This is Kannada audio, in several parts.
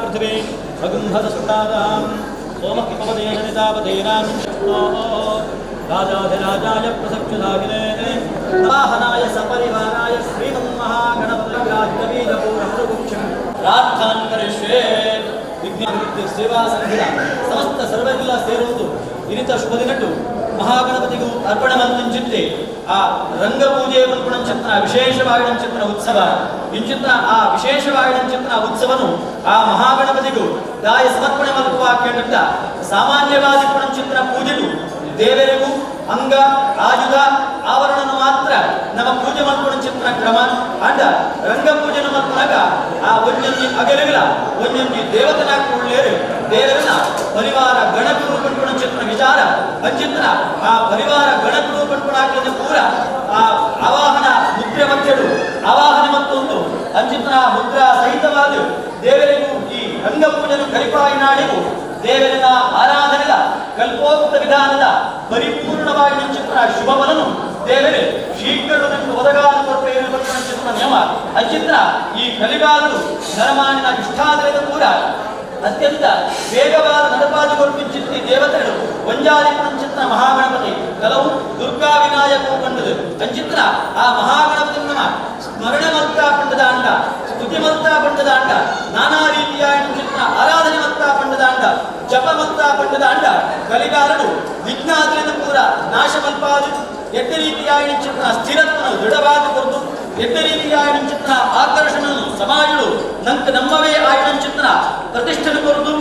पृथ्वी अगुंहदस्तादां सोमकिपवदेशनितापतेनां राजाधिराजाय प्रसक्षुधागिने वाहनाय सपरिवाराय श्रीमन्महागणपतिराजवीरपूरहृदुक्षं प्रार्थान् करिष्ये विघ्ननिवृत्ति सेवा संहिता समस्त सर्वजिल्ला ಸೇರುವುದು ಇರಿತ ಶುಭ ದಿನಟ್ಟು ಮಹಾಗಣಪತಿಗೂ ಅರ್ಪಣಮಂತಿಂಚಿತ್ತೆ ಆ ರಂಗಪೂಜೆ ಪಂಪಣಂಚಿತ್ರ ವಿಶೇಷವಾಗಿನಂಚಿತ್ರ ಉತ್ಸವ ಇಂಚಿತ್ರ ಆ ವಿಶೇಷವಾಗಿನಂಚಿತ್ರ ಉತ್ಸವನು ಆ ಮಹಾಗಣಪತಿಗೂ ದಾಯ ಸಮರ್ಪಣೆ ಮಲ್ಪವಾಕ್ಯಂತ ಸಾಮಾನ್ಯವಾದಿ ಪಣಂಚಿತ್ರ ಪೂಜೆಗೂ ದೇವರಿಗೂ ಅಂಗ ಆಯುಧ ಆವರಣನು ಮಾತ್ರ ನಮ್ಮ ಪೂಜೆ ಮಲ್ಪಣಂಚಿತ್ರ ಕ್ರಮ ಅಂಡ ರಂಗಪೂಜೆನ ಮಲ್ಪನಾಗ ಆ ಒಂಜೊಂಜಿ ಅಗಲಿಗಳ ಒಂಜೊಂಜಿ ದೇವತನಾಗ ಉಳ್ಳೇರು ದೇವರನ್ನ ಪರಿವಾರ ಗಣಗುರು ಪಂಪಣಂಚಿತ್ರ ವಿಚಾರ ಅಂಚಿತ್ರ ಆ ಪರಿವಾರ ಗಣಗುರು ಪಂಪಣಾಗ್ಲದ ಪೂರ ಆ ಆವಾಹನ ಮುದ್ರೆ ಮಧ್ಯಡು ಆವಾಹನೆ ಮತ್ತೊಂದು ಅಂಚಿತ್ರ ಮುದ್ರಾ ಸಹಿತವಾದ ದೇವರಿಗೂ ಈ ರಂಗಪೂಜೆನು ಕರಿಪಾಯಿ ನಾಡಿಗೂ ದೇವರಿನ ಆರಾಧನೆಯ ಕಲ್ಪೋಕ್ತ ವಿಧಾನದ ಪರಿಪೂರ್ಣವಾಗಿ ಚಿತ್ರ ಶುಭವನನು ದೇವರೇ ಶೀಘ್ರವನ್ನು ಒದಗಾದ ಚಿತ್ರ ನಿಯಮ ಅಂಚಿತ್ರ ಈ ಕಲಿಗಾಲರು ನರಮಾನಿನ ಇಷ್ಟಾದರದ ಪೂರ ಅತ್ಯಂತ ವೇಗವಾದ ನಡಪಾದಿ ಕೊರ್ಪಿಂಚಿತ್ತಿ ದೇವತೆಗಳು ಒಂಜಾದಿ ಪಂಚಿತ್ರ ಮಹಾಗಣಪತಿ ಕೆಲವು ದುರ್ಗಾ ವಿನಾಯಕ ಕಂಡದು ಅಂಚಿತ್ರ ಆ ಮಹಾಗಣಪತಿ ನಮ್ಮ ಸ್ಮರಣೆ ಮಲ್ತಾ ಪಂಡದ ಅಂಡ ಸ್ತುತಿ ಮಲ್ತಾ ಪಂಡದ ಅಂಡ ನಾನಾ ರೀತಿಯ ಚಿತ್ರ ಆರಾಧನೆ ಮಲ್ತಾ ಪಂಡದ ಅಂಡ ಜಪ ಮಲ್ತಾ ಪಂಡದ ಅಂಡ ಕಲಿಗಾಲರು ವಿಜ್ಞಾನದಿಂದ ಪೂರ ನಾಶ ಮಲ್ಪಾದು ಎಡ್ಡ ರೀತಿಯ ಚಿತ್ರ ಸ್ಥಿರತ್ವನು ದೃಢವಾದ ಕೊರತು ಎಡ್ಡ ರೀತಿಯ ಚಿತ್ರ ಆಕರ್ಷಣನು ಸಮಾಜಗಳು ನಮ್ಮವೇ ಆಯ್ದ ಚಿತ್ರ ಪ್ರತಿಷ್ಠೆನು ಕೊರತು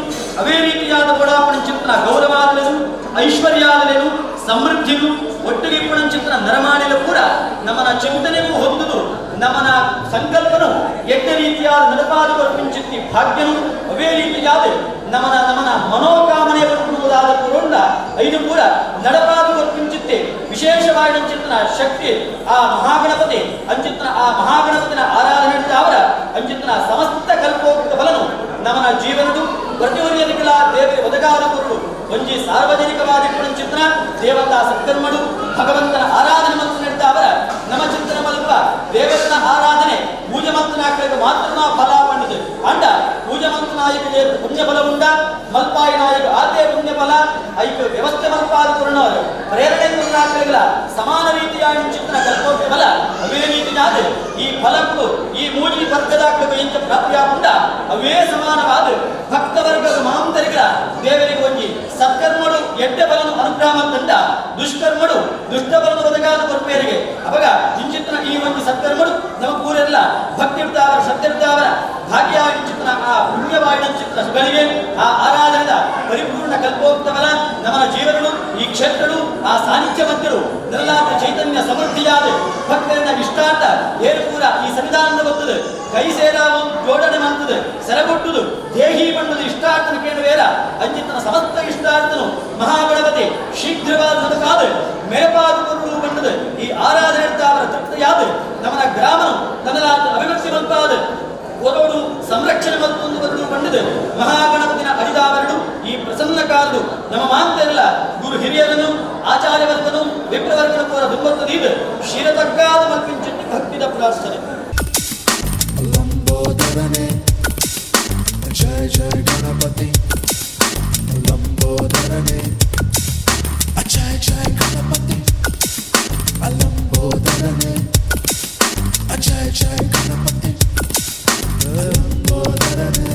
ಅವೇ ರೀತಿಯಾದ ಕೊಡಾಪಣ ಚಿತ್ರ ಗೌರವಾದಲೇನು ಐಶ್ವರ್ಯಾದಲೇನು ಸಮೃದ್ಧಿಗೂ ಒಟ್ಟಿಗೆ ಚಿತ್ರ ನರಮಾಣಿಲು ಕೂಡ ನಮ್ಮನ ಚಿಂತನೆಗೂ ಹೊಂದುದು ನಮ್ಮನ ಸಂಕಲ್ಪನು ಎಡ್ಡ ರೀತಿಯಾದ ನಡಪಾದು ಕೊರಪಿಂಚಿತ್ತಿ ಭಾಗ್ಯನು ಅವೇ ರೀತಿಯಾದ ನಮನ ಮನೋಕಾಮನೆ ಬರುವುದಾದ ಪೂರ್ಣ ಐದು ಕೂಡ ನಡಪಾದು ಕೊರಪಿಂಚಿತ್ತೆ ವಿಶೇಷವಾಗಿ ಚಿತ್ರ ಶಕ್ತಿ ಆ ಮಹಾಗಣಪತಿ ಅಂಚಿತ್ರ ಆ ಮಹಾಗಣಪತಿನ ಆರಾಧನೆ ಅವರ ಅಂಚಿತ್ರ ಸಮಸ್ತ ಕಲ್ಪೋಕ್ತ ಫಲನು ನಮನ ಜೀವನದು ಪ್ರತಿಯೊಂದಿಗಳ ದೇವರಿಗೆ ಒದಗಾದ ಕೊರಡು ಒಂಜಿ ಸಾರ್ವಜನಿಕವಾದ ಚಿತ್ರ ದೇವತಾ ಸತ್ಕರ್ಮಡು ಭಗವಂತನ ಆರಾಧನೆ ಮತ್ತು ನಡೆದ ಅವರ ನಮ್ಮ ಚಿಂತನ ಮಲ್ಪ ದೇವರನ ಆರಾಧನೆ ಪೂಜೆ ಮಂತ್ರನಾಯಕ ಮಾತ್ರ ಫಲ ಪಂಡಿತು ಅಂಡ ಪೂಜೆ ಮಂತ್ರನಾಯಕ ಪುಣ್ಯ ಫಲ ಉಂಡ ಮಲ್ಪಾಯಿ ನಾಯಕ ಆದ್ಯ ಪುಣ್ಯ ಫಲ ಐಕ ವ್ಯವಸ್ಥೆ ಮಲ್ಪಾದ ಪೂರ್ಣವರು ಪ್ರೇರಣೆ ಪೂರ್ಣಾಕಗಳ ಸಮಾನ ರೀತಿಯ ಚಿತ್ರ ಕಲ್ಪೋಕ್ತ ಫಲ ಅವೇ ರೀತಿಯಾದ ಈ ಫಲಕ್ಕೂ ಈ ಮೂಜಿ ವರ್ಗದಾಕಲು ಎಂತ ಪ್ರಾಪ್ತಿಯಾಗುಂಡ ಅವೇ ಸಮಾನವಾದ ಭಕ್ತ ವರ್ಗದ ಮಹಾಂತರಿಗಳ ದೇವರಿಗೆ ಒಂಜಿ ಸತ್ಕರ್ಮಡು ಎಡ್ಡ ಬಲನು ಅನುಗ್ರಹ ತಂಡ ದುಷ್ಕರ್ಮಡು ದುಷ್ಟ ಬಲನು ಒದಗಾದ ಕೊರಪೇರಿಗೆ ಅವಾಗ ಇಂಚಿತ್ರ ಈ ಒಂದು ಸತ್ಕರ್ಮಡು ನಮ್ಮ ಪೂರೆಲ್ಲ ಭಕ್ತಿ ಇರ್ತಾವರ ಶ್ರದ್ಧೆ ಇರ್ತಾವರ ಭಾಗ್ಯವಾಗಿ ಚಿತ್ರ ಆ ಪುಣ್ಯವಾದ ಚಿತ್ರಗಳಿಗೆ ಆ ಆರಾಧನೆದ ಪರಿಪೂರ್ಣ ಕಲ್ಪೋಕ್ತವರ ನಮ್ಮ ಜೀವನಗಳು ಈ ಕ್ಷೇತ್ರಗಳು ಆ ಸಾನ್ನಿಧ್ಯ ಮಧ್ಯರು ನಿರ್ಲಾಪ ಚೈತನ್ಯ ಸಮೃದ್ಧಿಯಾದ ಭಕ್ತರಿಂದ ಇಷ್ಟಾರ್ಥ ಏನು ಪೂರ ಈ ಸಂವಿಧಾನದ ಬರ್ತದೆ ಕೈ ಸೇರಾವು ಜೋಡಣೆ ಮಾಡ್ತದೆ ಸೆರಗೊಟ್ಟುದು ದೇಹಿ ಬಣ್ಣದ ಇಷ್ಟಾರ್ಥನ ಕೇಳುವೇರ ಅಂಚಿತನ ಸಮಸ್ತ ಇಷ್ಟಾರ್ಥನು ಮಹಾಗಣಪತಿ ಶೀಘ್ರವಾದ ನದಕಾದ ಮೇಪಾದ ಕೊರಡು ಬಣ್ಣದ ಈ ಆರಾಧನೆ ಅವರ ತೃಪ್ತಿಯಾದ ನಮ್ಮನ ಗ್ರಾಮನು ತನ್ನಲಾದ ಅಭಿವ್ಯಕ್ತಿ ಬಂತಾದ ಕೊರಡು ಸಂರಕ್ಷಣೆ ಮತ್ತೊಂದು ಬರಲು ಬಂದಿದೆ ಮಹಾಗಣಪತಿನ ಅಡಿದಾವರಡು ಈ ಪ್ರಸನ್ನ ಕಾಲದು ನಮ್ಮ ಮಾಂತೆಲ್ಲ ಗುರು ಹಿರಿಯರನ್ನು ಆಚಾರ್ಯವರ್ಗನು ವಿಪ್ರವರ್ಗನ ಪೂರ ದುಂಬತ್ತದೀದು ಶಿರತಕ್ಕಾದ ಮಲ್ಪಿಂಚಿಟ್ಟು ಭಕ್ತಿದ ಪ್ರಾರ್ಥನೆ ಲಂಬೋದರನೆ ಜಯ ಜಯ ಗಣಪತಿ ಲಂಬೋದರನೆ ಜಯ ಜಯ ಗಣಪತಿ ಲಂಬೋದರನೆ ಜಯ ಜಯ ಗಣಪತಿ ಲಂಬೋದರನೆ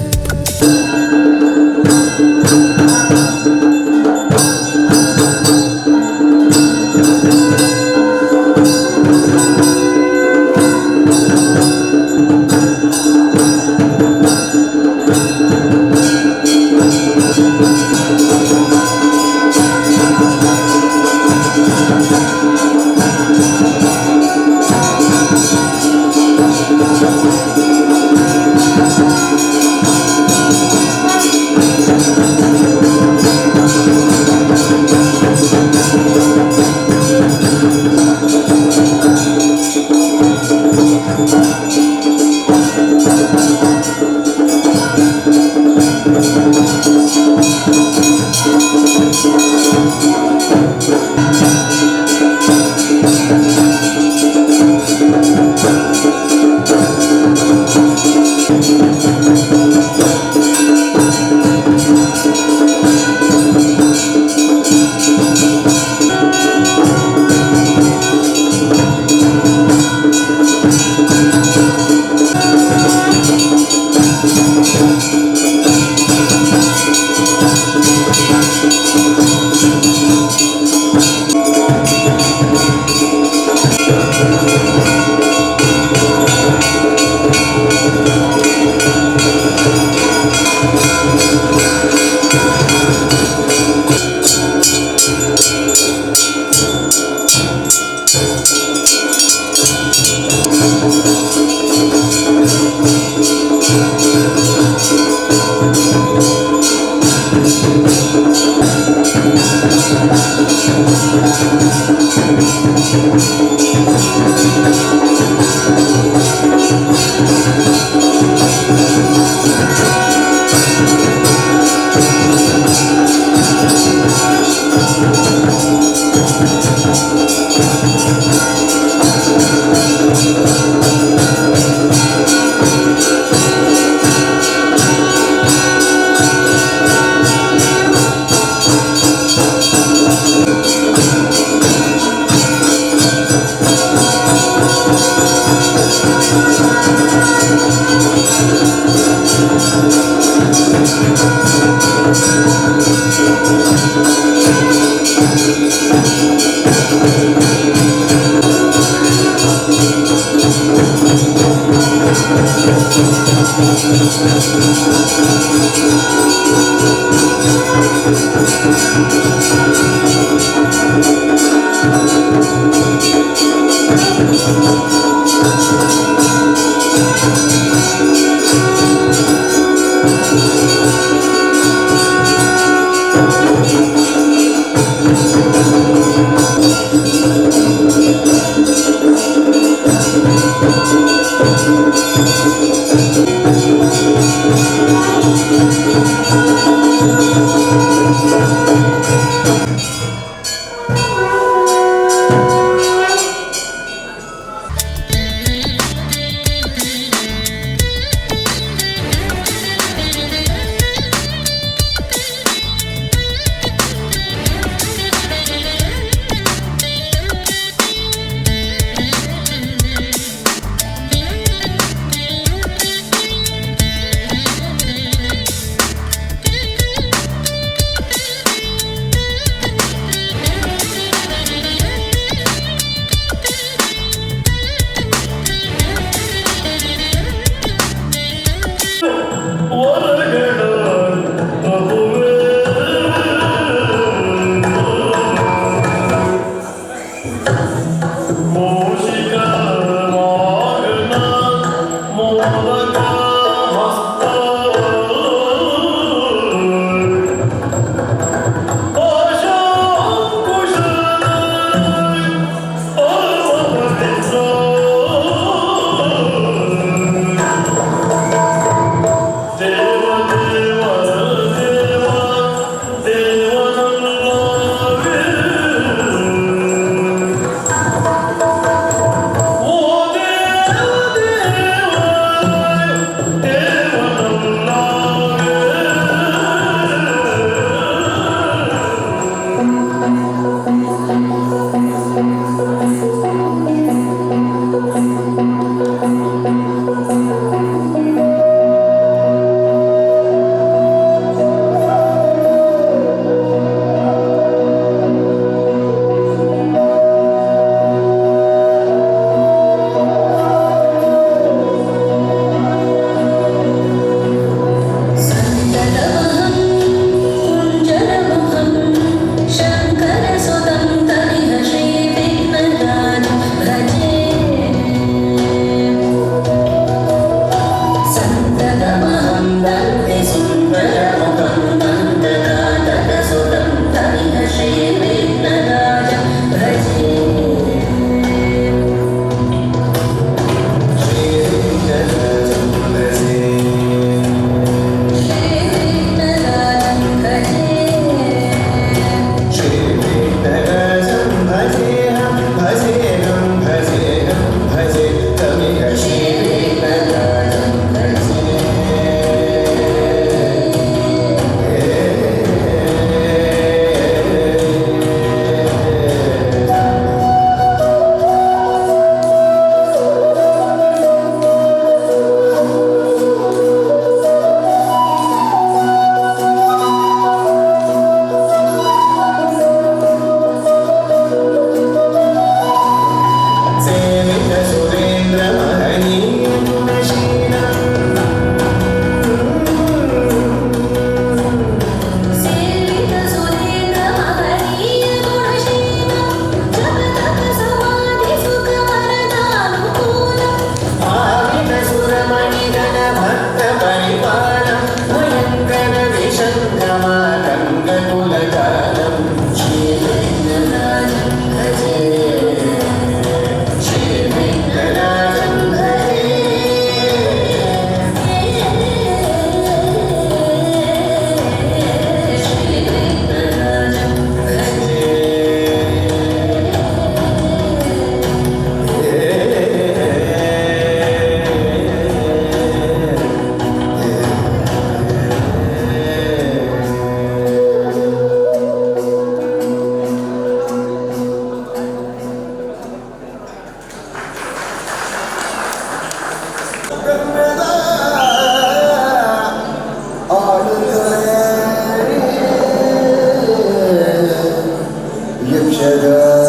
Hallelujah.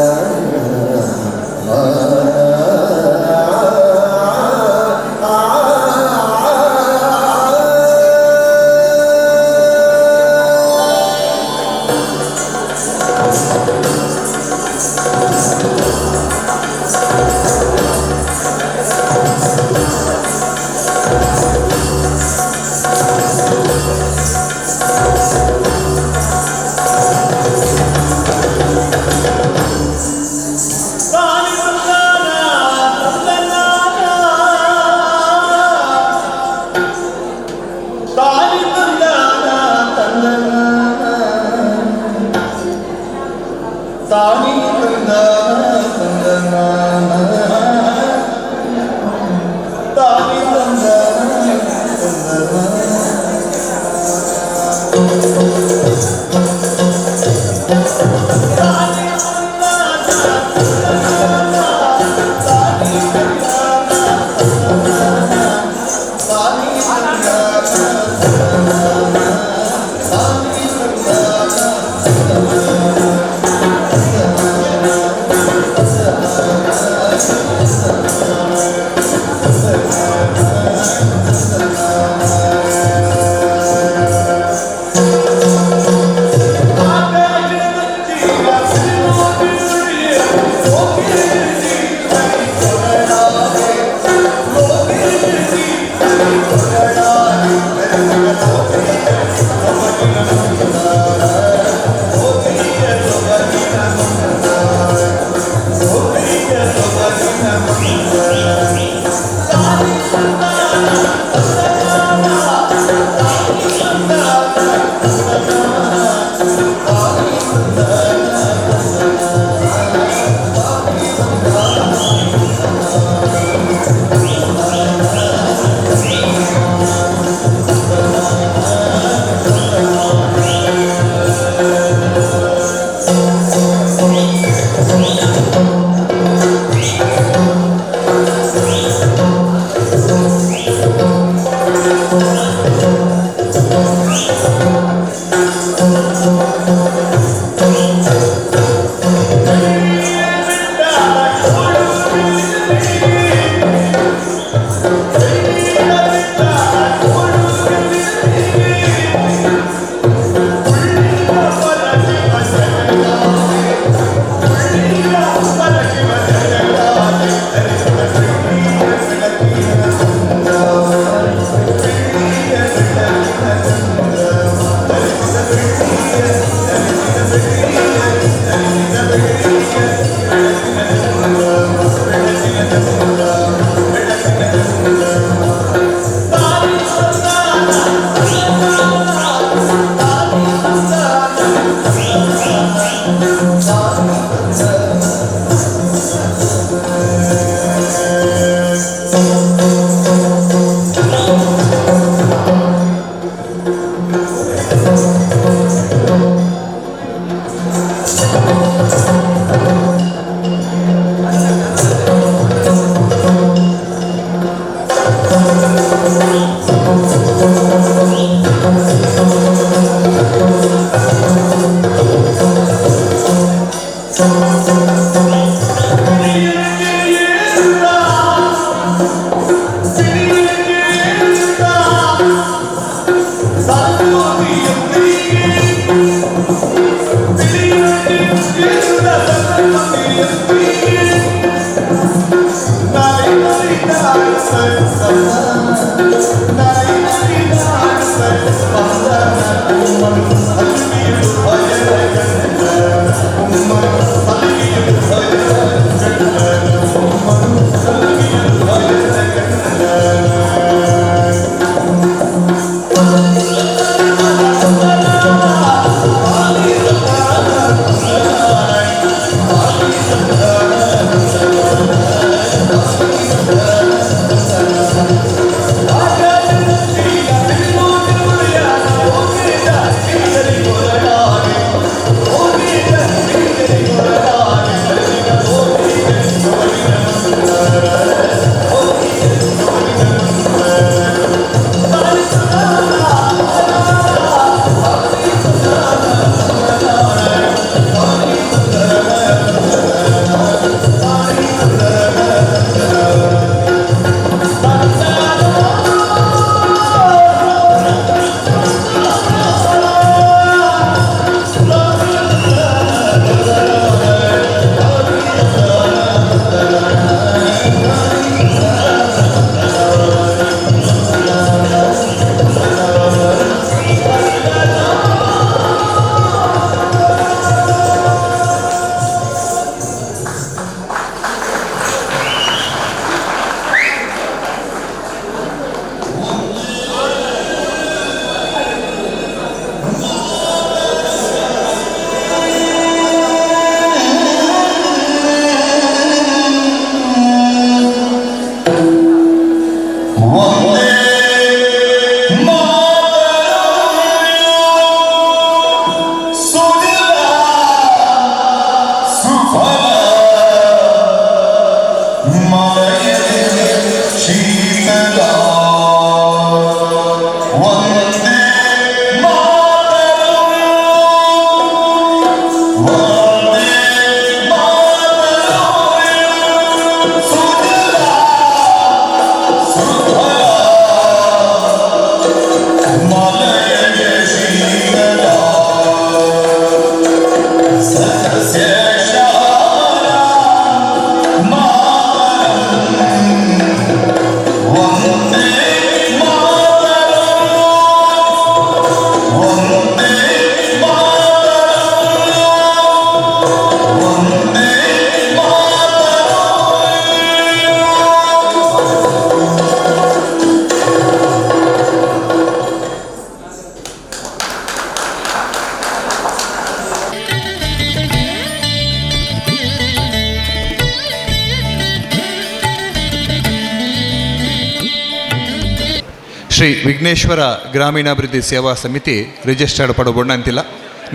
ಶ್ರೀ ವಿಘ್ನೇಶ್ವರ ಗ್ರಾಮೀಣಾಭಿವೃದ್ಧಿ ಸೇವಾ ಸಮಿತಿ ರಿಜಿಸ್ಟರ್ಡ್ ಪಡಬೋಣ ಅಂತಿಲ್ಲ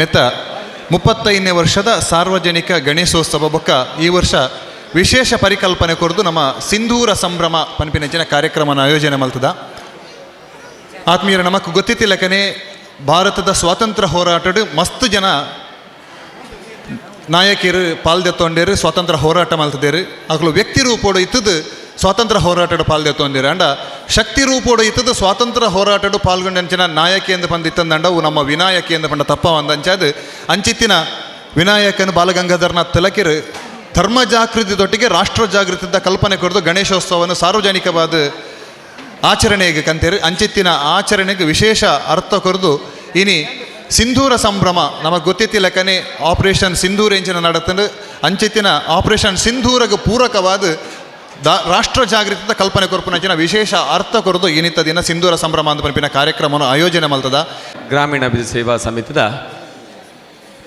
ನೆತ್ತ 35ನೇ ವರ್ಷದ ಸಾರ್ವಜನಿಕ ಗಣೇಶೋತ್ಸವ ಬೊಕ್ಕ ಈ ವರ್ಷ ವಿಶೇಷ ಪರಿಕಲ್ಪನೆ ಕೊರದು ನಮ್ಮ ಸಿಂಧೂರ ಸಂಭ್ರಮ ಪನ್ಪಿನಂಚಿನ ಕಾರ್ಯಕ್ರಮನ ಆಯೋಜನೆ ಮಲ್ತದ ಆತ್ಮೀಯರ ನಮಕ್ ಗೊತ್ತಿತ್ತಿಲ್ಲಕನೆ ಭಾರತದ ಸ್ವಾತಂತ್ರ್ಯ ಹೋರಾಟದ ಮಸ್ತ್ ಜನ ನಾಯಕಿಯರು ಪಾಲ್ದೆತ್ತೊಂಡೇರು ಸ್ವಾತಂತ್ರ್ಯ ಹೋರಾಟ ಮಲ್ತದೇರು ಅಕ್ಲು ವ್ಯಕ್ತಿ ರೂಪೋಡು ಇತ್ತದು ಸ್ವಾತಂತ್ರ್ಯ ಹೋರಾಟದ ಪಾಲ್ದೆತ್ತೊಂದಿರು ಅಂಡ ಶಕ್ತಿ ರೂಪೋಡು ಇತ್ತದು ಸ್ವಾತಂತ್ರ್ಯ ಹೋರಾಟಡು ಪಾಲ್ಗೊಂಡಂಚಿನ ನಾಯಕಿ ಎಂದು ಬಂದಿತ್ತಂದಂಡ ಅವು ನಮ್ಮ ವಿನಾಯಕಿ ಎಂದು ಬಂದ ತಪ್ಪ ಒಂದಂಚಾದು ಅಂಚಿತ್ತಿನ ವಿನಾಯಕನ ಬಾಲಗಂಗಾಧರನಾಥ್ ತಿಲಕರು ಧರ್ಮ ಜಾಗೃತಿದೊಟ್ಟಿಗೆ ರಾಷ್ಟ್ರ ಜಾಗೃತಿದ ಕಲ್ಪನೆ ಕೊರದು ಗಣೇಶೋತ್ಸವವನ್ನು ಸಾರ್ವಜನಿಕವಾದ ಆಚರಣೆಗೆ ಕಂತೇರು ಅಂಚಿತ್ತಿನ ಆಚರಣೆಗೆ ವಿಶೇಷ ಅರ್ಥ ಕೊರದು ಇನಿ ಸಿಂಧೂರ ಸಂಭ್ರಮ ನಮಗೆ ಗೊತ್ತಿತ್ತಿಲ್ಲಕನೆ ಆಪರೇಷನ್ ಸಿಂಧೂರ್ ಎಂಚಿನ ನಡೆತಂಡು ಅಂಚಿತ್ತಿನ ಆಪರೇಷನ್ ಸಿಂಧೂರಗೆ ಪೂರಕವಾದ ರಾಷ್ಟ್ರ ಜಾಗೃತಿದ ಕಲ್ಪನೆ ಕೊರಪುನಂಚಿನ ವಿಶೇಷ ಅರ್ಥ ಕೊರದು ಇನಿತ್ತ ದಿನ ಸಿಂಧೂರ ಸಂಭ್ರಮ ಅಂತ ಪಂಪಿನ ಕಾರ್ಯಕ್ರಮವನ್ನು ಆಯೋಜನೆ ಮಲ್ತದ ಗ್ರಾಮೀಣಾಭಿವೃದ್ಧಿ ಸೇವಾ ಸಮಿತಿದ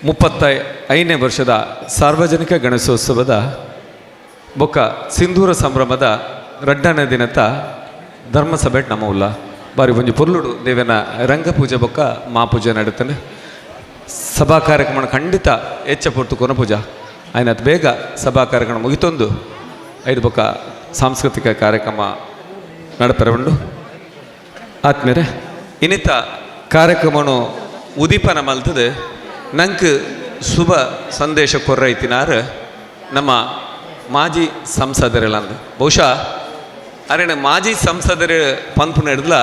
35ನೇ ವರ್ಷದ ಸಾರ್ವಜನಿಕ ಗಣೇಶೋತ್ಸವದ ಬೊಕ್ಕ ಸಿಂಧೂರ ಸಂಭ್ರಮದ ರಡ್ಡನೇ ದಿನದ ಧರ್ಮಸಭೆ ನಮ್ಮಲ್ಲ ಬಾರಿ ಒಂಜಿ ಪೊರ್ಲುಡು ದೇವನ ರಂಗಪೂಜೆ ಬೊಕ್ಕ ಮಾಪೂಜೆ ನಡೀತಾನೆ ಸಭಾ ಕಾರ್ಯಕ್ರಮ ಖಂಡಿತ ಹೆಚ್ಚ ಪೊರ್ತು ಕೊನ ಪೂಜಾ ಆಯ್ನತ್ ಬೇಗ ಸಭಾ ಕಾರ್ಯಕ್ರಮ ಮುಗಿತೊಂದು ಐದು ಬೊಕ್ಕ ಸಾಂಸ್ಕೃತಿಕ ಕಾರ್ಯಕ್ರಮ ನಡಪೆರವಂಡು ಆದ್ಮೇಲೆ ಇನ್ನಿತ ಕಾರ್ಯಕ್ರಮನು ಉದೀಪನ ಮಲ್ತದೆ ನಂಗೆ ಶುಭ ಸಂದೇಶ ಕೊರ್ರೈತಿನಾರು ನಮ್ಮ ಮಾಜಿ ಸಂಸದರೆಲ್ಲ ಬಹುಶಃ ಅರೆಣ ಮಾಜಿ ಸಂಸದರು ಪಂಪುನ ಹಿಡ್ದಲ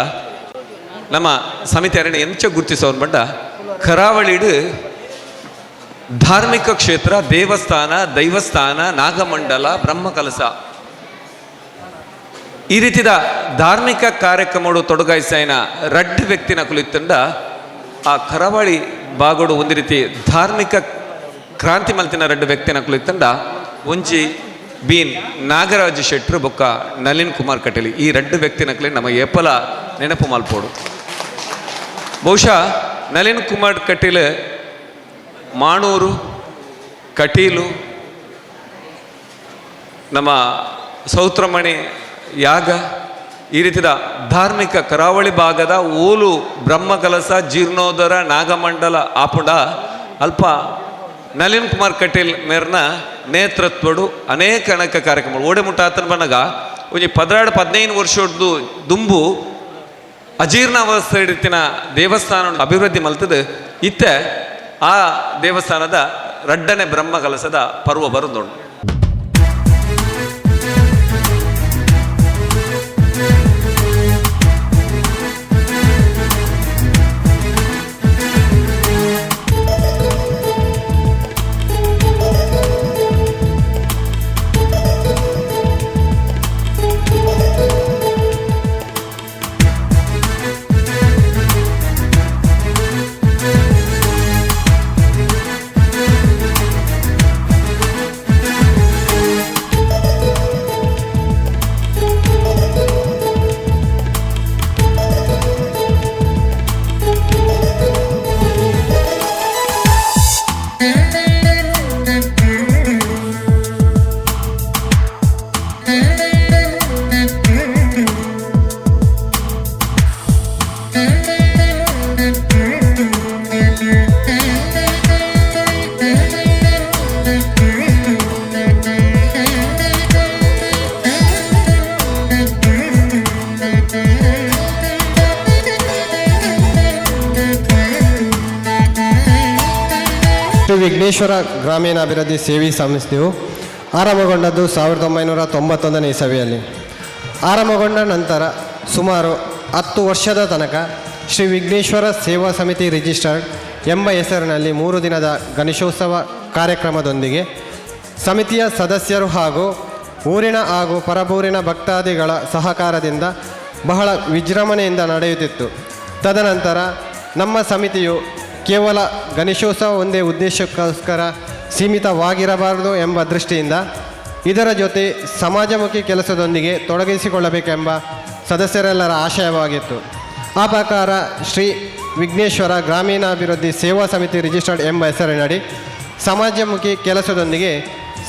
ನಮ್ಮ ಸಮಿತಿ ಅರೆಣ ಎಂಚ ಗುರುತಿಸೋನ್ ಬಂಡ ಕರಾವಳಿಡು ಧಾರ್ಮಿಕ ಕ್ಷೇತ್ರ ದೇವಸ್ಥಾನ ದೈವಸ್ಥಾನ ನಾಗಮಂಡಲ ಬ್ರಹ್ಮಕಲಸ ಈ ರೀತಿದ ಧಾರ್ಮಿಕ ಕಾರ್ಯಕ್ರಮಗಳು ತೊಡಗಾಯಿಸಾಯಿನ ರಡ್ಡು ವ್ಯಕ್ತಿನ ಕುಳಿತಂಡ ಆ ಕರಾವಳಿ ಬಾಗೋಡು ಒಂದು ರೀತಿ ಧಾರ್ಮಿಕ ಕ್ರಾಂತಿ ಮಲ್ತಿನ ರಡ್ಡು ವ್ಯಕ್ತಿನ ಕುಳಿತಂಡ ಒಂಜಿ ಬೀನ್ ನಾಗರಾಜ ಶೆಟ್ರು ಬೊಕ್ಕ ನಳಿನ್ ಕುಮಾರ್ ಕಟೀಲ್ ಈ ರಡ್ಡು ವ್ಯಕ್ತಿನಕ್ಲೆ ನಮ್ಮ ಏಪಲ ನೆನಪು ಮಲ್ಪೋಡು ಬಹುಶಃ ನಳಿನ್ ಕುಮಾರ್ ಕಟೀಲ್ ಮಾಣೂರು ಕಟೀಲು ನಮ್ಮ ಸೌತ್ರಮಣಿ ಯಾಗ ಈ ರೀತಿಯ ಧಾರ್ಮಿಕ ಕರಾವಳಿ ಭಾಗದ ಓಲು ಬ್ರಹ್ಮಕಲಸ ಜೀರ್ಣೋದ್ಧಾರ ನಾಗಮಂಡಲ ಆಪುಂಡ ಅಲ್ಪ ನಳಿನ್ ಕುಮಾರ್ ಕಟೀಲ್ ಮೇರ್ನ ನೇತೃತ್ವಡು ಅನೇಕ ಕಾರ್ಯಕ್ರಮಗಳು ಓಡೆ ಮುಟ್ಟಾತನ ಬನ್ನಗ ಒಂಜಿ 15 ವರ್ಷದ್ದು ದುಂಬು ಅಜೀರ್ಣಾವಸ್ಥೆ ರೀತಿಯ ದೇವಸ್ಥಾನ ಅಭಿವೃದ್ಧಿ ಮಲ್ತದೆ ಇತ್ತೆ ಆ ದೇವಸ್ಥಾನದ ರಡ್ಡನೆ ಬ್ರಹ್ಮಕಲಸದ ಪರ್ವ ಬರುದೋಡು ವಿಘ್ನೇಶ್ವರ ಗ್ರಾಮೀಣಾಭಿವೃದ್ಧಿ ಸೇವಿ ಸಂಸ್ಥೆಯು ಆರಂಭಗೊಂಡದ್ದು 1991ನೇ ಇಸವಿಯಲ್ಲಿ. ಆರಂಭಗೊಂಡ ನಂತರ ಸುಮಾರು 10 ವರ್ಷದ ತನಕ ಶ್ರೀ ವಿಘ್ನೇಶ್ವರ ಸೇವಾ ಸಮಿತಿ ರಿಜಿಸ್ಟರ್ಡ್ ಎಂಬ ಹೆಸರಿನಲ್ಲಿ 3 ದಿನದ ಗಣೇಶೋತ್ಸವ ಕಾರ್ಯಕ್ರಮದೊಂದಿಗೆ ಸಮಿತಿಯ ಸದಸ್ಯರು ಹಾಗೂ ಊರಿನ ಹಾಗೂ ಪರಬೂರಿನ ಭಕ್ತಾದಿಗಳ ಸಹಕಾರದಿಂದ ಬಹಳ ವಿಜೃಂಭಣೆಯಿಂದ ನಡೆಯುತ್ತಿತ್ತು. ತದನಂತರ ನಮ್ಮ ಸಮಿತಿಯು ಕೇವಲ ಗಣೇಶೋತ್ಸವ ಒಂದೇ ಉದ್ದೇಶಕ್ಕೋಸ್ಕರ ಸೀಮಿತವಾಗಿರಬಾರದು ಎಂಬ ದೃಷ್ಟಿಯಿಂದ ಇದರ ಜೊತೆ ಸಮಾಜಮುಖಿ ಕೆಲಸದೊಂದಿಗೆ ತೊಡಗಿಸಿಕೊಳ್ಳಬೇಕೆಂಬ ಸದಸ್ಯರೆಲ್ಲರ ಆಶಯವಾಗಿತ್ತು. ಆ ಪ್ರಕಾರ ಶ್ರೀ ವಿಘ್ನೇಶ್ವರ ಗ್ರಾಮೀಣಾಭಿವೃದ್ಧಿ ಸೇವಾ ಸಮಿತಿ ರಿಜಿಸ್ಟರ್ಡ್ ಎಂಬ ಹೆಸರಿನಡಿ ಸಮಾಜಮುಖಿ ಕೆಲಸದೊಂದಿಗೆ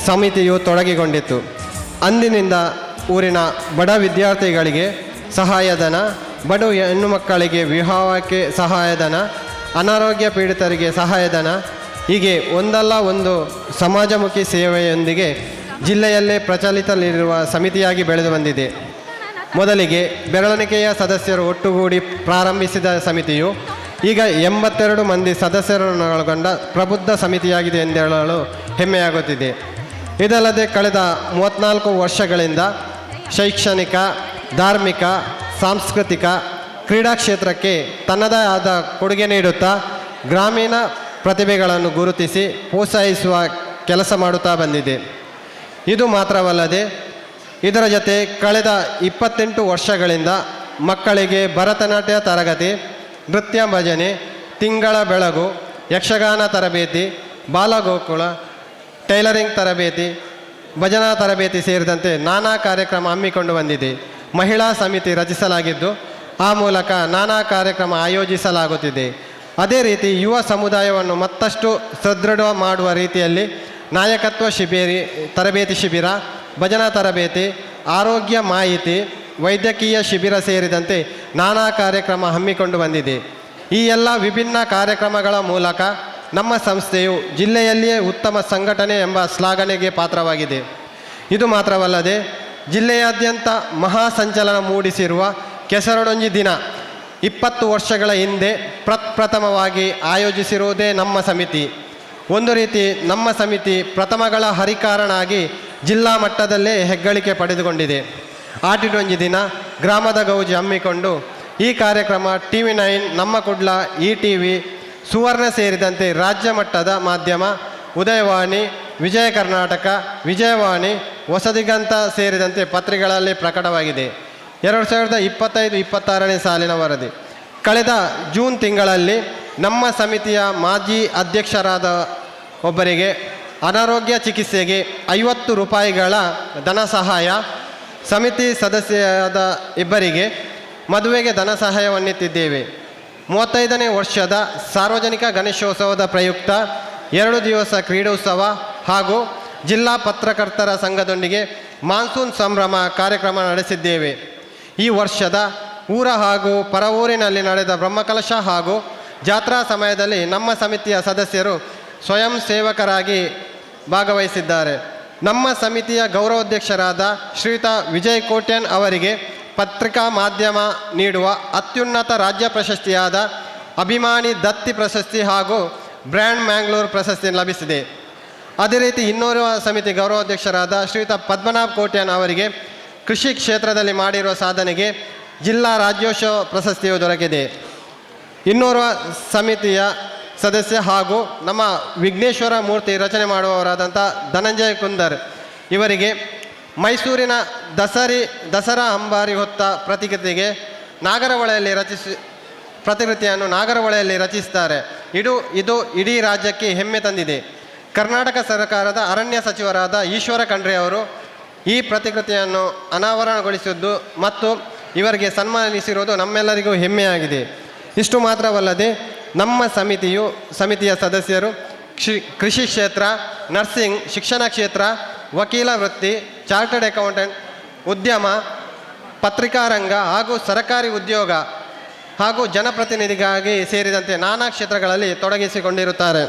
ಸಮಿತಿಯು ತೊಡಗಿಕೊಂಡಿತ್ತು. ಅಂದಿನಿಂದ ಊರಿನ ಬಡ ವಿದ್ಯಾರ್ಥಿಗಳಿಗೆ ಸಹಾಯಧನ ಬಡ ಹೆಣ್ಣು ಮಕ್ಕಳಿಗೆ ವಿವಾಹಕ್ಕೆ ಸಹಾಯಧನ, ಅನಾರೋಗ್ಯ ಪೀಡಿತರಿಗೆ ಸಹಾಯಧನ, ಹೀಗೆ ಒಂದಲ್ಲ ಒಂದು ಸಮಾಜಮುಖಿ ಸೇವೆಯೊಂದಿಗೆ ಜಿಲ್ಲೆಯಲ್ಲೇ ಪ್ರಚಲಿತದಲ್ಲಿರುವ ಸಮಿತಿಯಾಗಿ ಬೆಳೆದು ಬಂದಿದೆ. ಮೊದಲಿಗೆ ಬೆರಳೆಣಿಕೆಯ ಸದಸ್ಯರು ಒಟ್ಟುಗೂಡಿ ಪ್ರಾರಂಭಿಸಿದ ಸಮಿತಿಯು ಈಗ 82 ಮಂದಿ ಸದಸ್ಯರನ್ನೊಳಗೊಂಡ ಪ್ರಬುದ್ಧ ಸಮಿತಿಯಾಗಿದೆ ಎಂದು ಹೇಳಲು ಹೆಮ್ಮೆಯಾಗುತ್ತಿದೆ. ಇದಲ್ಲದೆ ಕಳೆದ 34 ವರ್ಷಗಳಿಂದ ಶೈಕ್ಷಣಿಕ, ಧಾರ್ಮಿಕ, ಸಾಂಸ್ಕೃತಿಕ, ಕ್ರೀಡಾ ಕ್ಷೇತ್ರಕ್ಕೆ ತನ್ನದೇ ಆದ ಕೊಡುಗೆ ನೀಡುತ್ತಾ ಗ್ರಾಮೀಣ ಪ್ರತಿಭೆಗಳನ್ನು ಗುರುತಿಸಿ ಪ್ರೋತ್ಸಾಹಿಸುವ ಕೆಲಸ ಮಾಡುತ್ತಾ ಬಂದಿದೆ. ಇದು ಮಾತ್ರವಲ್ಲದೆ ಇದರ ಜೊತೆ ಕಳೆದ 28 ವರ್ಷಗಳಿಂದ ಮಕ್ಕಳಿಗೆ ಭರತನಾಟ್ಯ ತರಗತಿ, ನೃತ್ಯ ಭಜನೆ, ತಿಂಗಳ ಬೆಳಗು, ಯಕ್ಷಗಾನ ತರಬೇತಿ, ಬಾಲಗೋಕುಲ, ಟೈಲರಿಂಗ್ ತರಬೇತಿ, ಭಜನಾ ತರಬೇತಿ ಸೇರಿದಂತೆ ನಾನಾ ಕಾರ್ಯಕ್ರಮ ಹಮ್ಮಿಕೊಂಡು ಬಂದಿದೆ. ಮಹಿಳಾ ಸಮಿತಿ ರಚಿಸಲಾಗಿದ್ದು ಆ ಮೂಲಕ ನಾನಾ ಕಾರ್ಯಕ್ರಮ ಆಯೋಜಿಸಲಾಗುತ್ತಿದೆ. ಅದೇ ರೀತಿ ಯುವ ಸಮುದಾಯವನ್ನು ಮತ್ತಷ್ಟು ಸದೃಢ ಮಾಡುವ ರೀತಿಯಲ್ಲಿ ನಾಯಕತ್ವ ತರಬೇತಿ ಶಿಬಿರ, ಭಜನಾ ತರಬೇತಿ, ಆರೋಗ್ಯ ಮಾಹಿತಿ, ವೈದ್ಯಕೀಯ ಶಿಬಿರ ಸೇರಿದಂತೆ ನಾನಾ ಕಾರ್ಯಕ್ರಮ ಹಮ್ಮಿಕೊಂಡು ಬಂದಿದೆ. ಈ ಎಲ್ಲ ವಿಭಿನ್ನ ಕಾರ್ಯಕ್ರಮಗಳ ಮೂಲಕ ನಮ್ಮ ಸಂಸ್ಥೆಯು ಜಿಲ್ಲೆಯಲ್ಲಿಯೇ ಉತ್ತಮ ಸಂಘಟನೆ ಎಂಬ ಶ್ಲಾಘನೆಗೆ ಪಾತ್ರವಾಗಿದೆ. ಇದು ಮಾತ್ರವಲ್ಲದೆ ಜಿಲ್ಲೆಯಾದ್ಯಂತ ಮಹಾ ಸಂಚಲನ ಮೂಡಿಸಿರುವ ಕೆಸರಡೊಂಜಿ ದಿನ 20 ವರ್ಷಗಳ ಹಿಂದೆ ಪ್ರಥಮವಾಗಿ ಆಯೋಜಿಸಿರುವುದೇ ನಮ್ಮ ಸಮಿತಿ. ಒಂದು ರೀತಿ ನಮ್ಮ ಸಮಿತಿ ಪ್ರಥಮಗಳ ಹರಿಕಾರನಾಗಿ ಜಿಲ್ಲಾ ಮಟ್ಟದಲ್ಲೇ ಹೆಗ್ಗಳಿಕೆ ಪಡೆದುಕೊಂಡಿದೆ. ಆಟಿಡೊಂಜಿ ದಿನ ಗ್ರಾಮದ ಗೌಜಿ ಹಮ್ಮಿಕೊಂಡು ಈ ಕಾರ್ಯಕ್ರಮ TV9, ನಮ್ಮ ಕುಡ್ಲ, ETV, ಸುವರ್ಣ ಸೇರಿದಂತೆ ರಾಜ್ಯ ಮಟ್ಟದ ಮಾಧ್ಯಮ, ಉದಯವಾಣಿ, ವಿಜಯ ಕರ್ನಾಟಕ, ವಿಜಯವಾಣಿ, ಹೊಸದಿಗಂತ ಸೇರಿದಂತೆ ಪತ್ರಿಕೆಗಳಲ್ಲಿ ಪ್ರಕಟವಾಗಿದೆ. 2025-26ನೇ ಸಾಲಿನ ವರದಿ. ಕಳೆದ ಜೂನ್ ತಿಂಗಳಲ್ಲಿ ನಮ್ಮ ಸಮಿತಿಯ ಮಾಜಿ ಅಧ್ಯಕ್ಷರಾದ ಒಬ್ಬರಿಗೆ ಅನಾರೋಗ್ಯ ಚಿಕಿತ್ಸೆಗೆ 50 ರೂಪಾಯಿಗಳ ಧನ ಸಹಾಯ, ಸಮಿತಿ ಸದಸ್ಯರಾದ ಇಬ್ಬರಿಗೆ ಮದುವೆಗೆ ಧನ ಸಹಾಯವನ್ನಿತ್ತಿದ್ದೇವೆ. 35ನೇ ವರ್ಷದ ಸಾರ್ವಜನಿಕ ಗಣೇಶೋತ್ಸವದ ಪ್ರಯುಕ್ತ 2 ದಿವಸ ಕ್ರೀಡೋತ್ಸವ ಹಾಗೂ ಜಿಲ್ಲಾ ಪತ್ರಕರ್ತರ ಸಂಘದೊಂದಿಗೆ ಮಾನ್ಸೂನ್ ಸಂಭ್ರಮ ಕಾರ್ಯಕ್ರಮ ನಡೆಸಿದ್ದೇವೆ. ಈ ವರ್ಷದ ಊರ ಹಾಗೂ ಪರ ಊರಿನಲ್ಲಿ ನಡೆದ ಬ್ರಹ್ಮಕಲಶ ಹಾಗೂ ಜಾತ್ರಾ ಸಮಯದಲ್ಲಿ ನಮ್ಮ ಸಮಿತಿಯ ಸದಸ್ಯರು ಸ್ವಯಂ ಸೇವಕರಾಗಿ ಭಾಗವಹಿಸಿದ್ದಾರೆ. ನಮ್ಮ ಸಮಿತಿಯ ಗೌರವಾಧ್ಯಕ್ಷರಾದ ಶ್ರೀಯುತ ವಿಜಯ್ ಕೋಟ್ಯನ್ ಅವರಿಗೆ ಪತ್ರಿಕಾ ಮಾಧ್ಯಮ ನೀಡುವ ಅತ್ಯುನ್ನತ ರಾಜ್ಯ ಪ್ರಶಸ್ತಿಯಾದ ಅಭಿಮಾನಿ ದತ್ತಿ ಪ್ರಶಸ್ತಿ ಹಾಗೂ ಬ್ರ್ಯಾಂಡ್ ಮ್ಯಾಂಗ್ಳೂರ್ ಪ್ರಶಸ್ತಿ ಲಭಿಸಿದೆ. ಅದೇ ರೀತಿ ಇನ್ನೋರ್ವ ಸಮಿತಿ ಗೌರವಾಧ್ಯಕ್ಷರಾದ ಶ್ರೀಯುತ ಪದ್ಮನಾಭ್ ಕೋಟ್ಯನ್ ಅವರಿಗೆ ಕೃಷಿ ಕ್ಷೇತ್ರದಲ್ಲಿ ಮಾಡಿರುವ ಸಾಧನೆಗೆ ಜಿಲ್ಲಾ ರಾಜ್ಯೋತ್ಸವ ಪ್ರಶಸ್ತಿಯು ದೊರಕಿದೆ. ಇನ್ನೋರ್ವ ಸಮಿತಿಯ ಸದಸ್ಯ ಹಾಗೂ ನಮ್ಮ ವಿಘ್ನೇಶ್ವರ ಮೂರ್ತಿ ರಚನೆ ಮಾಡುವವರಾದಂಥ ಧನಂಜಯ ಕುಂದರ್ ಇವರಿಗೆ ಮೈಸೂರಿನ ದಸರಾ ಅಂಬಾರಿ ಹೊತ್ತ ಪ್ರತಿಕೃತಿಯನ್ನು ನಾಗರಹೊಳೆಯಲ್ಲಿ ರಚಿಸುತ್ತಾರೆ. ಇದು ಇಡೀ ರಾಜ್ಯಕ್ಕೆ ಹೆಮ್ಮೆ ತಂದಿದೆ. ಕರ್ನಾಟಕ ಸರ್ಕಾರದ ಅರಣ್ಯ ಸಚಿವರಾದ ಈಶ್ವರ ಖಂಡ್ರೆ ಅವರು ಈ ಪ್ರತಿಕೃತಿಯನ್ನು ಅನಾವರಣಗೊಳಿಸಿದ್ದು ಮತ್ತು ಇವರಿಗೆ ಸನ್ಮಾನಿಸಿರುವುದು ನಮ್ಮೆಲ್ಲರಿಗೂ ಹೆಮ್ಮೆಯಾಗಿದೆ. ಇಷ್ಟು ಮಾತ್ರವಲ್ಲದೆ ನಮ್ಮ ಸಮಿತಿಯ ಸದಸ್ಯರು ಕೃಷಿ ಕ್ಷೇತ್ರ, ನರ್ಸಿಂಗ್, ಶಿಕ್ಷಣ ಕ್ಷೇತ್ರ, ವಕೀಲ ವೃತ್ತಿ, ಚಾರ್ಟರ್ಡ್ ಅಕೌಂಟೆಂಟ್, ಉದ್ಯಮ, ಪತ್ರಿಕಾರಂಗ ಹಾಗೂ ಸರ್ಕಾರಿ ಉದ್ಯೋಗ ಹಾಗೂ ಜನಪ್ರತಿನಿಧಿಗಾಗಿ ಸೇರಿದಂತೆ ನಾನಾ ಕ್ಷೇತ್ರಗಳಲ್ಲಿ ತೊಡಗಿಸಿಕೊಂಡಿರುತ್ತಾರೆ.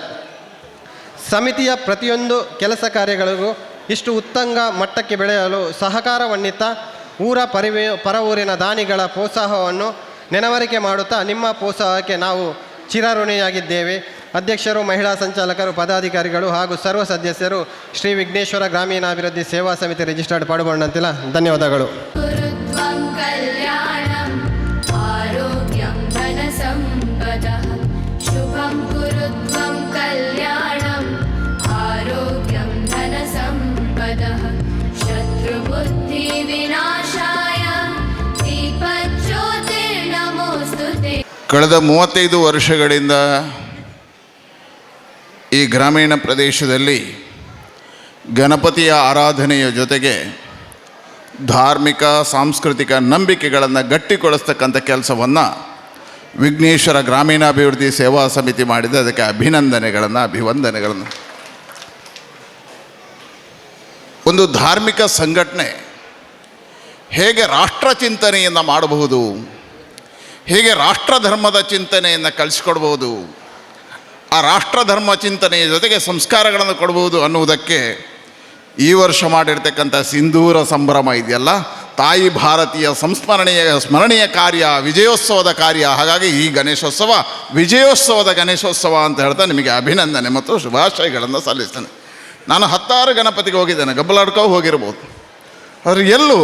ಸಮಿತಿಯ ಪ್ರತಿಯೊಂದು ಕೆಲಸ ಕಾರ್ಯಗಳಿಗೂ ಇಷ್ಟು ಉತ್ತುಂಗ ಮಟ್ಟಕ್ಕೆ ಬೆಳೆಯಲು ಸಹಕಾರವನ್ನಿತ್ತ ಪರ ಊರಿನ ದಾನಿಗಳ ಪ್ರೋತ್ಸಾಹವನ್ನು ನೆನವರಿಕೆ ಮಾಡುತ್ತಾ ನಿಮ್ಮ ಪ್ರೋತ್ಸಾಹಕ್ಕೆ ನಾವು ಚಿರಋಣಿಯಾಗಿದ್ದೇವೆ. ಅಧ್ಯಕ್ಷರು, ಮಹಿಳಾ ಸಂಚಾಲಕರು, ಪದಾಧಿಕಾರಿಗಳು ಹಾಗೂ ಸರ್ವ ಸದಸ್ಯರು ಶ್ರೀ ವಿಘ್ನೇಶ್ವರ ಗ್ರಾಮೀಣಾಭಿವೃದ್ಧಿ ಸೇವಾ ಸಮಿತಿ ರಿಜಿಸ್ಟರ್ಡ್ ಪಾಡುಗೊಂಡಂತಿಲ್ಲ. ಧನ್ಯವಾದಗಳು. ಕಳೆದ 35 ವರ್ಷಗಳಿಂದ ಈ ಗ್ರಾಮೀಣ ಪ್ರದೇಶದಲ್ಲಿ ಗಣಪತಿಯ ಆರಾಧನೆಯ ಜೊತೆಗೆ ಧಾರ್ಮಿಕ ಸಾಂಸ್ಕೃತಿಕ ನಂಬಿಕೆಗಳನ್ನು ಗಟ್ಟಿಗೊಳಿಸ್ತಕ್ಕಂಥ ಕೆಲಸವನ್ನು ವಿಘ್ನೇಶ್ವರ ಗ್ರಾಮೀಣಾಭಿವೃದ್ಧಿ ಸೇವಾ ಸಮಿತಿ ಮಾಡಿದೆ. ಅದಕ್ಕೆ ಅಭಿವಂದನೆಗಳನ್ನು. ಒಂದು ಧಾರ್ಮಿಕ ಸಂಘಟನೆ ಹೇಗೆ ರಾಷ್ಟ್ರ ಚಿಂತನೆಯನ್ನು ಮಾಡಬಹುದು, ಹೇಗೆ ರಾಷ್ಟ್ರಧರ್ಮದ ಚಿಂತನೆಯನ್ನು ಕಳಿಸ್ಕೊಡ್ಬೋದು, ಆ ರಾಷ್ಟ್ರಧರ್ಮ ಚಿಂತನೆಯ ಜೊತೆಗೆ ಸಂಸ್ಕಾರಗಳನ್ನು ಕೊಡ್ಬೋದು ಅನ್ನುವುದಕ್ಕೆ ಈ ವರ್ಷ ಮಾಡಿರ್ತಕ್ಕಂಥ ಸಿಂಧೂರ ಸಂಭ್ರಮ ಇದೆಯಲ್ಲ, ತಾಯಿ ಭಾರತೀಯ ಸ್ಮರಣೀಯ ಕಾರ್ಯ, ವಿಜಯೋತ್ಸವದ ಕಾರ್ಯ. ಹಾಗಾಗಿ ಈ ಗಣೇಶೋತ್ಸವ ವಿಜಯೋತ್ಸವದ ಗಣೇಶೋತ್ಸವ ಅಂತ ಹೇಳ್ತಾ ನಿಮಗೆ ಅಭಿನಂದನೆ ಮತ್ತು ಶುಭಾಶಯಗಳನ್ನು ಸಲ್ಲಿಸ್ತೇನೆ. ನಾನು 10 ಗಣಪತಿಗೆ ಹೋಗಿದ್ದೇನೆ, ಗಬ್ಬಲಾಡ್ಕೋ ಹೋಗಿರ್ಬೋದು. ಆದರೆ ಎಲ್ಲೂ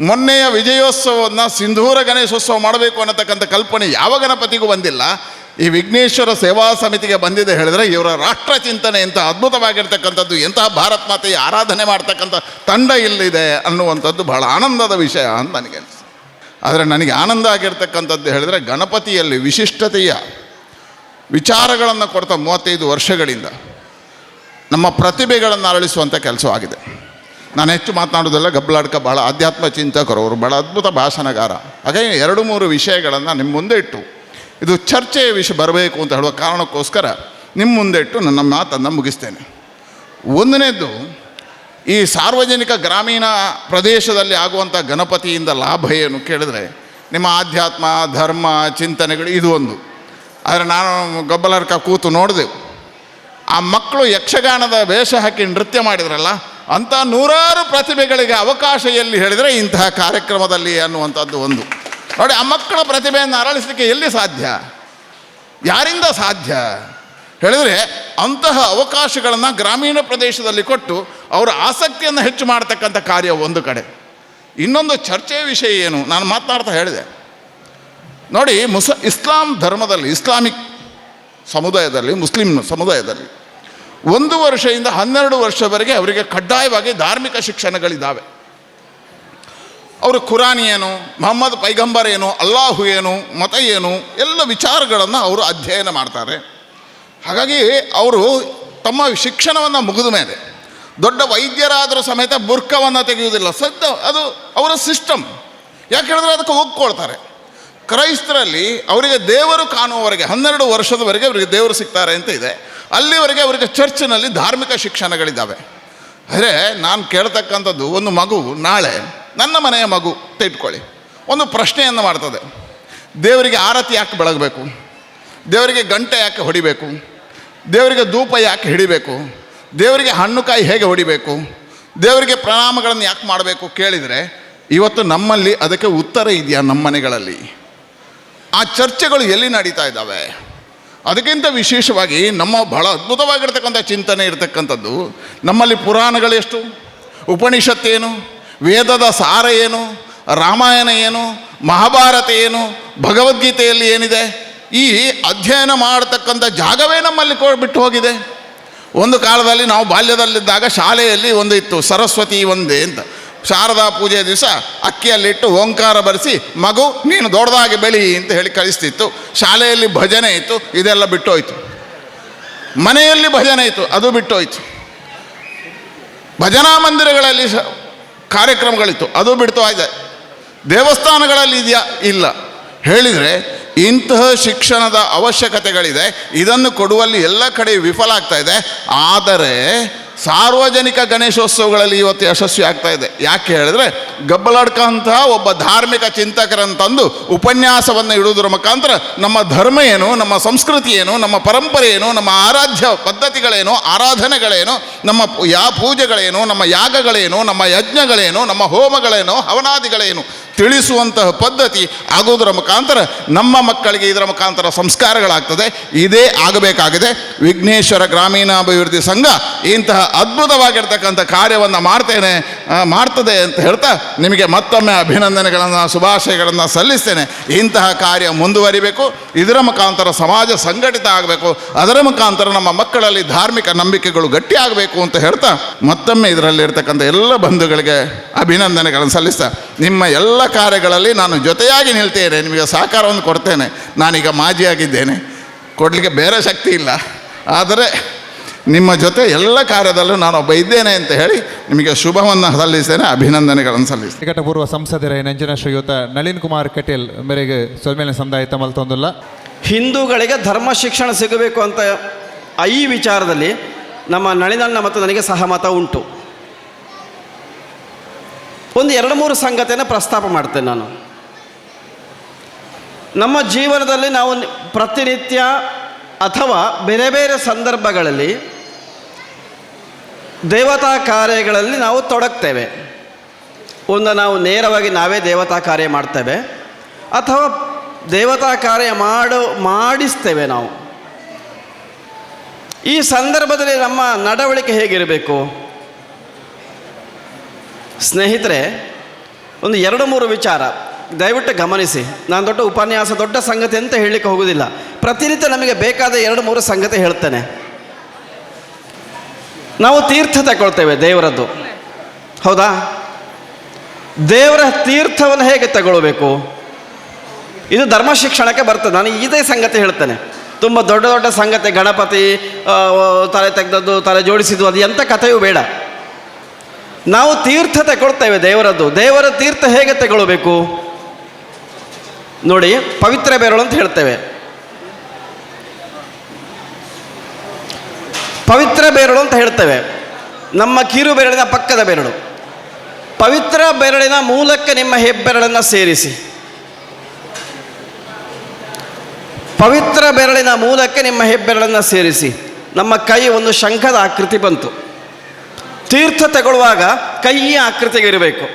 ಮೊನ್ನೆಯ ವಿಜಯೋತ್ಸವವನ್ನು ಸಿಂಧೂರ ಗಣೇಶೋತ್ಸವ ಮಾಡಬೇಕು ಅನ್ನತಕ್ಕಂಥ ಕಲ್ಪನೆ ಯಾವ ಗಣಪತಿಗೂ ಬಂದಿಲ್ಲ. ಈ ವಿಘ್ನೇಶ್ವರ ಸೇವಾ ಸಮಿತಿಗೆ ಬಂದಿದೆ ಹೇಳಿದರೆ ಇವರ ರಾಷ್ಟ್ರ ಚಿಂತನೆ ಎಂಥ ಅದ್ಭುತವಾಗಿರ್ತಕ್ಕಂಥದ್ದು, ಎಂತಹ ಭಾರತ್ ಮಾತೆಯ ಆರಾಧನೆ ಮಾಡ್ತಕ್ಕಂಥ ತಂಡ ಇಲ್ಲಿದೆ ಅನ್ನುವಂಥದ್ದು ಬಹಳ ಆನಂದದ ವಿಷಯ ಅಂತ ನನಗೆ ಅನಿಸ್ತು. ಆದರೆ ನನಗೆ ಆನಂದ ಆಗಿರ್ತಕ್ಕಂಥದ್ದು ಹೇಳಿದರೆ ಗಣಪತಿಯಲ್ಲಿ ವಿಶಿಷ್ಟತೆಯ ವಿಚಾರಗಳನ್ನು ಕೊಡ್ತಾ 35 ವರ್ಷಗಳಿಂದ ನಮ್ಮ ಪ್ರತಿಭೆಗಳನ್ನು ಅರಳಿಸುವಂಥ ಕೆಲಸವಾಗಿದೆ. ನಾನು ಹೆಚ್ಚು ಮಾತನಾಡೋದಲ್ಲ, ಗಬ್ಬಲಾಡ್ಕ ಬಹಳ ಆಧ್ಯಾತ್ಮ ಚಿಂತಕರು, ಅವರು ಬಹಳ ಅದ್ಭುತ ಭಾಷಣಗಾರ. ಹಾಗಾಗಿ 2-3 ವಿಷಯಗಳನ್ನು ನಿಮ್ಮ ಮುಂದೆ ಇಟ್ಟು ಇದು ಚರ್ಚೆಯ ವಿಷಯ ಬರಬೇಕು ಅಂತ ಹೇಳುವ ಕಾರಣಕ್ಕೋಸ್ಕರ ನಿಮ್ಮ ಮುಂದೆ ಇಟ್ಟು ನನ್ನ ಮಾತನ್ನು ಮುಗಿಸ್ತೇನೆ. ಒಂದನೇದು, ಈ ಸಾರ್ವಜನಿಕ ಗ್ರಾಮೀಣ ಪ್ರದೇಶದಲ್ಲಿ ಆಗುವಂಥ ಗಣಪತಿಯಿಂದ ಲಾಭ ಏನು ಕೇಳಿದ್ರೆ ನಿಮ್ಮ ಆಧ್ಯಾತ್ಮ ಧರ್ಮ ಚಿಂತನೆಗಳು ಇದು ಒಂದು. ಆದರೆ ನಾನು ಗಬ್ಬಲಾಡ್ಕ ಕೂತು ನೋಡಿದೆವು, ಆ ಮಕ್ಕಳು ಯಕ್ಷಗಾನದ ವೇಷ ಹಾಕಿ ನೃತ್ಯ ಮಾಡಿದ್ರಲ್ಲ, ಅಂಥ 100 ಪ್ರತಿಭೆಗಳಿಗೆ ಅವಕಾಶ ಎಲ್ಲಿ ಹೇಳಿದರೆ ಇಂತಹ ಕಾರ್ಯಕ್ರಮದಲ್ಲಿ ಅನ್ನುವಂಥದ್ದು ಒಂದು. ನೋಡಿ, ಆ ಮಕ್ಕಳ ಪ್ರತಿಭೆಯನ್ನು ಅರಳಿಸಲಿಕ್ಕೆ ಎಲ್ಲಿ ಸಾಧ್ಯ, ಯಾರಿಂದ ಸಾಧ್ಯ ಹೇಳಿದರೆ ಅಂತಹ ಅವಕಾಶಗಳನ್ನು ಗ್ರಾಮೀಣ ಪ್ರದೇಶದಲ್ಲಿ ಕೊಟ್ಟು ಅವರ ಆಸಕ್ತಿಯನ್ನು ಹೆಚ್ಚು ಮಾಡ್ತಕ್ಕಂಥ ಕಾರ್ಯ ಒಂದು ಕಡೆ. ಇನ್ನೊಂದು ಚರ್ಚೆಯ ವಿಷಯ ಏನು, ನಾನು ಮಾತನಾಡ್ತಾ ಹೇಳಿದೆ ನೋಡಿ, ಇಸ್ಲಾಂ ಧರ್ಮದಲ್ಲಿ, ಇಸ್ಲಾಮಿಕ್ ಸಮುದಾಯದಲ್ಲಿ, ಮುಸ್ಲಿಂ ಸಮುದಾಯದಲ್ಲಿ 1 ವರ್ಷದಿಂದ 12 ವರ್ಷವರೆಗೆ ಅವರಿಗೆ ಕಡ್ಡಾಯವಾಗಿ ಧಾರ್ಮಿಕ ಶಿಕ್ಷಣಗಳಿದ್ದಾವೆ. ಅವರು ಕುರಾನ್ ಏನು, ಮೊಹಮ್ಮದ್ ಪೈಗಂಬರ್ ಏನು, ಅಲ್ಲಾಹು ಏನು, ಮತ ಏನು, ಎಲ್ಲ ವಿಚಾರಗಳನ್ನು ಅವರು ಅಧ್ಯಯನ ಮಾಡ್ತಾರೆ. ಹಾಗಾಗಿ ಅವರು ತಮ್ಮ ಶಿಕ್ಷಣವನ್ನು ಮುಗಿದ ಮೇಲೆ ದೊಡ್ಡ ವೈದ್ಯರಾದರೂ ಸಮೇತ ಬುರ್ಕವನ್ನು ತೆಗೆಯುವುದಿಲ್ಲ. ಅದು ಅವರ ಸಿಸ್ಟಮ್. ಯಾಕೆ ಹೇಳಿದ್ರೆ ಅದಕ್ಕೆ ಒಗ್ಕೊಳ್ತಾರೆ. ಕ್ರೈಸ್ತರಲ್ಲಿ ಅವರಿಗೆ ದೇವರು ಕಾಣುವವರೆಗೆ 12 ವರ್ಷದವರೆಗೆ ಅವರಿಗೆ ದೇವರು ಸಿಗ್ತಾರೆ ಅಂತ ಇದೆ. ಅಲ್ಲಿವರೆಗೆ ಅವರಿಗೆ ಚರ್ಚ್ನಲ್ಲಿ ಧಾರ್ಮಿಕ ಶಿಕ್ಷಣಗಳಿದ್ದಾವೆ. ಆದರೆ ನಾನು ಕೇಳ್ತಕ್ಕಂಥದ್ದು, ಒಂದು ಮಗು ನಾಳೆ ನನ್ನ ಮನೆಯ ಮಗು ಅಂತ ಇಟ್ಕೊಳ್ಳಿ, ಒಂದು ಪ್ರಶ್ನೆಯನ್ನು ಮಾಡ್ತದೆ. ದೇವರಿಗೆ ಆರತಿ ಯಾಕೆ ಬೆಳಗಬೇಕು, ದೇವರಿಗೆ ಗಂಟೆ ಯಾಕೆ ಹೊಡಿಬೇಕು, ದೇವರಿಗೆ ಧೂಪ ಯಾಕೆ ಹಿಡಿಬೇಕು, ದೇವರಿಗೆ ಹಣ್ಣು ಕಾಯಿ ಹೇಗೆ ಹೊಡಿಬೇಕು, ದೇವರಿಗೆ ಪ್ರಣಾಮಗಳನ್ನು ಯಾಕೆ ಮಾಡಬೇಕು ಕೇಳಿದರೆ ಇವತ್ತು ನಮ್ಮಲ್ಲಿ ಅದಕ್ಕೆ ಉತ್ತರ ಇದೆಯಾ? ನಮ್ಮ ಮನೆಗಳಲ್ಲಿ ಆ ಚರ್ಚೆಗಳು ಎಲ್ಲಿ ನಡೀತಾ ಇದ್ದಾವೆ? ಅದಕ್ಕಿಂತ ವಿಶೇಷವಾಗಿ ನಮ್ಮ ಬಹಳ ಅದ್ಭುತವಾಗಿರ್ತಕ್ಕಂಥ ಚಿಂತನೆ ಇರತಕ್ಕಂಥದ್ದು, ನಮ್ಮಲ್ಲಿ ಪುರಾಣಗಳೆಷ್ಟು, ಉಪನಿಷತ್ತೇನು, ವೇದದ ಸಾರ ಏನು, ರಾಮಾಯಣ ಏನು, ಮಹಾಭಾರತ ಏನು, ಭಗವದ್ಗೀತೆಯಲ್ಲಿ ಏನಿದೆ, ಈ ಅಧ್ಯಯನ ಮಾಡತಕ್ಕಂಥ ಜಾಗವೇ ನಮ್ಮಲ್ಲಿ ಬಿಟ್ಟು ಹೋಗಿದೆ. ಒಂದು ಕಾಲದಲ್ಲಿ ನಾವು ಬಾಲ್ಯದಲ್ಲಿದ್ದಾಗ ಶಾಲೆಯಲ್ಲಿ ಒಂದು ಇತ್ತು, ಸರಸ್ವತಿ ಒಂದೇ ಅಂತ. ಶಾರದಾ ಪೂಜೆಯ ದಿವಸ ಅಕ್ಕಿಯಲ್ಲಿಟ್ಟು ಓಂಕಾರ ಬರೆಸಿ ಮಗು ನೀನು ದೊಡ್ಡದಾಗಿ ಬೆಳಿ ಅಂತ ಹೇಳಿ ಕಳಿಸ್ತಿತ್ತು. ಶಾಲೆಯಲ್ಲಿ ಭಜನೆ ಇತ್ತು, ಇದೆಲ್ಲ ಬಿಟ್ಟೋಯ್ತು. ಮನೆಯಲ್ಲಿ ಭಜನೆ ಇತ್ತು, ಅದು ಬಿಟ್ಟೋಯ್ತು. ಭಜನಾ ಮಂದಿರಗಳಲ್ಲಿ ಕಾರ್ಯಕ್ರಮಗಳಿತ್ತು, ಅದು ಬಿಡ್ತು ಇದೆ. ದೇವಸ್ಥಾನಗಳಲ್ಲಿ ಇದೆಯಾ? ಇಲ್ಲ. ಹೇಳಿದರೆ ಇಂತಹ ಶಿಕ್ಷಣದ ಅವಶ್ಯಕತೆಗಳಿದೆ, ಇದನ್ನು ಕೊಡುವಲ್ಲಿ ಎಲ್ಲ ಕಡೆ ವಿಫಲ ಆಗ್ತಾ ಇದೆ. ಆದರೆ ಸಾರ್ವಜನಿಕ ಗಣೇಶೋತ್ಸವಗಳಲ್ಲಿ ಇವತ್ತು ಯಶಸ್ವಿ ಆಗ್ತಾ ಇದೆ. ಯಾಕೆ ಹೇಳಿದ್ರೆ ಗಬ್ಬಲಾಡ್ಕ ಅಂತಹ ಒಬ್ಬ ಧಾರ್ಮಿಕ ಚಿಂತಕರನ್ನು ತಂದು ಉಪನ್ಯಾಸವನ್ನು ಇಡುವುದರ ಮುಖಾಂತರ ನಮ್ಮ ಧರ್ಮ ಏನು, ನಮ್ಮ ಸಂಸ್ಕೃತಿ ಏನು, ನಮ್ಮ ಪರಂಪರೆ ಏನು, ನಮ್ಮ ಆರಾಧ್ಯ ಪದ್ಧತಿಗಳೇನು, ಆರಾಧನೆಗಳೇನು, ನಮ್ಮ ಪೂಜೆಗಳೇನು, ನಮ್ಮ ಯಾಗಗಳೇನು, ನಮ್ಮ ಯಜ್ಞಗಳೇನು, ನಮ್ಮ ಹೋಮಗಳೇನು, ಹವನಾದಿಗಳೇನು ತಿಳಿಸುವಂತಹ ಪದ್ಧತಿ ಆಗೋದರ ಮುಖಾಂತರ ನಮ್ಮ ಮಕ್ಕಳಿಗೆ ಇದರ ಮುಖಾಂತರ ಸಂಸ್ಕಾರಗಳಾಗ್ತದೆ. ಇದೇ ಆಗಬೇಕಾಗಿದೆ. ವಿಘ್ನೇಶ್ವರ ಗ್ರಾಮೀಣಾಭಿವೃದ್ಧಿ ಸಂಘ ಇಂತಹ ಅದ್ಭುತವಾಗಿರ್ತಕ್ಕಂಥ ಕಾರ್ಯವನ್ನು ಮಾಡ್ತದೆ ಅಂತ ಹೇಳ್ತಾ ನಿಮಗೆ ಮತ್ತೊಮ್ಮೆ ಅಭಿನಂದನೆಗಳನ್ನು ಶುಭಾಶಯಗಳನ್ನು ಸಲ್ಲಿಸ್ತೇನೆ. ಇಂತಹ ಕಾರ್ಯ ಮುಂದುವರಿಬೇಕು, ಇದರ ಮುಖಾಂತರ ಸಮಾಜ ಸಂಘಟಿತ ಆಗಬೇಕು, ಅದರ ಮುಖಾಂತರ ನಮ್ಮ ಮಕ್ಕಳಲ್ಲಿ ಧಾರ್ಮಿಕ ನಂಬಿಕೆಗಳು ಗಟ್ಟಿಯಾಗಬೇಕು ಅಂತ ಹೇಳ್ತಾ ಮತ್ತೊಮ್ಮೆ ಇದರಲ್ಲಿರ್ತಕ್ಕಂಥ ಎಲ್ಲ ಬಂಧುಗಳಿಗೆ ಅಭಿನಂದನೆಗಳನ್ನು ಸಲ್ಲಿಸ್ತಾ ನಿಮ್ಮ ಎಲ್ಲ ಕಾರ್ಯಗಳಲ್ಲಿ ನಾನು ಜೊತೆಯಾಗಿ ನಿಲ್ತೇನೆ, ನಿಮಗೆ ಸಹಕಾರವನ್ನು ಕೊಡ್ತೇನೆ. ನಾನೀಗ ಮಾಜಿಯಾಗಿದ್ದೇನೆ, ಕೊಡಲಿಕ್ಕೆ ಬೇರೆ ಶಕ್ತಿ ಇಲ್ಲ, ಆದರೆ ನಿಮ್ಮ ಜೊತೆ ಎಲ್ಲ ಕಾರ್ಯದಲ್ಲೂ ನಾನು ಒಬ್ಬ ಇದ್ದೇನೆ ಅಂತ ಹೇಳಿ ನಿಮಗೆ ಶುಭವನ್ನು ಸಲ್ಲಿಸ್ತೇನೆ, ಅಭಿನಂದನೆಗಳನ್ನು ಸಲ್ಲಿಸ್ತೇನೆ. ನಿಕಟಪೂರ್ವ ಸಂಸದರ ನಂಜನ ಶ್ರೀಯುತ ನಳಿನ್ ಕುಮಾರ್ ಕಟೀಲ್ ಮೇರೆಗೆ ಸೊಲ್ಮೇಲೆ ಸಮುದಾಯ ತಮ್ಮಲ್ತೊಂದಿಲ್ಲ. ಹಿಂದೂಗಳಿಗೆ ಧರ್ಮ ಶಿಕ್ಷಣ ಸಿಗಬೇಕು ಅಂತ ಈ ವಿಚಾರದಲ್ಲಿ ನಮ್ಮ ನಳಿನಣ್ಣ ಮತ್ತು ನನಗೆ ಸಹಮತ ಉಂಟು. ಒಂದು 2-3 ಸಂಗತಿಯನ್ನು ಪ್ರಸ್ತಾಪ ಮಾಡ್ತೇನೆ ನಾನು. ನಮ್ಮ ಜೀವನದಲ್ಲಿ ನಾವು ಪ್ರತಿನಿತ್ಯ ಅಥವಾ ಬೇರೆ ಬೇರೆ ಸಂದರ್ಭಗಳಲ್ಲಿ ದೇವತಾ ಕಾರ್ಯಗಳಲ್ಲಿ ನಾವು ತೊಡಗ್ತೇವೆ. ಒಂದು ನಾವು ನೇರವಾಗಿ ನಾವೇ ದೇವತಾ ಕಾರ್ಯ ಮಾಡ್ತೇವೆ, ಅಥವಾ ದೇವತಾ ಕಾರ್ಯ ಮಾಡಿಸ್ತೇವೆ ನಾವು. ಈ ಸಂದರ್ಭದಲ್ಲಿ ನಮ್ಮ ನಡವಳಿಕೆ ಹೇಗಿರಬೇಕು? ಸ್ನೇಹಿತರೆ, ಒಂದು 2-3 ವಿಚಾರ ದಯವಿಟ್ಟು ಗಮನಿಸಿ. ನಾನು ದೊಡ್ಡ ಉಪನ್ಯಾಸ, ದೊಡ್ಡ ಸಂಗತಿ ಅಂತ ಹೇಳಲಿಕ್ಕೆ ಹೋಗೋದಿಲ್ಲ. ಪ್ರತಿನಿತ್ಯ ನಮಗೆ ಬೇಕಾದ 2-3 ಸಂಗತಿ ಹೇಳ್ತೇನೆ. ನಾವು ತೀರ್ಥ ತಗೊಳ್ತೇವೆ ದೇವರದ್ದು, ಹೌದಾ? ದೇವರ ತೀರ್ಥವನ್ನು ಹೇಗೆ ತಗೊಳ್ಬೇಕು? ಇದು ಧರ್ಮ ಶಿಕ್ಷಣಕ್ಕೆ ಬರ್ತದೆ. ನಾನು ಇದೇ ಸಂಗತಿ ಹೇಳ್ತೇನೆ. ತುಂಬ ದೊಡ್ಡ ದೊಡ್ಡ ಸಂಗತಿ, ಗಣಪತಿ ತಲೆ ತೆಗೆದದ್ದು, ತಲೆ ಜೋಡಿಸಿದ್ದು, ಅದು ಎಂಥ ಕಥೆಯೂ ಬೇಡ. ನಾವು ತೀರ್ಥ ತಗೊಳ್ತೇವೆ ದೇವರದ್ದು. ದೇವರ ತೀರ್ಥ ಹೇಗೆ ತಗೊಳ್ಬೇಕು ನೋಡಿ. ಪವಿತ್ರ ಬೆರಳು ಅಂತ ಹೇಳ್ತೇವೆ. ಪವಿತ್ರ ಬೆರಳು ಅಂತ ಹೇಳ್ತೇವೆ. ನಮ್ಮ ಕಿರು ಬೆರಳಿನ ಪಕ್ಕದ ಬೆರಳು. ಪವಿತ್ರ ಬೆರಳಿನ ಮೂಲಕ್ಕೆ ನಿಮ್ಮ ಹೆಬ್ಬೆರಳನ್ನು ಸೇರಿಸಿ. ಪವಿತ್ರ ಬೆರಳಿನ ಮೂಲಕ್ಕೆ ನಿಮ್ಮ ಹೆಬ್ಬೆರಳನ್ನು ಸೇರಿಸಿ. ನಮ್ಮ ಕೈ ಒಂದು ಶಂಖದ ಆಕೃತಿ ಬಂತು. ತೀರ್ಥ ತಗೊಳ್ಳುವಾಗ ಕೈಯ ಆಕೃತಿಗೆ ಇರಬೇಕು.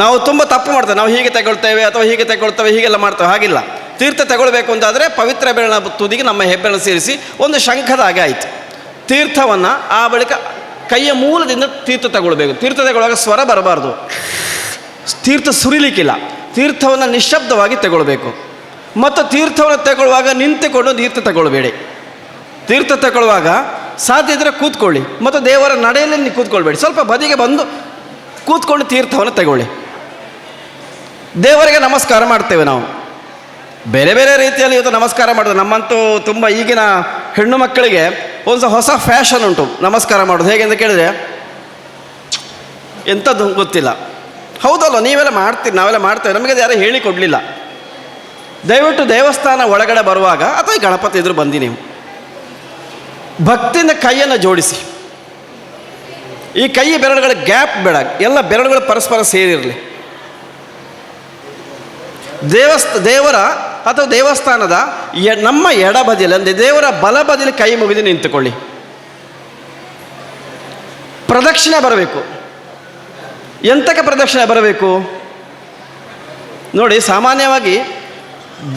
ನಾವು ತುಂಬ ತಪ್ಪು ಮಾಡ್ತೇವೆ. ನಾವು ಹೀಗೆ ತಗೊಳ್ತೇವೆ ಅಥವಾ ಹೀಗೆ ತಗೊಳ್ತೇವೆ, ಹೀಗೆಲ್ಲ ಮಾಡ್ತೇವೆ. ಹಾಗಿಲ್ಲ. ತೀರ್ಥ ತಗೊಳ್ಬೇಕು ಅಂತಾದರೆ ಪವಿತ್ರ ಬೆರಳಿನ ತುದಿಗೆ ನಮ್ಮ ಹೆಬ್ಬೆರಳು ಸೇರಿಸಿ ಒಂದು ಶಂಖದ ಹಾಗೆ ಆಯಿತು. ತೀರ್ಥವನ್ನು ಆ ಬಳಿಕ ಕೈಯ ಮೂಲದಿಂದ ತೀರ್ಥ ತಗೊಳ್ಬೇಕು. ತೀರ್ಥ ತಗೊಳ್ಳುವಾಗ ಸ್ವರ ಬರಬಾರ್ದು, ತೀರ್ಥ ಸುರಿಲಿಕ್ಕಿಲ್ಲ. ತೀರ್ಥವನ್ನು ನಿಶ್ಶಬ್ದವಾಗಿ ತಗೊಳ್ಬೇಕು. ಮತ್ತು ತೀರ್ಥವನ್ನು ತಗೊಳ್ಳುವಾಗ ನಿಂತುಕೊಂಡು ತೀರ್ಥ ತಗೊಳ್ಬೇಡಿ. ತೀರ್ಥ ತಗೊಳ್ಳುವಾಗ ಸಾಧ್ಯ ಇದ್ದರೆ ಕೂತ್ಕೊಳ್ಳಿ, ಮತ್ತು ದೇವರ ನಡೆಯಲ್ಲಿ ನೀವು ಕೂತ್ಕೊಳ್ಬೇಡಿ. ಸ್ವಲ್ಪ ಬದಿಗೆ ಬಂದು ಕೂತ್ಕೊಂಡು ತೀರ್ಥವನ್ನು ತಗೊಳ್ಳಿ. ದೇವರಿಗೆ ನಮಸ್ಕಾರ ಮಾಡ್ತೇವೆ ನಾವು. ಬೇರೆ ಬೇರೆ ರೀತಿಯಲ್ಲಿ ಇವತ್ತು ನಮಸ್ಕಾರ ಮಾಡೋದು. ನಮ್ಮಂತೂ ತುಂಬ ಈಗಿನ ಹೆಣ್ಣು ಮಕ್ಕಳಿಗೆ ಒಂದು ಹೊಸ ಫ್ಯಾಷನ್ ಉಂಟು ನಮಸ್ಕಾರ ಮಾಡೋದು. ಹೇಗೆ ಅಂತ ಕೇಳಿದರೆ ಎಂಥದ್ದು ಗೊತ್ತಿಲ್ಲ. ಹೌದಲ್ಲ, ನೀವೆಲ್ಲ ಮಾಡ್ತೀರಿ, ನಾವೆಲ್ಲ ಮಾಡ್ತೇವೆ. ನಮಗೆ ಯಾರು ಹೇಳಿಕೊಡಲಿಲ್ಲ. ದಯವಿಟ್ಟು ದೇವಸ್ಥಾನ ಒಳಗಡೆ ಬರುವಾಗ ಅಥವಾ ಗಣಪತಿ ಎದುರು ಬಂದು ನೀವು ಭಕ್ತಿಯಿಂದ ಕೈಯನ್ನು ಜೋಡಿಸಿ. ಈ ಕೈ ಬೆರಳುಗಳ ಗ್ಯಾಪ್ ಬೇಡ, ಎಲ್ಲ ಬೆರಳುಗಳು ಪರಸ್ಪರ ಸೇರಿರಲಿ. ದೇವರ ಅಥವಾ ದೇವಸ್ಥಾನದ ನಮ್ಮ ಎಡಬದಿಯಲ್ಲಿ ಅಂದರೆ ದೇವರ ಬಲಬದಿಯಲ್ಲಿ ಕೈ ಮುಗಿದು ನಿಂತುಕೊಳ್ಳಿ. ಪ್ರದಕ್ಷಿಣೆ ಬರಬೇಕು. ಎಂತಕ್ಕೆ ಪ್ರದಕ್ಷಿಣೆ ಬರಬೇಕು ನೋಡಿ. ಸಾಮಾನ್ಯವಾಗಿ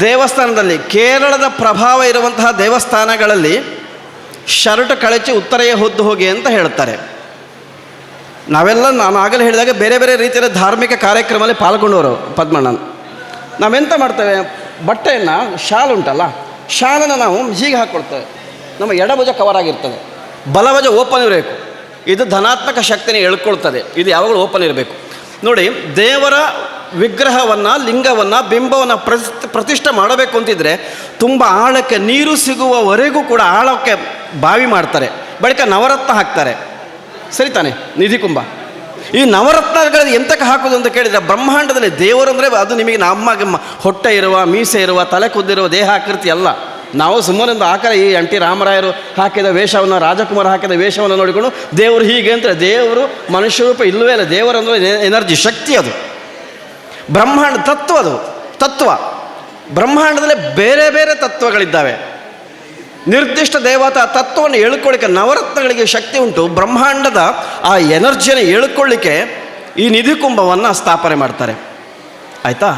ದೇವಸ್ಥಾನದಲ್ಲಿ, ಕೇರಳದ ಪ್ರಭಾವ ಇರುವಂತಹ ದೇವಸ್ಥಾನಗಳಲ್ಲಿ ಶರ್ಟ್ ಕಳಚಿ ಉತ್ತರೆಯ ಹೊದ್ದು ಹೋಗಿ ಅಂತ ಹೇಳ್ತಾರೆ. ನಾವೆಲ್ಲ, ನಾನು ಆಗಲೇ ಹೇಳಿದಾಗ ಬೇರೆ ಬೇರೆ ರೀತಿಯ ಧಾರ್ಮಿಕ ಕಾರ್ಯಕ್ರಮದಲ್ಲಿ ಪಾಲ್ಗೊಂಡವರು ಪದ್ಮಣ್ಣನ. ನಾವೆಂತ ಮಾಡ್ತೇವೆ, ಬಟ್ಟೆಯನ್ನು, ಶಾಲ್ ಉಂಟಲ್ಲ, ಶಾಲನ್ನು ನಾವು ಹೀಗೆ ಹಾಕ್ಕೊಳ್ತೇವೆ. ನಮ್ಮ ಎಡಭುಜ ಕವರ್ ಆಗಿರ್ತದೆ, ಬಲಭುಜ ಓಪನ್ ಇರಬೇಕು. ಇದು ಧನಾತ್ಮಕ ಶಕ್ತಿನೇ ಎಳ್ಕೊಳ್ತದೆ. ಇದು ಯಾವಾಗಲೂ ಓಪನ್ ಇರಬೇಕು ನೋಡಿ. ದೇವರ ವಿಗ್ರಹವನ್ನು, ಲಿಂಗವನ್ನು, ಬಿಂಬವನ್ನು ಪ್ರತಿಷ್ಠೆ ಮಾಡಬೇಕು ಅಂತಿದ್ರೆ ತುಂಬ ಆಳಕ್ಕೆ ನೀರು ಸಿಗುವವರೆಗೂ ಕೂಡ ಆಳಕ್ಕೆ ಬಾವಿ ಮಾಡ್ತಾರೆ. ಬಳಿಕ ನವರತ್ನ ಹಾಕ್ತಾರೆ, ಸರಿ ತಾನೆ? ನಿಧಿಕುಂಭ. ಈ ನವರತ್ನಗಳಲ್ಲಿ ಎಂತಕ್ಕೆ ಹಾಕೋದು ಅಂತ ಕೇಳಿದರೆ, ಬ್ರಹ್ಮಾಂಡದಲ್ಲಿ ದೇವರು ಅಂದರೆ ಅದು ನಿಮಗೆ ನಮ್ಮ ಹೊಟ್ಟೆ ಇರುವ, ಮೀಸೆ ಇರುವ, ತಲೆ ಕುದ್ದಿರುವ ದೇಹ ಆಕೃತಿ ಅಲ್ಲ. ನಾವು ಸುಮ್ಮನೆ ಒಂದು ಆಕಾರ, ಈ NT ರಾಮರಾಯರು ಹಾಕಿದ ವೇಷವನ್ನು, ರಾಜಕುಮಾರ್ ಹಾಕಿದ ವೇಷವನ್ನು ನೋಡಿಕೊಂಡು ದೇವರು ಹೀಗೆ ಅಂದರೆ, ದೇವರು ಮನುಷ್ಯ ರೂಪ ಇಲ್ಲವೇ ಇಲ್ಲ. ದೇವರು ಅಂದರೆ ಎನರ್ಜಿ, ಶಕ್ತಿ. ಅದು ಬ್ರಹ್ಮಾಂಡ ತತ್ವ. ಅದು ತತ್ವ. ಬ್ರಹ್ಮಾಂಡದಲ್ಲಿ ಬೇರೆ ಬೇರೆ ತತ್ವಗಳಿದ್ದಾವೆ. ನಿರ್ದಿಷ್ಟ ದೇವತಾ ತತ್ವವನ್ನು ಎಳ್ಕೊಳ್ಳಿಕ್ಕೆ ನವರತ್ನಗಳಿಗೆ ಶಕ್ತಿ ಉಂಟು. ಬ್ರಹ್ಮಾಂಡದ ಆ ಎನರ್ಜಿಯನ್ನು ಎಳ್ಕೊಳ್ಳಿಕ್ಕೆ ಈ ನಿಧಿಕುಂಭವನ್ನು ಸ್ಥಾಪನೆ ಮಾಡ್ತಾರೆ. ಆಯಿತಾ?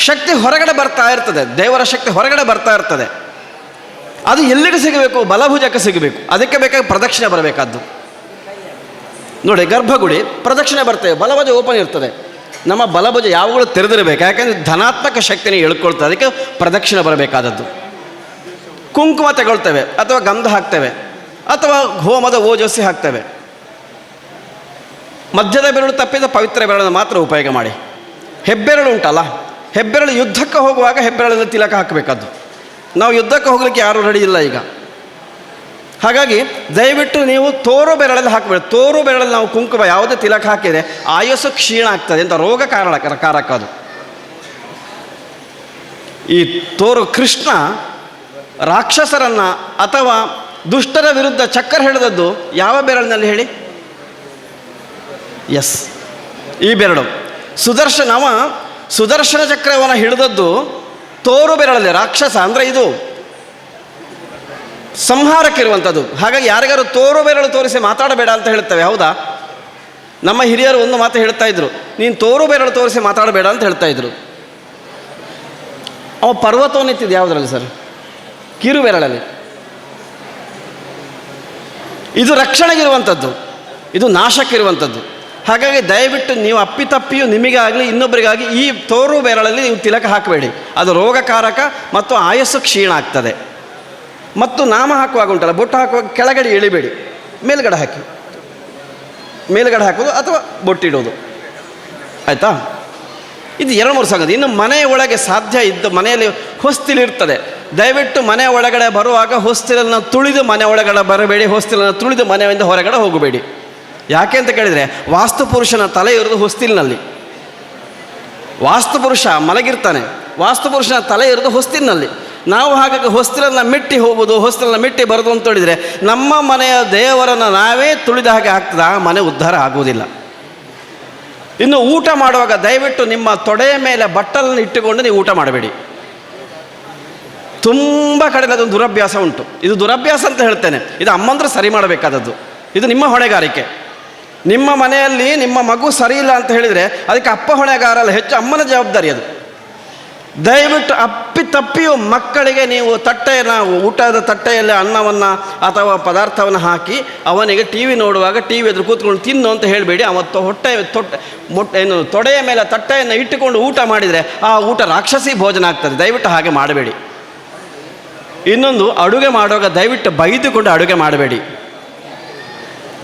ಶಕ್ತಿ ಹೊರಗಡೆ ಬರ್ತಾ ಇರ್ತದೆ, ದೇವರ ಶಕ್ತಿ ಹೊರಗಡೆ ಬರ್ತಾ ಇರ್ತದೆ. ಅದು ಎಲ್ಲಿಗೆ ಸಿಗಬೇಕು? ಬಲಭುಜಕ್ಕೆ ಸಿಗಬೇಕು. ಅದಕ್ಕೆ ಬೇಕಾಗಿ ಪ್ರದಕ್ಷಿಣೆ ಬರಬೇಕಾದ್ದು ನೋಡಿ. ಗರ್ಭಗುಡಿ ಪ್ರದಕ್ಷಿಣೆ ಬರ್ತೇವೆ, ಬಲಭುಜ ಓಪನ್ ಇರ್ತದೆ. ನಮ್ಮ ಬಲಭುಜ ಯಾವಾಗಲೂ ತೆರೆದಿರಬೇಕು, ಯಾಕೆಂದರೆ ಧನಾತ್ಮಕ ಶಕ್ತಿನ ಎಳ್ಕೊಳ್ತದೆ. ಅದಕ್ಕೆ ಪ್ರದಕ್ಷಿಣೆ ಬರಬೇಕಾದದ್ದು. ಕುಂಕುಮ ತಗೊಳ್ತೇವೆ ಅಥವಾ ಗಂಧ ಹಾಕ್ತೇವೆ ಅಥವಾ ಹೋಮದ ಓಜಸ್ಸಿ ಹಾಕ್ತೇವೆ. ಮಧ್ಯದ ಬೆರಳು ತಪ್ಪಿದ ಪವಿತ್ರ ಬೆರಳನ್ನು ಮಾತ್ರ ಉಪಯೋಗ ಮಾಡಿ. ಹೆಬ್ಬೆರಳು ಉಂಟಲ್ಲ, ಹೆಬ್ಬೆರಳು ಯುದ್ಧಕ್ಕೆ ಹೋಗುವಾಗ ಹೆಬ್ಬೆರಳನ್ನು ತಿಲಕ ಹಾಕಬೇಕಾದ್ದು. ನಾವು ಯುದ್ಧಕ್ಕೆ ಹೋಗಲಿಕ್ಕೆ ಯಾರೂ ರೆಡಿ ಇಲ್ಲ ಈಗ. ಹಾಗಾಗಿ ದಯವಿಟ್ಟು ನೀವು ತೋರು ಬೆರಳಲ್ಲಿ ಹಾಕಬೇಡಿ. ತೋರು ಬೆರಳಲ್ಲಿ ನಾವು ಕುಂಕುಮ ಯಾವುದೇ ತಿಲಕ ಹಾಕಿದರೆ ಆಯಸ್ಸು ಕ್ಷೀಣ ಆಗ್ತದೆ ಅಂತ ರೋಗ ಕಾರಕ ಅದು. ಈ ತೋರು ಕೃಷ್ಣ ರಾಕ್ಷಸರನ್ನು ಅಥವಾ ದುಷ್ಟರ ವಿರುದ್ಧ ಚಕ್ಕರ್ ಹಿಡಿದದ್ದು ಯಾವ ಬೆರಳಿನಲ್ಲಿ ಹೇಳಿ? ಎಸ್, ಈ ಬೆರಳು. ಸುದರ್ಶನ ಚಕ್ರವನ್ನು ಹಿಡಿದದ್ದು ತೋರು ಬೆರಳಲ್ಲಿ. ರಾಕ್ಷಸ ಅಂದರೆ ಇದು ಸಂಹಾರಕ್ಕಿರುವಂಥದ್ದು. ಹಾಗಾಗಿ ಯಾರಿಗಾರು ತೋರು ಬೆರಳು ತೋರಿಸಿ ಮಾತಾಡಬೇಡ ಅಂತ ಹೇಳ್ತೇವೆ, ಹೌದಾ? ನಮ್ಮ ಹಿರಿಯರು ಒಂದು ಮಾತು ಹೇಳ್ತಾ ಇದ್ರು, ನೀನು ತೋರು ಬೆರಳು ತೋರಿಸಿ ಮಾತಾಡಬೇಡ ಅಂತ ಹೇಳ್ತಾ ಇದ್ರು. ಅವ ಪರ್ವತವನ್ನು ಎತ್ತಿದ್ದು ಯಾವುದರಲ್ಲಿ ಸರ್? ಕಿರು ಬೆರಳಲ್ಲಿ. ಇದು ರಕ್ಷಣೆಗಿರುವಂಥದ್ದು, ಇದು ನಾಶಕ್ಕಿರುವಂಥದ್ದು. ಹಾಗಾಗಿ ದಯವಿಟ್ಟು ನೀವು ಅಪ್ಪಿತಪ್ಪಿಯೂ ನಿಮಗಾಗಲಿ ಇನ್ನೊಬ್ಬರಿಗಾಗಿ ಈ ತೋರು ಬೆರಳಲ್ಲಿ ನೀವು ತಿಲಕ ಹಾಕಬೇಡಿ. ಅದು ರೋಗಕಾರಕ ಮತ್ತು ಆಯಸ್ಸು ಕ್ಷೀಣ ಆಗ್ತದೆ. ಮತ್ತು ನಾಮ ಹಾಕುವಾಗ ಉಂಟಲ್ಲ, ಬೊಟ್ಟು ಹಾಕುವಾಗ ಕೆಳಗಡೆ ಇಳಿಬೇಡಿ, ಮೇಲ್ಗಡೆ ಹಾಕಿ, ಮೇಲ್ಗಡೆ ಹಾಕೋದು ಅಥವಾ ಬೊಟ್ಟಿಡೋದು, ಆಯಿತಾ? ಇದು 2-3 ಸಂಗತಿ. ಇನ್ನು ಮನೆಯ ಒಳಗೆ ಸಾಧ್ಯ ಇದ್ದು ಮನೆಯಲ್ಲಿ ಹೊಸ್ತಿಲಿರ್ತದೆ, ದಯವಿಟ್ಟು ಮನೆಯ ಒಳಗಡೆ ಬರುವಾಗ ಹೊಸ್ತಿಲನ್ನು ತುಳಿದು ಮನೆ ಒಳಗಡೆ ಬರಬೇಡಿ, ಹೊಸ್ತಿಲನ್ನು ತುಳಿದು ಮನೆಯಿಂದ ಹೊರಗಡೆ ಹೋಗಬೇಡಿ. ಯಾಕೆ ಅಂತ ಕೇಳಿದರೆ, ವಾಸ್ತುಪುರುಷನ ತಲೆ ಇರೋದು ಹೊಸ್ತಿಲಿನಲ್ಲಿ. ವಾಸ್ತುಪುರುಷ ಮಲಗಿರ್ತಾನೆ, ವಾಸ್ತುಪುರುಷನ ತಲೆ ಇರೋದು ಹೊಸ್ತಿಲಿನಲ್ಲಿ. ನಾವು ಹಾಗಾಗಿ ಹೊಸ್ತಿಲನ್ನು ಮೆಟ್ಟಿ ಹೋಗೋದು, ಹೊಸ್ತಿಲನ್ನು ಮೆಟ್ಟಿ ಬರೋದು ಅಂತ ಹೇಳಿದರೆ ನಮ್ಮ ಮನೆಯ ದೇವರನ್ನು ನಾವೇ ತುಳಿದ ಹಾಗೆ ಆಗ್ತದೆ, ಆ ಮನೆ ಉದ್ಧಾರ ಆಗುವುದಿಲ್ಲ. ಇನ್ನು ಊಟ ಮಾಡುವಾಗ ದಯವಿಟ್ಟು ನಿಮ್ಮ ತೊಡೆಯ ಮೇಲೆ ಬಟ್ಟಲನ್ನು ಇಟ್ಟುಕೊಂಡು ನೀವು ಊಟ ಮಾಡಬೇಡಿ. ತುಂಬ ಕಡೆ ಅದೊಂದು ದುರಭ್ಯಾಸ ಉಂಟು. ಇದು ದುರಭ್ಯಾಸ ಅಂತ ಹೇಳ್ತೇನೆ, ಇದು ಅಮ್ಮಂದರು ಸರಿ ಮಾಡಬೇಕಾದದ್ದು. ಇದು ನಿಮ್ಮ ಹೊಣೆಗಾರಿಕೆ. ನಿಮ್ಮ ಮನೆಯಲ್ಲಿ ನಿಮ್ಮ ಮಗು ಸರಿ ಇಲ್ಲ ಅಂತ ಹೇಳಿದರೆ ಅದಕ್ಕೆ ಅಪ್ಪ ಹೊಣೆಗಾರ ಅಲ್ಲ, ಹೆಚ್ಚು ಅಮ್ಮನ ಜವಾಬ್ದಾರಿ ಅದು. ದಯವಿಟ್ಟು ಅಪ್ಪಿತಪ್ಪಿಯೂ ಮಕ್ಕಳಿಗೆ ನೀವು ಊಟದ ತಟ್ಟೆಯಲ್ಲಿ ಅನ್ನವನ್ನು ಅಥವಾ ಪದಾರ್ಥವನ್ನು ಹಾಕಿ ಅವನಿಗೆ ಟಿ ವಿ ನೋಡುವಾಗ ಟಿ ವಿ ಎದುರು ಕೂತ್ಕೊಂಡು ತಿನ್ನು ಅಂತ ಹೇಳಬೇಡಿ. ಅವತ್ತು ತೊಡೆಯ ಮೇಲೆ ತಟ್ಟೆಯನ್ನು ಇಟ್ಟುಕೊಂಡು ಊಟ ಮಾಡಿದರೆ ಆ ಊಟ ರಾಕ್ಷಸಿ ಭೋಜನ ಆಗ್ತದೆ. ದಯವಿಟ್ಟು ಹಾಗೆ ಮಾಡಬೇಡಿ. ಇನ್ನೊಂದು, ಅಡುಗೆ ಮಾಡುವಾಗ ದಯವಿಟ್ಟು ಬೈದುಕೊಂಡು ಅಡುಗೆ ಮಾಡಬೇಡಿ.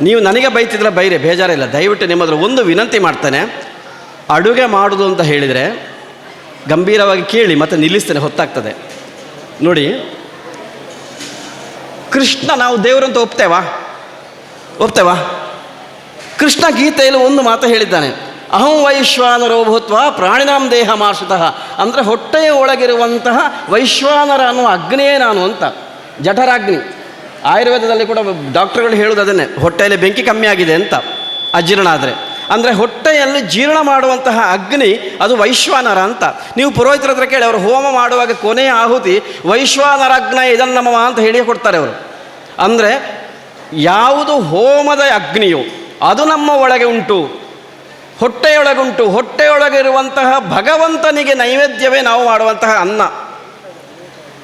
ನೀವು ನನಗೆ ಬೈತಿದ್ರೆ ಬೈರೆ, ಬೇಜಾರಿಲ್ಲ. ದಯವಿಟ್ಟು ನಿಮ್ಮದ್ರ ಒಂದು ವಿನಂತಿ ಮಾಡ್ತಾನೆ, ಅಡುಗೆ ಮಾಡೋದು ಅಂತ ಹೇಳಿದರೆ ಗಂಭೀರವಾಗಿ ಕೇಳಿ, ಮತ್ತು ನಿಲ್ಲಿಸ್ತೇನೆ, ಹೊತ್ತಾಗ್ತದೆ. ನೋಡಿ, ಕೃಷ್ಣ ನಾವು ದೇವರಂತ ಒಪ್ತೇವಾ? ಕೃಷ್ಣ ಗೀತೆಯಲ್ಲಿ ಒಂದು ಮಾತು ಹೇಳಿದ್ದಾನೆ, ಅಹಂ ವೈಶ್ವಾನರೋ ಭೂತ್ವ ಪ್ರಾಣಿನಾಂ ದೇಹ ಮಾರ್ಷತಃ. ಅಂದರೆ ಹೊಟ್ಟೆಯ ಒಳಗಿರುವಂತಹ ವೈಶ್ವಾನರ ಅನ್ನುವ ಅಗ್ನಿಯೇ ನಾನು ಅಂತ. ಜಠರಾಗ್ನಿ. ಆಯುರ್ವೇದದಲ್ಲಿ ಕೂಡ ಡಾಕ್ಟರ್ಗಳು ಹೇಳೋದು ಅದನ್ನೇ, ಹೊಟ್ಟೆಯಲ್ಲಿ ಬೆಂಕಿ ಕಮ್ಮಿ ಆಗಿದೆ ಅಂತ ಅಜೀರ್ಣ ಆದರೆ. ಅಂದರೆ ಹೊಟ್ಟೆಯಲ್ಲಿ ಜೀರ್ಣ ಮಾಡುವಂತಹ ಅಗ್ನಿ ಅದು ವೈಶ್ವಾನರ ಅಂತ. ನೀವು ಪುರೋಹಿತರ ಹತ್ರ ಕೇಳಿ, ಅವರು ಹೋಮ ಮಾಡುವಾಗ ಕೊನೆಯ ಆಹುತಿ ವೈಶ್ವಾನರಾಗ್ನ ಇದನ್ನಮ ಅಂತ ಹೇಳಿ ಕೊಡ್ತಾರೆ ಅವರು. ಅಂದರೆ ಯಾವುದು ಹೋಮದ ಅಗ್ನಿಯು ಅದು ನಮ್ಮ ಒಳಗೆ ಉಂಟು, ಹೊಟ್ಟೆಯೊಳಗುಂಟು. ಹೊಟ್ಟೆಯೊಳಗಿರುವಂತಹ ಭಗವಂತನಿಗೆ ನೈವೇದ್ಯವೇ ನಾವು ಮಾಡುವಂತಹ ಅನ್ನ.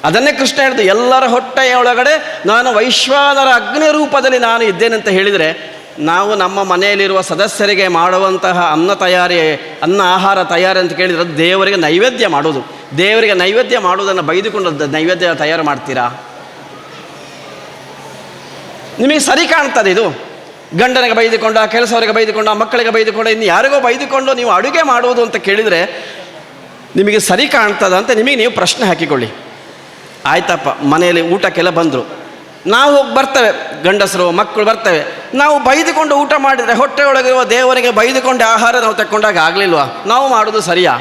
ಅದನ್ನೇ ಕೃಷ್ಣ ಹೇಳಿದ್ದು, ಎಲ್ಲರ ಹೊಟ್ಟೆಯೊಳಗಡೆ ನಾನು ವೈಶ್ವಾನರ ಅಗ್ನಿ ರೂಪದಲ್ಲಿ ನಾನು ಇದ್ದೇನೆಂತ ಹೇಳಿದರೆ, ನಾವು ನಮ್ಮ ಮನೆಯಲ್ಲಿರುವ ಸದಸ್ಯರಿಗೆ ಮಾಡುವಂತಹ ಅನ್ನ ಆಹಾರ ತಯಾರಿ ಅಂತ ಕೇಳಿದರೆ ಅದು ದೇವರಿಗೆ ನೈವೇದ್ಯ ಮಾಡೋದು. ದೇವರಿಗೆ ನೈವೇದ್ಯ ಮಾಡುವುದನ್ನು ಬೈದುಕೊಂಡು ನೈವೇದ್ಯ ತಯಾರು ಮಾಡ್ತೀರಾ? ನಿಮಗೆ ಸರಿ ಕಾಣ್ತದೆ ಇದು? ಗಂಡನಿಗೆ ಬೈದುಕೊಂಡ, ಕೆಲಸವರಿಗೆ ಬೈದುಕೊಂಡ, ಮಕ್ಕಳಿಗೆ ಬೈದುಕೊಂಡ, ಇನ್ನು ಯಾರಿಗೋ ಬೈದುಕೊಂಡು ನೀವು ಅಡುಗೆ ಮಾಡುವುದು ಅಂತ ಕೇಳಿದರೆ ನಿಮಗೆ ಸರಿ ಕಾಣ್ತದ ಅಂತ ನಿಮಗೆ ನೀವು ಪ್ರಶ್ನೆ ಹಾಕಿಕೊಳ್ಳಿ. ಆಯ್ತಪ್ಪ, ಮನೆಯಲ್ಲಿ ಊಟಕ್ಕೆಲ್ಲ ಬಂದರು, ನಾವು ಹೋಗಿ ಬರ್ತೇವೆ, ಗಂಡಸರು ಮಕ್ಕಳು ಬರ್ತೇವೆ, ನಾವು ಬೈದುಕೊಂಡು ಊಟ ಮಾಡಿದರೆ ಹೊಟ್ಟೆಯೊಳಗಿರುವ ದೇವರಿಗೆ ಬೈದುಕೊಂಡ ಆಹಾರ ನಾವು ತಕ್ಕೊಂಡಾಗ ಆಗಲಿಲ್ವಾ? ನಾವು ಮಾಡೋದು ಸರಿಯಾ?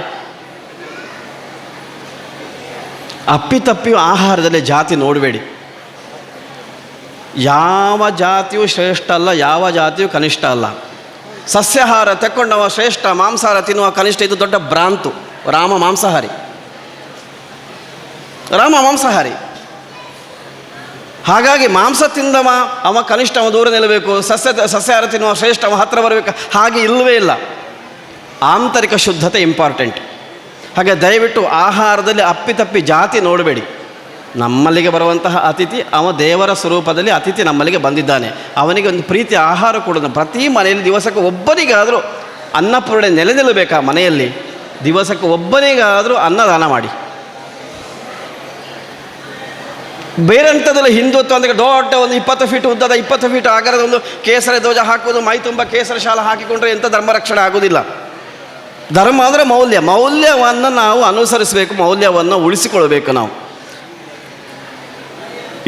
ಅಪ್ಪಿತಪ್ಪಿಯು ಆಹಾರದಲ್ಲಿ ಜಾತಿ ನೋಡಬೇಡಿ. ಯಾವ ಜಾತಿಯೂ ಶ್ರೇಷ್ಠ ಅಲ್ಲ, ಯಾವ ಜಾತಿಯೂ ಕನಿಷ್ಠ ಅಲ್ಲ. ಸಸ್ಯಾಹಾರ ತಕ್ಕೊಂಡವ ಶ್ರೇಷ್ಠ, ಮಾಂಸಾಹಾರ ತಿನ್ನುವ ಕನಿಷ್ಠ, ಇದು ದೊಡ್ಡ ಭ್ರಾಂತು. ರಾಮ ಮಾಂಸಾಹಾರಿ. ಹಾಗಾಗಿ ಮಾಂಸ ತಿಂದವ ಅವ ಕನಿಷ್ಠ, ಅವ ದೂರ ನಿಲ್ಲಬೇಕು. ಸಸ್ಯಾಹಾರ ತಿನ್ನುವ ಶ್ರೇಷ್ಠ, ಅವ ಹತ್ತಿರ ಬರಬೇಕು. ಹಾಗೆ ಇಲ್ಲವೇ ಇಲ್ಲ. ಆಂತರಿಕ ಶುದ್ಧತೆ ಇಂಪಾರ್ಟೆಂಟ್. ಹಾಗೆ ದಯವಿಟ್ಟು ಆಹಾರದಲ್ಲಿ ಅಪ್ಪಿತಪ್ಪಿ ಜಾತಿ ನೋಡಬೇಡಿ. ನಮ್ಮಲ್ಲಿಗೆ ಬರುವಂತಹ ಅತಿಥಿ ಅವ ದೇವರ ಸ್ವರೂಪದಲ್ಲಿ ಅತಿಥಿ ನಮ್ಮಲ್ಲಿಗೆ ಬಂದಿದ್ದಾನೆ, ಅವನಿಗೆ ಒಂದು ಪ್ರೀತಿ ಆಹಾರ ಕೊಡೋದು. ಪ್ರತಿ ಮನೆಯಲ್ಲಿ ದಿವಸಕ್ಕೆ ಒಬ್ಬನಿಗಾದರೂ ಅನ್ನಪೂರ್ಣೆ ನೆಲೆ ನಿಲ್ಲಬೇಕಾ ಮನೆಯಲ್ಲಿ? ದಿವಸಕ್ಕೆ ಒಬ್ಬನಿಗಾದರೂ ಅನ್ನದಾನ ಮಾಡಿ. ಬೇರೆಂಥದ್ದೆಲ್ಲ ಹಿಂದುತ್ವ ಅಂದರೆ ದೊಡ್ಡ ಒಂದು 20 ಫೀಟ್ ಉದ್ದದ 20 ಫೀಟ್ ಆಗರದ ಒಂದು ಕೇಸರಿ ಧ್ವಜ ಹಾಕುವುದು, ಮೈ ತುಂಬ ಕೇಸರಿ ಶಾಲ ಹಾಕಿಕೊಂಡ್ರೆ ಎಂಥ ಧರ್ಮ ರಕ್ಷಣೆ ಆಗೋದಿಲ್ಲ. ಧರ್ಮ ಅಂದರೆ ಮೌಲ್ಯವನ್ನು ನಾವು ಅನುಸರಿಸಬೇಕು, ಮೌಲ್ಯವನ್ನು ಉಳಿಸಿಕೊಳ್ಬೇಕು ನಾವು.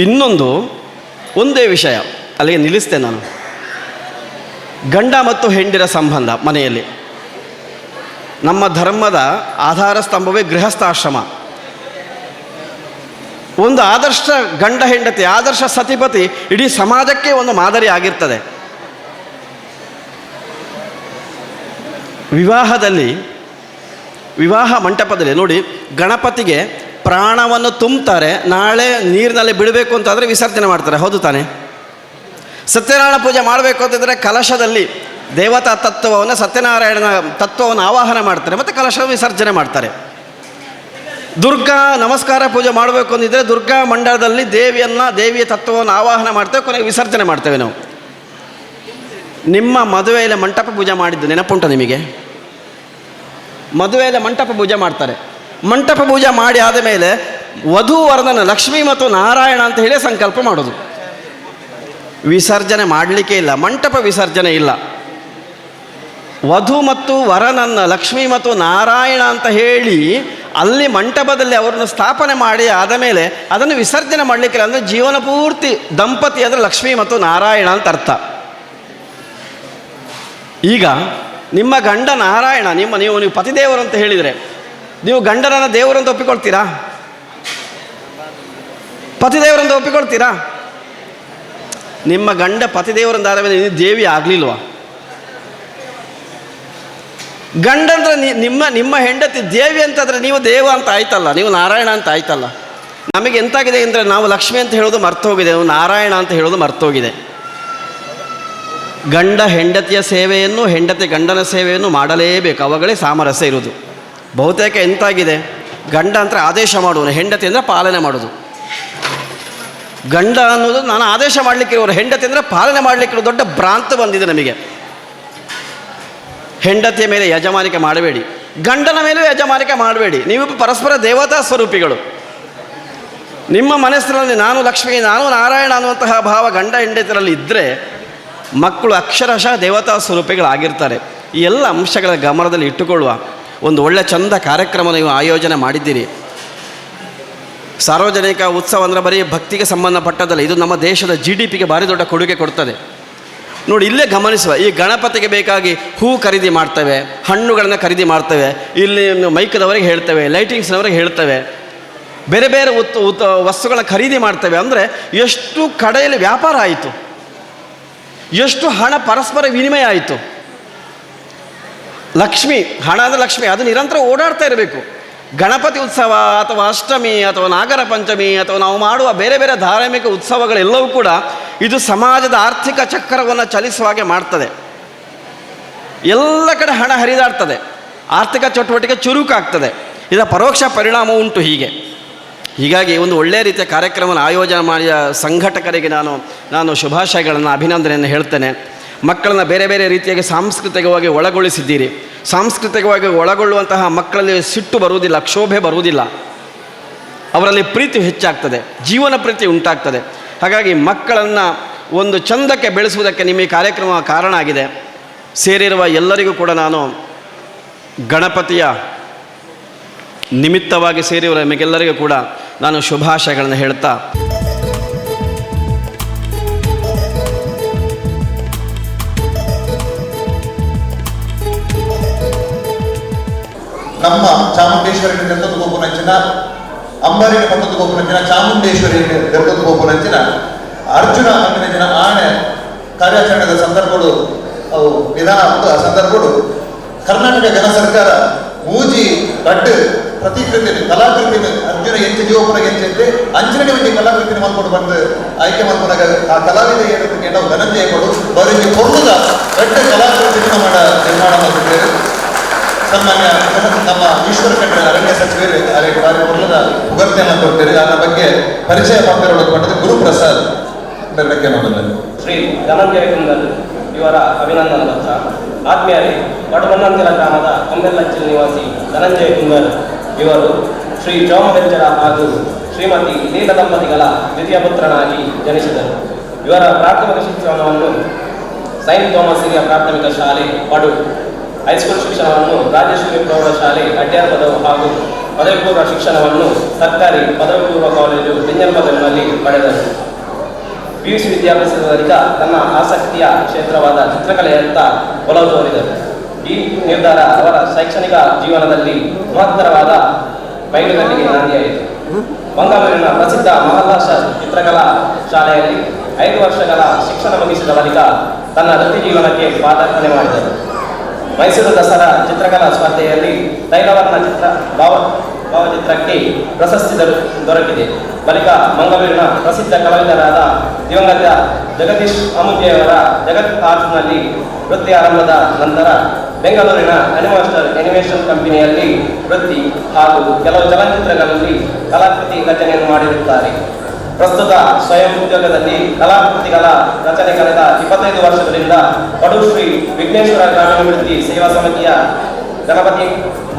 ಇನ್ನೊಂದು ಒಂದೇ ವಿಷಯ, ಅಲ್ಲಿಗೆ ನಿಲ್ಲಿಸ್ತೇನೆ ನಾನು. ಗಂಡ ಮತ್ತು ಹೆಂಡಿರ ಸಂಬಂಧ ಮನೆಯಲ್ಲಿ ನಮ್ಮ ಧರ್ಮದ ಆಧಾರ ಸ್ತಂಭವೇ ಗೃಹಸ್ಥಾಶ್ರಮ. ಒಂದು ಆದರ್ಶ ಗಂಡ ಹೆಂಡತಿ, ಆದರ್ಶ ಸತಿಪತಿ ಇಡೀ ಸಮಾಜಕ್ಕೆ ಒಂದು ಮಾದರಿ ಆಗಿರ್ತದೆ. ವಿವಾಹದಲ್ಲಿ ವಿವಾಹ ಮಂಟಪದಲ್ಲಿ ನೋಡಿ, ಗಣಪತಿಗೆ ಪ್ರಾಣವನ್ನು ತುಂಬ್ತಾರೆ, ನಾಳೆ ನೀರಿನಲ್ಲಿ ಬಿಡಬೇಕು ಅಂತಾದರೆ ವಿಸರ್ಜನೆ ಮಾಡ್ತಾರೆ, ಹೌದು ತಾನೆ? ಸತ್ಯನಾರಾಯಣ ಪೂಜೆ ಮಾಡಬೇಕು ಅಂತಂದರೆ ಕಲಶದಲ್ಲಿ ದೇವತಾ ತತ್ವವನ್ನು, ಸತ್ಯನಾರಾಯಣನ ತತ್ವವನ್ನು ಆವಾಹನ ಮಾಡ್ತಾರೆ ಮತ್ತು ಕಲಶ ವಿಸರ್ಜನೆ ಮಾಡ್ತಾರೆ. ದುರ್ಗಾ ನಮಸ್ಕಾರ ಪೂಜೆ ಮಾಡಬೇಕು ಅಂದಿದ್ದರೆ ದುರ್ಗಾ ಮಂಡಲದಲ್ಲಿ ದೇವಿಯ ತತ್ವವನ್ನು ಆವಾಹನ ಮಾಡ್ತೇವೆ, ಕೊನೆಗೆ ವಿಸರ್ಜನೆ ಮಾಡ್ತೇವೆ ನಾವು. ನಿಮ್ಮ ಮದುವೆಯಲ್ಲಿ ಮಂಟಪ ಪೂಜೆ ಮಾಡಿದ್ದು ನೆನಪುಂಟ ನಿಮಗೆ? ಮದುವೆಯಲ್ಲಿ ಮಂಟಪ ಪೂಜೆ ಮಾಡ್ತಾರೆ. ಮಂಟಪ ಪೂಜೆ ಮಾಡಿ ಆದ ಮೇಲೆ ವಧು ವರನನ್ನು ಲಕ್ಷ್ಮೀ ಮತ್ತು ನಾರಾಯಣ ಅಂತ ಹೇಳಿ ಸಂಕಲ್ಪ ಮಾಡೋದು. ವಿಸರ್ಜನೆ ಮಾಡಲಿಕ್ಕೆ ಇಲ್ಲ, ಮಂಟಪ ವಿಸರ್ಜನೆ ಇಲ್ಲ. ವಧು ಮತ್ತು ವರನನ್ನು ಲಕ್ಷ್ಮೀ ಮತ್ತು ನಾರಾಯಣ ಅಂತ ಹೇಳಿ ಅಲ್ಲಿ ಮಂಟಪದಲ್ಲಿ ಅವರನ್ನು ಸ್ಥಾಪನೆ ಮಾಡಿ ಆದ ಮೇಲೆ ಅದನ್ನು ವಿಸರ್ಜನೆ ಮಾಡಲಿಕ್ಕಿಲ್ಲ. ಅಂದರೆ ಜೀವನ ಪೂರ್ತಿ ದಂಪತಿ ಅಂದರೆ ಲಕ್ಷ್ಮೀ ಮತ್ತು ನಾರಾಯಣ ಅಂತ ಅರ್ಥ. ಈಗ ನಿಮ್ಮ ಗಂಡ ನಾರಾಯಣ, ನೀವು ಪತಿದೇವರು ಅಂತ ಹೇಳಿದರೆ ನೀವು ಗಂಡನನ್ನು ದೇವರು ಅಂತ ಒಪ್ಪಿಕೊಳ್ತೀರಾ? ಪತಿದೇವರಂತ ಒಪ್ಪಿಕೊಳ್ತೀರಾ? ನಿಮ್ಮ ಗಂಡ ಪತಿದೇವರಂದಾದ ಮೇಲೆ ನೀವು ದೇವಿ ಆಗಲಿಲ್ವಾ? ಗಂಡ ಅಂದರೆ ನಿಮ್ಮ ಹೆಂಡತಿ ದೇವಿ ಅಂತಂದರೆ ನೀವು ದೇವ ಅಂತ ಆಯ್ತಲ್ಲ, ನೀವು ನಾರಾಯಣ ಅಂತ ಆಯ್ತಲ್ಲ. ನಮಗೆ ಎಂತಾಗಿದೆ ಅಂದರೆ ನಾವು ಲಕ್ಷ್ಮಿ ಅಂತ ಹೇಳೋದು ಮರ್ತೋಗಿದೆ, ನಾವು ನಾರಾಯಣ ಅಂತ ಹೇಳೋದು ಮರ್ತೋಗಿದೆ. ಗಂಡ ಹೆಂಡತಿಯ ಸೇವೆಯನ್ನು, ಹೆಂಡತಿ ಗಂಡನ ಸೇವೆಯನ್ನು ಮಾಡಲೇಬೇಕು, ಅವುಗಳೇ ಸಾಮರಸ್ಯ ಇರುವುದು. ಬಹುತೇಕ ಎಂತಾಗಿದೆ, ಗಂಡ ಅಂದರೆ ಆದೇಶ ಮಾಡುವನು, ಹೆಂಡತಿ ಅಂದರೆ ಪಾಲನೆ ಮಾಡೋದು. ಗಂಡ ಅನ್ನೋದು ನಾನು ಆದೇಶ ಮಾಡಲಿಕ್ಕಿರೋರು, ಹೆಂಡತಿ ಅಂದರೆ ಪಾಲನೆ ಮಾಡಲಿಕ್ಕಿರೋ ದೊಡ್ಡ ಭ್ರಾಂತ ಬಂದಿದೆ ನಮಗೆ. ಹೆಂಡತಿಯ ಮೇಲೆ ಯಜಮಾನಿಕೆ ಮಾಡಬೇಡಿ, ಗಂಡನ ಮೇಲೂ ಯಜಮಾನಿಕೆ ಮಾಡಬೇಡಿ. ನೀವು ಪರಸ್ಪರ ದೇವತಾ ಸ್ವರೂಪಿಗಳು. ನಿಮ್ಮ ಮನಸ್ಸಿನಲ್ಲಿ ನಾನು ಲಕ್ಷ್ಮಿ, ನಾನು ನಾರಾಯಣ ಅನ್ನುವಂತಹ ಭಾವ ಗಂಡ ಹೆಂಡತಿರಲ್ಲಿ ಇದ್ದರೆ ಮಕ್ಕಳು ಅಕ್ಷರಶಃ ದೇವತಾ ಸ್ವರೂಪಿಗಳಾಗಿರ್ತಾರೆ. ಈ ಎಲ್ಲ ಅಂಶಗಳ ಗಮನದಲ್ಲಿ ಇಟ್ಟುಕೊಳ್ಳುವ ಒಂದು ಒಳ್ಳೆ ಚಂದ ಕಾರ್ಯಕ್ರಮ ನೀವು ಆಯೋಜನೆ ಮಾಡಿದ್ದೀರಿ. ಸಾರ್ವಜನಿಕ ಉತ್ಸವ ಅಂದರೆ ಬರೀ ಭಕ್ತಿಗೆ ಸಂಬಂಧಪಟ್ಟದಲ್ಲ, ಇದು ನಮ್ಮ ದೇಶದ GDPಗೆ ಭಾರಿ ದೊಡ್ಡ ಕೊಡುಗೆ ಕೊಡ್ತದೆ. ನೋಡಿ, ಇಲ್ಲೇ ಗಮನಿಸುವ, ಈ ಗಣಪತಿಗೆ ಬೇಕಾಗಿ ಹೂ ಖರೀದಿ ಮಾಡ್ತೇವೆ, ಹಣ್ಣುಗಳನ್ನು ಖರೀದಿ ಮಾಡ್ತೇವೆ, ಇಲ್ಲಿ ಮೈಕದವರಿಗೆ ಹೇಳ್ತೇವೆ, ಲೈಟಿಂಗ್ಸ್ನವರಿಗೆ ಹೇಳ್ತೇವೆ, ಬೇರೆ ಬೇರೆ ವಸ್ತುಗಳನ್ನ ಖರೀದಿ ಮಾಡ್ತೇವೆ. ಅಂದರೆ ಎಷ್ಟು ಕಡೆಯಲ್ಲಿ ವ್ಯಾಪಾರ ಆಯಿತು, ಎಷ್ಟು ಹಣ ಪರಸ್ಪರ ವಿನಿಮಯ ಆಯಿತು. ಲಕ್ಷ್ಮಿ, ಹಣ ಅಂದರೆ ಲಕ್ಷ್ಮಿ, ಅದು ನಿರಂತರ ಓಡಾಡ್ತಾ ಇರಬೇಕು. ಗಣಪತಿ ಉತ್ಸವ ಅಥವಾ ಅಷ್ಟಮಿ ಅಥವಾ ನಾಗರ ಪಂಚಮಿ ಅಥವಾ ನಾವು ಮಾಡುವ ಬೇರೆ ಬೇರೆ ಧಾರ್ಮಿಕ ಉತ್ಸವಗಳೆಲ್ಲವೂ ಕೂಡ ಇದು ಸಮಾಜದ ಆರ್ಥಿಕ ಚಕ್ರವನ್ನು ಚಲಿಸುವ ಹಾಗೆ ಮಾಡ್ತದೆ. ಎಲ್ಲ ಕಡೆ ಹಣ ಹರಿದಾಡ್ತದೆ, ಆರ್ಥಿಕ ಚಟುವಟಿಕೆ ಚುರುಕಾಗ್ತದೆ. ಇದರ ಪರೋಕ್ಷ ಪರಿಣಾಮ ಉಂಟು. ಹೀಗಾಗಿ ಒಂದು ಒಳ್ಳೆಯ ರೀತಿಯ ಕಾರ್ಯಕ್ರಮವನ್ನು ಆಯೋಜನೆ ಮಾಡಿದ ಸಂಘಟಕರಿಗೆ ನಾನು ಶುಭಾಶಯಗಳನ್ನು, ಅಭಿನಂದನೆಯನ್ನು ಹೇಳ್ತೇನೆ. ಮಕ್ಕಳನ್ನು ಬೇರೆ ಬೇರೆ ರೀತಿಯಾಗಿ ಸಾಂಸ್ಕೃತಿಕವಾಗಿ ಒಳಗೊಳಿಸಿದ್ದೀರಿ. ಸಾಂಸ್ಕೃತಿಕವಾಗಿ ಒಳಗೊಳ್ಳುವಂತಹ ಮಕ್ಕಳಲ್ಲಿ ಸಿಟ್ಟು ಬರುವುದಿಲ್ಲ, ಕ್ಷೋಭೆ ಬರುವುದಿಲ್ಲ, ಅವರಲ್ಲಿ ಪ್ರೀತಿ ಹೆಚ್ಚಾಗ್ತದೆ, ಜೀವನ ಪ್ರೀತಿ ಉಂಟಾಗ್ತದೆ. ಹಾಗಾಗಿ ಮಕ್ಕಳನ್ನು ಒಂದು ಚಂದಕ್ಕೆ ಬೆಳೆಸುವುದಕ್ಕೆ ನಿಮ್ಮ ಈ ಕಾರ್ಯಕ್ರಮ ಕಾರಣ ಆಗಿದೆ. ಸೇರಿರುವ ಎಲ್ಲರಿಗೂ ಕೂಡ ನಾನು ಗಣಪತಿಯ ನಿಮಿತ್ತವಾಗಿ ಸೇರಿರುವ ನಿಮಗೆಲ್ಲರಿಗೂ ಕೂಡ ನಾನು ಶುಭಾಶಯಗಳನ್ನು ಹೇಳ್ತಾ, ನಮ್ಮ ಚಾಮುಂಡೇಶ್ವರಿಗೆ ದೆತ್ತದ ಗೋಪುರಂಚಿನ, ಅಂಬಾರಿಗೆ ಪಟ್ಟದ ಗೋಪುರಂಚಿನ, ಚಾಮುಂಡೇಶ್ವರಿಗೆ ದೆತ್ತದ ಗೋಪುರಂಚಿನ ಅರ್ಜುನ ಅಂದಿನ ಆಣೆ ಕಾರ್ಯಾಚರಣೆದ ಸಂದರ್ಭಗಳು ಅವು ವಿಧಾನ ಮತ್ತು ಆ ಸಂದರ್ಭಗಳು ಕರ್ನಾಟಕ ಜನ ಸರ್ಕಾರ ಮೂಜಿ ರಡ್ಡು ಪ್ರತಿಕೃತಿ ಕಲಾಕೃತಿ ಅರ್ಜುನ ಎಂಚ ಜೀವಪುರ ಎಂಚಿದ್ದೆ ಅಂಚನೆ ಒಂದು ಕಲಾಕೃತಿನ ಮಾಡ್ಕೊಂಡು ಬಂದು ಆಯ್ಕೆ ಮಾಡ್ಕೊಂಡಾಗ ಆ ಕಲಾವಿದ ಏನಕ್ಕೆ ನಾವು ಧನಂಜಯ ಕೊಡು ಅವರಿಗೆ ಕೊಡುವುದ ರಡ್ಡು ಕಲಾಕೃತಿ ನಿರ್ಮಾಣ ಮಾಡಿದ್ದೇವೆ. ಸನ್ಮಾನ್ಯ ನಮ್ಮ ಈಶ್ವರ ಖಂಡ್ರೆ ಅರಣ್ಯ ಸಚಿವರು ಅದಕ್ಕೆ ಬಾರಿ ಕೊಲ್ಲದ ಉಗರ್ತೆಯನ್ನು ಕೊಡ್ತೀರಿ. ಅದರ ಬಗ್ಗೆ ಪರಿಚಯ ಮಾತಾಡೋದು ಗುರುಪ್ರಸಾದ್ ಬೆರಡಕ್ಕೆ ನೋಡಿದ್ದಾರೆ. ಶ್ರೀ ಧನಂಜಯ ಕುಂದಲ್ ಇವರ ಅಭಿನಂದನ ಪತ್ರ. ಆತ್ಮೀಯರೇ, ವಡಮನ್ನಂತಿರ ಗ್ರಾಮದ ಅಂಬೆಲ್ಲಚ್ಚಲ್ ನಿವಾಸಿ ಧನಂಜಯ ಕುಂದಲ್ ಇವರು ಶ್ರೀ ಚೋಮಬೆಚ್ಚರ ಹಾಗೂ ಶ್ರೀಮತಿ ಲೀಲ ದಂಪತಿಗಳ ದ್ವಿತೀಯ ಪುತ್ರನಾಗಿ ಜನಿಸಿದರು. ಇವರ ಪ್ರಾಥಮಿಕ ಶಿಕ್ಷಣವನ್ನು ಸೈಂಟ್ ಥಾಮಸ್ ಹಿರಿಯ ಪ್ರಾಥಮಿಕ ಶಾಲೆ ಪಡು, ಹೈಸ್ಕೂಲ್ ಶಿಕ್ಷಣವನ್ನು ರಾಜೇಶ್ವರಿ ಪ್ರೌಢಶಾಲೆ ಅಡ್ಯಾರ್ಪದವು ಹಾಗೂ ಪದವಿ ಪೂರ್ವ ಶಿಕ್ಷಣವನ್ನು ಸರ್ಕಾರಿ ಪದವಿ ಪೂರ್ವ ಕಾಲೇಜು ಬೆಂಜಲ್ಪದಲ್ಲಿ ಪಡೆದರು. PUC ವಿದ್ಯಾಭ್ಯಾಸದ ಬಳಿಕ ತನ್ನ ಆಸಕ್ತಿಯ ಕ್ಷೇತ್ರವಾದ ಚಿತ್ರಕಲೆಯತ್ತ ಒಲವು ತೋರಿದರು. ಈ ನಿರ್ಧಾರ ಅವರ ಶೈಕ್ಷಣಿಕ ಜೀವನದಲ್ಲಿ ಮಹತ್ತರವಾದ ಬಯಲುಗಲ್ಲಿಗೆ ನಾಂದಿಯಾಯಿತು. ಮಂಗಳೂರಿನ ಪ್ರಸಿದ್ಧ ಮಹಾರಾಷ್ಟ್ರ ಚಿತ್ರಕಲಾ ಶಾಲೆಯಲ್ಲಿ 5 ವರ್ಷಗಳ ಶಿಕ್ಷಣ ಮುಗಿಸಿದ ಬಳಿಕ ತನ್ನ ವೃತ್ತಿ ಜೀವನಕ್ಕೆ ಪಾದಾರ್ಪಣೆ ಮಾಡಿದರು. ಮೈಸೂರು ದಸರಾ ಚಿತ್ರಕಲಾ ಸ್ಪರ್ಧೆಯಲ್ಲಿ ತೈಲವರ್ಣ ಭಾವಚಿತ್ರಕ್ಕೆ ಪ್ರಶಸ್ತಿ ದೊರಕಿದೆ. ಬಳಿಕ ಮಂಗಳೂರಿನ ಪ್ರಸಿದ್ಧ ಕಲಾವಿದರಾದ ದಿವಂಗತ ಜಗದೀಶ್ ಅಮುಜೆಯವರ ಜಗತ್ ಆರ್ಟ್ಸ್ನಲ್ಲಿ ವೃತ್ತಿ ಆರಂಭದ ನಂತರ ಬೆಂಗಳೂರಿನ ಅನಿಮೇಷನ್ ಕಂಪನಿಯಲ್ಲಿ ವೃತ್ತಿ ಹಾಗೂ ಕೆಲವು ಚಲನಚಿತ್ರಗಳಲ್ಲಿ ಕಲಾಕೃತಿ ರಚನೆಯನ್ನು ಮಾಡಿರುತ್ತಾರೆ. ಪ್ರಸ್ತುತ ಸ್ವಯಂ ಉದ್ಯೋಗದಲ್ಲಿ ಕಲಾಕೃತಿಗಳ ರಚನೆ ಕಳೆದ 25 ವರ್ಷಗಳಿಂದ ಪಡುಶ್ರೀ ವಿಘ್ನೇಶ್ವರ ಗ್ರಾಮೀಣಾಭಿವೃದ್ಧಿ ಸೇವಾ ಸಮಿತಿಯ ಗಣಪತಿ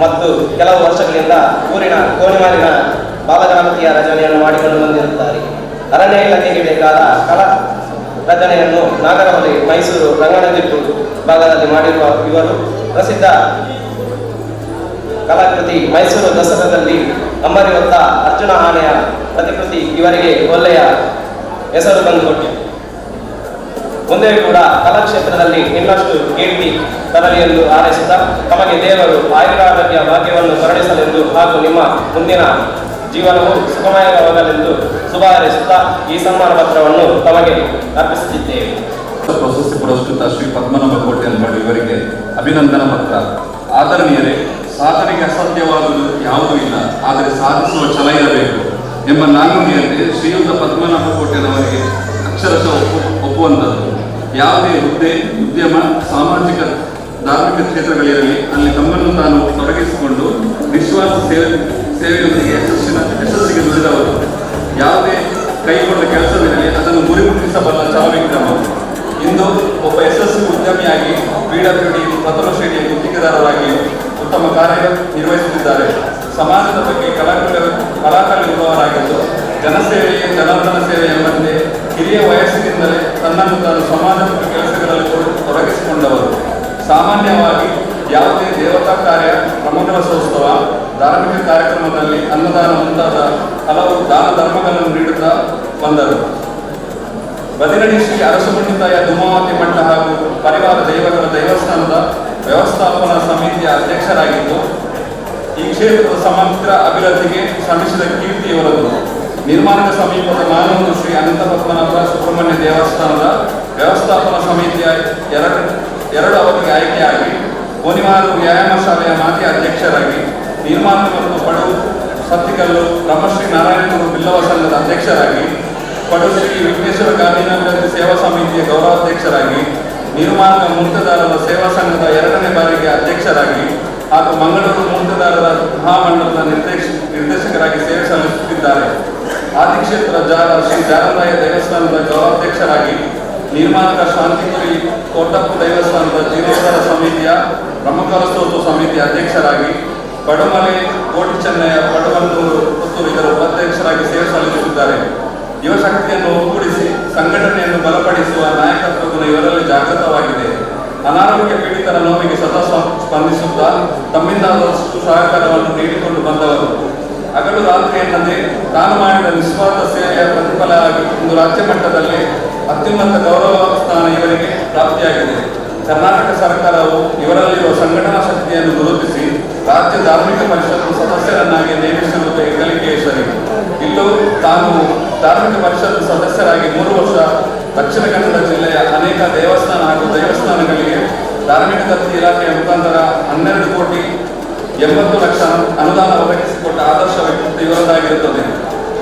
ಮತ್ತು ಕೆಲವು ವರ್ಷಗಳಿಂದ ಊರಿನ ಕೋಣಿಮಾರಿನ ಬಾಲಗಣಪತಿಯ ರಚನೆಯನ್ನು ಮಾಡಿಕೊಂಡು ಬಂದಿರುತ್ತಾರೆ. ಅರಣ್ಯ ಇಲಾಖೆಗೆ ಬೇಕಾದ ಕಲಾ ರಚನೆಯನ್ನು ನಾಗರಹೊಳೆ, ಮೈಸೂರು, ರಂಗನತಿಟ್ಟು ಭಾಗದಲ್ಲಿ ಮಾಡಿರುವ ಇವರು ಪ್ರಸಿದ್ಧ ಕಲಾಕೃತಿ ಮೈಸೂರು ದಸರಾದಲ್ಲಿ ಅಂಬರಿ ಹೊತ್ತ ಅರ್ಜುನ ಆನೆಯ ಪ್ರತಿಕೃತಿ ಇವರಿಗೆ ಒಳ್ಳೆಯ ಹೆಸರು ತಂದುಕೊಟ್ಟಿದೆ. ಮುಂದೆ ಕೂಡ ಕಲಾಕ್ಷೇತ್ರದಲ್ಲಿ ಇನ್ನಷ್ಟು ಕೀರ್ತಿ ತರಲಿ ಎಂದು ಹಾರೈಸುತ್ತಾ ತಮಗೆ ದೇವರು ಆಯುರಾರೋಗ್ಯ ಭಾಗ್ಯವನ್ನು ಕರುಣಿಸಲೆಂದು ಹಾಗೂ ನಿಮ್ಮ ಮುಂದಿನ ಜೀವನವು ಸುಖಮಯವಾಗಲೆಂದು ಶುಭ ಹಾರೈಸುತ್ತಾ ಈ ಸನ್ಮಾನ ಪತ್ರವನ್ನು ತಮಗೆ ಅರ್ಪಿಸುತ್ತಿದ್ದೇವೆ. ಪ್ರಶಸ್ತಿ ಪುರಸ್ಕೃತ ಶ್ರೀ ಪದ್ಮನಾಭ ಕೋಟ್ಯಾನ್ ಇವರಿಗೆ ಅಭಿನಂದನಾ ಪತ್ರ. ಆದರಣೀಯರೇ, ಸಾಧನೆಗೆ ಅಸಾಧ್ಯವಾದುದು ಯಾವುದೂ ಇಲ್ಲ, ಆದರೆ ಸಾಧಿಸುವ ಛಲ ಇರಬೇಕು ಎಂಬ ನಾಣ್ಣುಡಿಯಂತೆ ಶ್ರೀಯುತ ಪದ್ಮನಾಭ ಕೋಟ್ಯಾನ್ ಅವರಿಗೆ ಅಕ್ಷರಶಃ ಒಪ್ಪುವಂಥದ್ದು. ಯಾವುದೇ ಹುದ್ದೆ, ಉದ್ಯಮ, ಸಾಮಾಜಿಕ, ಧಾರ್ಮಿಕ ಕ್ಷೇತ್ರಗಳಿರಲಿ ಅಲ್ಲಿ ತಮ್ಮನ್ನು ತಾನು ತೊಡಗಿಸಿಕೊಂಡು ನಿಶ್ವಾಸ ಸೇವೆಯೊಂದಿಗೆ ಯಶಸ್ಸಿಗೆ ದುಡಿದವರು. ಯಾವುದೇ ಕೈಗೊಂಡ ಕೆಲಸವಿರಲಿ ಅದನ್ನು ಗುರಿಮುಟ್ಟಿಸಬಲ್ಲ ಛಲವಿಕ್ರಮರು. ಇಂದು ಒಬ್ಬ ಯಶಸ್ವಿ ಉದ್ಯಮಿಯಾಗಿ PWD ಪ್ರಥಮ ಶ್ರೇಣಿಯ ಗುತ್ತಿಗೆದಾರರಾಗಿ ಉತ್ತಮ ಕಾರ್ಯ ನಿರ್ವಹಿಸುತ್ತಿದ್ದಾರೆ. ಸಮಾಜದ ಬಗ್ಗೆ ಕಳಕಳಿರುವವರಾಗಿದ್ದು ಜನಸೇವೆಯೇ ಜನಾರ್ದನ ಸೇವೆ ಎಂಬಂತೆ ಹಿರಿಯ ವಯಸ್ಸಿನಿಂದಲೇ ತನ್ನನ್ನು ತಾನು ಸಮಾಜಮುಖಿ ಕೆಲಸಗಳಲ್ಲಿ ತೊಡಗಿಸಿಕೊಂಡವರು. ಸಾಮಾನ್ಯವಾಗಿ ಯಾವುದೇ ದೇವತಾ ಕಾರ್ಯ, ಬ್ರಹ್ಮಕಲಶೋತ್ಸವ, ಧಾರ್ಮಿಕ ಕಾರ್ಯಕ್ರಮದಲ್ಲಿ ಅನ್ನದಾನ ಮುಂತಾದ ಹಲವು ದಾನ ಧರ್ಮಗಳನ್ನು ನೀಡುತ್ತಾ ಬಂದರು. ಬದಿರಡಿ ಶ್ರೀ ಅರಸುಗುಂಡಿತಾಯ ಧೂಮಾವತಿ ಮಠ ಹಾಗೂ ಪರಿವಾರ ದೈವಗಳ ದೇವಸ್ಥಾನದ ವ್ಯವಸ್ಥಾಪನಾ ಸಮಿತಿಯ ಅಧ್ಯಕ್ಷರಾಗಿದ್ದು ಈ ಕ್ಷೇತ್ರದ ಸಮಗ್ರ ಅಭಿವೃದ್ಧಿಗೆ ಶ್ರಮಿಸಿದ ಕೀರ್ತಿ ಇವರದ್ದು. ನಿರ್ಮಾಣದ ಸಮೀಪದ ಮಾನೂರು ಶ್ರೀ ಅನಂತ ಪದ್ಮನಾಭ ಸುಬ್ರಹ್ಮಣ್ಯ ದೇವಸ್ಥಾನದ ವ್ಯವಸ್ಥಾಪನಾ ಸಮಿತಿಯ ಎರಡು ಅವಧಿಗೆ ಆಯ್ಕೆಯಾಗಿ ಕೋನಿಮಾರು ವ್ಯಾಯಾಮ ಶಾಲೆಯ ಮಾಜಿ ಅಧ್ಯಕ್ಷರಾಗಿ, ನಿರ್ಮಾಣ ಮತ್ತು ಪಡು ಸತ್ತಿಕಲ್ಲು ಬ್ರಹ್ಮಶ್ರೀ ನಾರಾಯಣಗುರು ಬಿಲ್ಲವ ಸಂಘದ ಅಧ್ಯಕ್ಷರಾಗಿ, ಪಡುಶ್ರೀ ವಿಘ್ನೇಶ್ವರ ಗ್ರಾಮೀಣಾಭಿವೃದ್ಧಿ ಸೇವಾ ಸಮಿತಿಯ ಗೌರವಾಧ್ಯಕ್ಷರಾಗಿ, ನಿರ್ಮಾಣ ಮೂರ್ತಿದಾರರ ಸೇವಾ ಸಂಘದ 2ನೇ ಬಾರಿಗೆ ಅಧ್ಯಕ್ಷರಾಗಿ ಹಾಗೂ ಮಂಗಳೂರು ಮೂರ್ತಿದಾರರ ಮಹಾಮಂಡಲದ ನಿರ್ದೇಶಕರಾಗಿ ಸೇವೆ ಸಲ್ಲಿಸುತ್ತಿದ್ದಾರೆ. ಆದಿಕ್ಷೇತ್ರ ಶ್ರೀ ಜಾನರಾಯ ದೇವಸ್ಥಾನದ ಗೌರವಾಧ್ಯಕ್ಷರಾಗಿ, ನಿರ್ಮಾಣಕ ಶಾಂತಿಪುರಿ ಕೋಟಪ್ಪು ದೇವಸ್ಥಾನದ ಜೀರ್ಣೋದ್ಧಾರ ಸಮಿತಿಯ ಬ್ರಹ್ಮಕಲಶೋತ್ಸವ ಸಮಿತಿಯ ಅಧ್ಯಕ್ಷರಾಗಿ, ಪಡುಮಲೆ ಕೋಟಿ ಚೆನ್ನಯ್ಯ ಪಡುವನ್ನೂರು ಪುತ್ತೂರು ಇದರ ಉಪಾಧ್ಯಕ್ಷರಾಗಿ ಸೇವೆ ಸಲ್ಲಿಸುತ್ತಿದ್ದಾರೆ. ಯುವಶಕ್ತಿಯನ್ನು ಒಗ್ಗೂಡಿಸಿ ಸಂಘಟನೆಯನ್ನು ಬಲಪಡಿಸುವ ನಾಯಕತ್ವ ಗುಣ ಇವರಲ್ಲಿ ಜಾಗೃತವಾಗಿದೆ. ಅನಾರೋಗ್ಯ ಪೀಡಿತರ ನೋವಿಗೆ ಸದಾ ಸ್ಪಂದಿಸುತ್ತಾ ತಮ್ಮಿಂದಾದಷ್ಟು ಸಹಕಾರವನ್ನು ನೀಡಿಕೊಂಡು ಬಂದವರು. ಹಗಲು ರಾತ್ರಿ ಎನ್ನದೆ ತಾನು ಮಾಡಿದ ನಿಸ್ವಾರ್ಥ ಸೇವೆಯ ಪ್ರತಿಫಲವಾಗಿ ಇಂದು ರಾಜ್ಯ ಮಟ್ಟದಲ್ಲಿ ಅತ್ಯುನ್ನತ ಗೌರವ ಸ್ಥಾನ ಇವರಿಗೆ ಪ್ರಾಪ್ತಿಯಾಗಿದೆ. ಕರ್ನಾಟಕ ಸರ್ಕಾರವು ಇವರಲ್ಲಿರುವ ಸಂಘಟನಾ ಶಕ್ತಿಯನ್ನು ಗುರುತಿಸಿ ರಾಜ್ಯ ಧಾರ್ಮಿಕ ಪರಿಷತ್ತು ಸದಸ್ಯರನ್ನಾಗಿ ನೇಮಿಸಿರುವುದು ಹೆಗ್ಗಳಿಕೆಯ ಸರಿ. ಇಲ್ಲೂ ತಾನು ಧಾರ್ಮಿಕ ಪರಿಷತ್ತು ಸದಸ್ಯರಾಗಿ 3 ವರ್ಷ ದಕ್ಷಿಣ ಕನ್ನಡ ಜಿಲ್ಲೆಯ ಅನೇಕ ದೇವಸ್ಥಾನ ಹಾಗೂ ದೇವಸ್ಥಾನಗಳಿಗೆ ಧಾರ್ಮಿಕ ದತ್ತಿ ಇಲಾಖೆಯ ಮುಖಾಂತರ 12,80,00,000 ಅನುದಾನ ಒದಗಿಸಿಕೊಟ್ಟ ಆದರ್ಶ ವ್ಯಕ್ತಿತ್ವ ಇವರದಾಗಿರುತ್ತದೆ.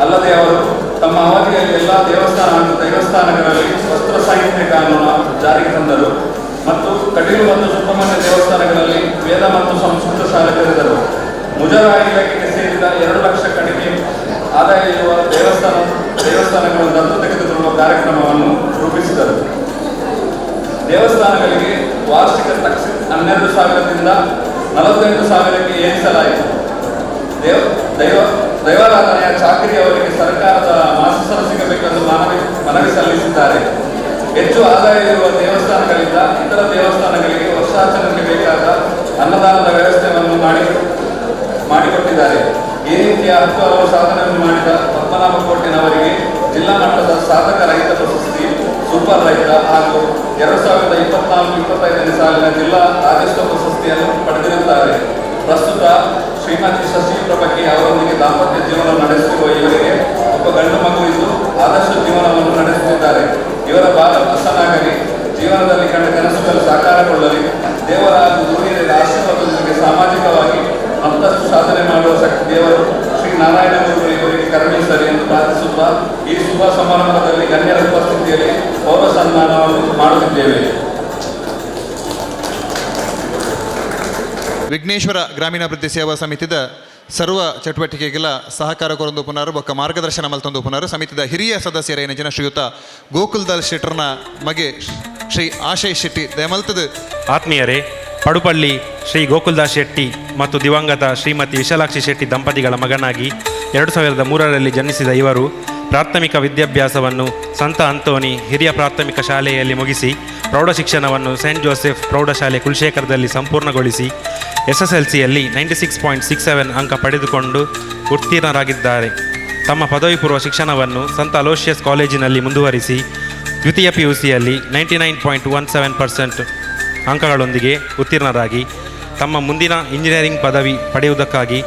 ಅಲ್ಲದೆ ಅವರು ತಮ್ಮ ಅವಧಿಯಲ್ಲಿ ಎಲ್ಲ ದೇವಸ್ಥಾನ ಹಾಗೂ ದೇವಸ್ಥಾನಗಳಲ್ಲಿ ವಸ್ತ್ರ ಸಾಹಿತ್ಯ ಕಾನೂನು ಜಾರಿಗೆ ತಂದರು ಮತ್ತು ಕಟೀಲು ಮತ್ತು ಸುಬ್ರಹ್ಮಣ್ಯ ದೇವಸ್ಥಾನಗಳಲ್ಲಿ ವೇದ ಮತ್ತು ಸಂಸ್ಕೃತ ಶಾಲೆ ತೆರೆದರು. ಮುಜರಾಯಿ ಇಲಾಖೆಗೆ ಸೇರಿದ 2 ಲಕ್ಷ ಕಡಿಮೆ ಆದಾಯ ಇರುವ ದೇವಸ್ಥಾನಗಳನ್ನು ದತ್ತು ತೆಗೆದುಕೊಳ್ಳುವ ಕಾರ್ಯಕ್ರಮವನ್ನು ರೂಪಿಸಿದರು. ದೇವಸ್ಥಾನಗಳಿಗೆ ವಾರ್ಷಿಕ ಟ್ಯಾಕ್ಸ್ 12,000ದಿಂದ 48,000ಕ್ಕೆ ಏರಿಸಲಾಯಿತು. ದೈವಾರಾಧನೆಯ ಚಾಕರಿ ಅವರಿಗೆ ಸರ್ಕಾರದ ಮಾಸಾಸನ ಸಿಗಬೇಕೆಂದು ಮನವಿ ಸಲ್ಲಿಸಿದ್ದಾರೆ. ಹೆಚ್ಚು ಆದಾಯ ಇರುವ ದೇವಸ್ಥಾನಗಳಿಂದ ಇತರ ದೇವಸ್ಥಾನಗಳಿಗೆ ವರ್ಷಾಚರಣೆಗೆ ಬೇಕಾದ ಅನ್ನದಾನದ ವ್ಯವಸ್ಥೆಯನ್ನು ಮಾಡಿಕೊಟ್ಟಿದ್ದಾರೆ. ಈ ರೀತಿಯ 10 ಹಲವು ಸಾಧನೆಯನ್ನು ಮಾಡಿದ ಪದ್ಮನಾಭ ಕೋಟ್ಯಾನ್ ಅವರಿಗೆ ಜಿಲ್ಲಾ ಮಟ್ಟದ ಸಾಧಕ ರೈತ ಪ್ರಶಸ್ತಿ, ಸೂಪರ್ ರೈತ ಹಾಗೂ 2024-25ನೇ ಸಾಲಿನ ಜಿಲ್ಲಾ ರಾಜ್ಯೋತ್ಸವ ಪ್ರಶಸ್ತಿಯನ್ನು ಪಡೆದಿರುತ್ತಾರೆ. ಪ್ರಸ್ತುತ ಶ್ರೀಮತಿ ಶಶಿ ಪ್ರಭಕ್ಕೆ ಅವರೊಂದಿಗೆ ದಾಂಪತ್ಯ ಜೀವನ ನಡೆಸುತ್ತಿರುವ ಇವರಿಗೆ ಒಬ್ಬ ಗಂಡು ಮಗು ಇದ್ದು ಆದರ್ಶ ಜೀವನವನ್ನು ನಡೆಸುತ್ತಿದ್ದಾರೆ. ಇವರ ಬಾಲ ಹೊಸನಾಗಲಿ ಜೀವನದಲ್ಲಿ ಕಂಡ ಕನಸುಗಳು ಸಾಕಾರಗೊಳ್ಳಲಿ. ದೇವರ ಹಾಗೂ ಗುರುಹಿರಿಯರ ಆಶೀರ್ವಾದದೊಂದಿಗೆ ಸಾಮಾಜಿಕವಾಗಿ ಮತ್ತಷ್ಟು ಸಾಧನೆ ಮಾಡುವ ಶಕ್ತಿ ದೇವರು ಶ್ರೀ ನಾರಾಯಣ ಗುರು ಇವರಿಗೆ ಕರುಣಿಸಲಿ ಎಂದು ಪ್ರಾರ್ಥಿಸುತ್ತಾ ಈ ಶುಭ ಸಮಾರಂಭದಲ್ಲಿ ಗಣ್ಯರ ಉಪಸ್ಥಿತಿಯಲ್ಲಿ ಪೌರ ಸನ್ಮಾನವನ್ನು ಮಾಡುತ್ತಿದ್ದೇವೆ. ವಿಘ್ನೇಶ್ವರ ಗ್ರಾಮೀಣಾಭಿವೃದ್ಧಿ ಸೇವಾ ಸಮಿತಿದ ಸರ್ವ ಚಟುವಟಿಕೆಗಳ ಸಹಕಾರ ಕೊರೊಂದು ಪುನರು ಬೊಕ್ಕ ಮಾರ್ಗದರ್ಶನ ಮಲ್ತೊಂದು ಪುನರು ಸಮಿತಿದ ಹಿರಿಯ ಸದಸ್ಯರ ಜನ ಶ್ರೀಯುತ ಗೋಕುಲ್ದಾಲ್ ಶೆಟ್ಟರ್ನ ಮಗೆ ಶ್ರೀ ಆಶಯ್ ಶೆಟ್ಟಿ ದಯಮಲ್ತದ ಆತ್ಮೀಯರೇ, ಪಡುಪಳ್ಳಿ ಶ್ರೀ ಗೋಕುಲ್ದಾಸ್ ಶೆಟ್ಟಿ ಮತ್ತು ದಿವಂಗತ ಶ್ರೀಮತಿ ವಿಶಾಲಾಕ್ಷಿ ಶೆಟ್ಟಿ ದಂಪತಿಗಳ ಮಗನಾಗಿ 2003ರಲ್ಲಿ ಜನಿಸಿದ ಇವರು ಪ್ರಾಥಮಿಕ ವಿದ್ಯಾಭ್ಯಾಸವನ್ನು ಸಂತ ಅಂತೋನಿ ಹಿರಿಯ ಪ್ರಾಥಮಿಕ ಶಾಲೆಯಲ್ಲಿ ಮುಗಿಸಿ ಪ್ರೌಢ ಶಿಕ್ಷಣವನ್ನು ಸೇಂಟ್ ಜೋಸೆಫ್ ಪ್ರೌಢಶಾಲೆ ಕುಲಶೇಖರದಲ್ಲಿ ಸಂಪೂರ್ಣಗೊಳಿಸಿ SSLCಯಲ್ಲಿ 96.67 ಅಂಕ ಪಡೆದುಕೊಂಡು ಉತ್ತೀರ್ಣರಾಗಿದ್ದಾರೆ. ತಮ್ಮ ಪದವಿ ಪೂರ್ವ ಶಿಕ್ಷಣವನ್ನು ಸಂತ ಅಲೋಷಿಯಸ್ ಕಾಲೇಜಿನಲ್ಲಿ ಮುಂದುವರಿಸಿ ದ್ವಿತೀಯ PUCಯಲ್ಲಿ 99.17% ಅಂಕಗಳೊಂದಿಗೆ ಉತ್ತೀರ್ಣರಾಗಿ ತಮ್ಮ ಮುಂದಿನ ಇಂಜಿನಿಯರಿಂಗ್ ಪದವಿ ಪಡೆಯುವುದಕ್ಕಾಗಿ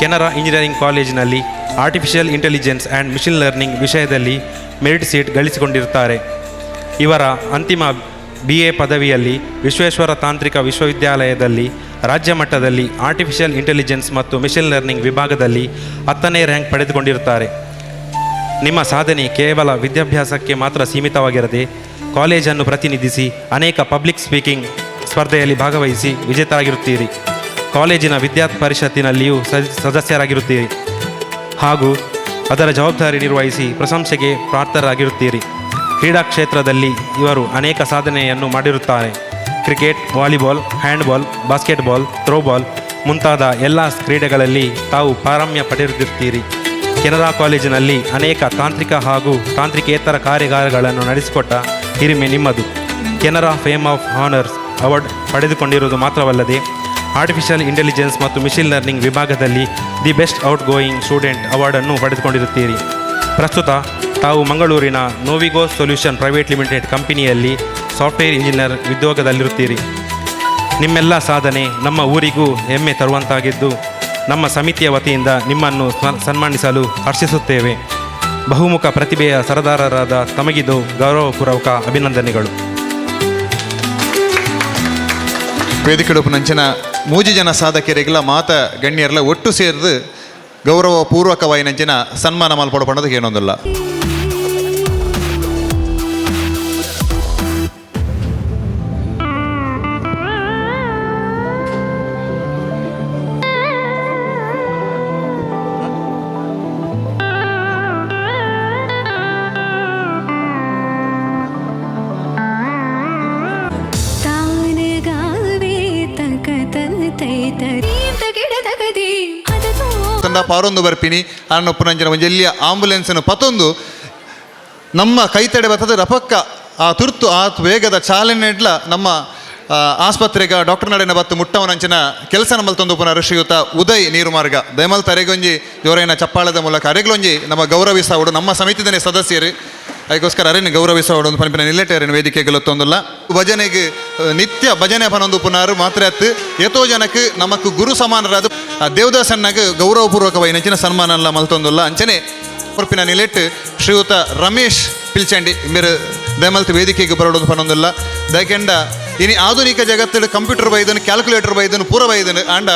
ಕೆನರಾ ಇಂಜಿನಿಯರಿಂಗ್ ಕಾಲೇಜಿನಲ್ಲಿ artificial intelligence and machine learning ವಿಷಯದಲ್ಲಿ ಮೆರಿಟ್ ಸೀಟ್ ಗಳಿಸಿಕೊಂಡಿರುತ್ತಾರೆ. ಇವರ ಅಂತಿಮ BA ಪದವಿಯಲ್ಲಿ ವಿಶ್ವೇಶ್ವರ ತಾಂತ್ರಿಕ ವಿಶ್ವವಿದ್ಯಾಲಯದಲ್ಲಿ ರಾಜ್ಯ ಮಟ್ಟದಲ್ಲಿ ಆರ್ಟಿಫಿಷಿಯಲ್ ಇಂಟೆಲಿಜೆನ್ಸ್ ಮತ್ತು ಮಿಷಿನ್ ಲರ್ನಿಂಗ್ ವಿಭಾಗದಲ್ಲಿ 10ನೇ ರ್ಯಾಂಕ್ ಪಡೆದುಕೊಂಡಿರುತ್ತಾರೆ. ನಿಮ್ಮ ಸಾಧನೆ ಕೇವಲ ವಿದ್ಯಾಭ್ಯಾಸಕ್ಕೆ ಮಾತ್ರ ಸೀಮಿತವಾಗಿರದೆ ಕಾಲೇಜನ್ನು ಪ್ರತಿನಿಧಿಸಿ ಅನೇಕ ಪಬ್ಲಿಕ್ ಸ್ಪೀಕಿಂಗ್ ಸ್ಪರ್ಧೆಯಲ್ಲಿ ಭಾಗವಹಿಸಿ ವಿಜೇತರಾಗಿರುತ್ತೀರಿ. ಕಾಲೇಜಿನ ವಿದ್ಯಾರ್ಥಿ ಪರಿಷತ್ತಿನಲ್ಲಿಯೂ ಸದಸ್ಯರಾಗಿರುತ್ತೀರಿ ಹಾಗೂ ಅದರ ಜವಾಬ್ದಾರಿ ನಿರ್ವಹಿಸಿ ಪ್ರಶಂಸೆಗೆ ಪಾತ್ರರಾಗಿರುತ್ತೀರಿ. ಕ್ರೀಡಾ ಕ್ಷೇತ್ರದಲ್ಲಿ ಇವರು ಅನೇಕ ಸಾಧನೆಯನ್ನು ಮಾಡಿರುತ್ತಾರೆ. Cricket, volleyball, handball, basketball, throwball ಮುಂತಾದ ಎಲ್ಲ ಕ್ರೀಡೆಗಳಲ್ಲಿ ತಾವು ಪಾರಮ್ಯ ಪಡೆದಿರುತ್ತೀರಿ. ಕೆನರಾ ಕಾಲೇಜಿನಲ್ಲಿ ಅನೇಕ ತಾಂತ್ರಿಕ ಹಾಗೂ ತಾಂತ್ರಿಕೇತರ ಕಾರ್ಯಾಗಾರಗಳನ್ನು ನಡೆಸಿಕೊಟ್ಟ ಹಿರಿಮೆ ನಿಮ್ಮದು. Canara fame of honours award ಪಡೆದುಕೊಂಡಿರುವುದು ಮಾತ್ರವಲ್ಲದೆ ಆರ್ಟಿಫಿಷಿಯಲ್ ಇಂಟೆಲಿಜೆನ್ಸ್ ಮತ್ತು ಮಿಷಿನ್ ಲರ್ನಿಂಗ್ ವಿಭಾಗದಲ್ಲಿ the best out going student ಅವಾರ್ಡನ್ನು ಪಡೆದುಕೊಂಡಿರುತ್ತೀರಿ. ಪ್ರಸ್ತುತ ತಾವು ಮಂಗಳೂರಿನ ನೋವಿಗೋ ಸೊಲ್ಯೂಷನ್ ಪ್ರೈವೇಟ್ ಲಿಮಿಟೆಡ್ ಕಂಪನಿಯಲ್ಲಿ ಸಾಫ್ಟ್ವೇರ್ ಇಂಜಿನಿಯರ್ ಉದ್ಯೋಗದಲ್ಲಿರುತ್ತೀರಿ. ನಿಮ್ಮೆಲ್ಲ ಸಾಧನೆ ನಮ್ಮ ಊರಿಗೂ ಹೆಮ್ಮೆ ತರುವಂತಾಗಿದ್ದು ನಮ್ಮ ಸಮಿತಿಯ ವತಿಯಿಂದ ನಿಮ್ಮನ್ನು ಸನ್ಮಾನಿಸಲು ಹರ್ಷಿಸುತ್ತೇವೆ. ಬಹುಮುಖ ಪ್ರತಿಭೆಯ ಸರದಾರರಾದ ತಮಗಿದು ಗೌರವಪೂರ್ವಕ ಅಭಿನಂದನೆಗಳು. ವೇದಿಕೆಡುಪು ನಂಚಿನ ಮೂಜಿ ಜನ ಸಾಧಕರಿಗೆಲ್ಲ ಮಾತ ಗಣ್ಯರೆಲ್ಲ ಒಟ್ಟು ಸೇರಿದು ಗೌರವಪೂರ್ವಕವಾಗಿ ನಂಚಿನ ಸನ್ಮಾನ ಮಲ್ಪಡಪಡೋದು ಏನೊಂದಿಲ್ಲ. ಪಾರೊಂದು ಬರ್ಪಿನಿ ಅನ್ನೊಪ್ಪು ನಂಚಿನ ಒಂದು ಎಲ್ಲಿಯ ಆಂಬುಲೆನ್ಸನ್ನು ಪತ್ತೊಂದು ನಮ್ಮ ಕೈತಡೆ ಬರ್ತದೆ ರಪಕ್ಕ ಆ ತುರ್ತು ಆ ವೇಗದ ಚಾಲನೆಡ್ಲ ನಮ್ಮ ಆಸ್ಪತ್ರೆಗೆ ಡಾಕ್ಟರ್ ನಡೆನ ಬತ್ತು ಮುಟ್ಟವನಂಚಿನ ಕೆಲಸ ನಮ್ಮಲ್ತೊಂದು ಪುನಃ ಶ್ರೀಯುತ ಉದಯ್ ನೀರುಮಾರ್ಗ ದಯಮಲ್ ತರೆಗೊಂಜಿ ಜೋರೈನ ಚಪ್ಪಾಳದ ಮೂಲಕ ಅರೆಗಳೊಂಜಿ ನಮ್ಮ ಗೌರವಿಸೋಡು ನಮ್ಮ ಸಮಿತಿದನೇ ಸದಸ್ಯರು ಅದಕ್ಕೋಸ್ಕರ ಅರೇನು ಗೌರವಿಸೋಡು ಒಂದು ಪಂಪಿನ ನಿಲ್ಲೆಟೇರಿನ ವೇದಿಕೆಗಳೊತ್ತೊಂದಿಲ್ಲ. ಭಜನೆಗೆ ನಿತ್ಯ ಭಜನೆ ಪನೊಂದು ಪುನರು ಮಾತ್ರ ಅತ್ತು ಎತೋ ಜನಕ್ಕೆ ನಮಕ್ ಗುರು ಸಮಾನರಾದ ದೇವದಾಸನ್ನಾಗ ಗೌರವಪೂರ್ವಕವಾಗಿ ನೆಚ್ಚಿನ ಸನ್ಮಾನ ಎಲ್ಲ ಮಲ್ತೊಂದಿಲ್ಲ. ಅಂಚನೆ ಪಂಪಿನ ನಿಲೆಟ್ ಶ್ರೀಯುತ ರಮೇಶ್ ಪಿಲ್ಚಂಡಿ ಮೇರೆ ದಯಮಲ್ತ್ ವೇದಿಕೆಗೆ ಬರೋದು ಪನೊಂದಿಲ್ಲ. ದಯಕೆಂಡ ಇನಿ ಆಧುನಿಕ ಜಗತ್ತಲ್ಲಿ ಕಂಪ್ಯೂಟರ್ ಬೈದನು ಕ್ಯಾಲ್ಕುಲೇಟರ್ ಬೈದನು ಪೂರ ಬೈದನು ಆಂಡ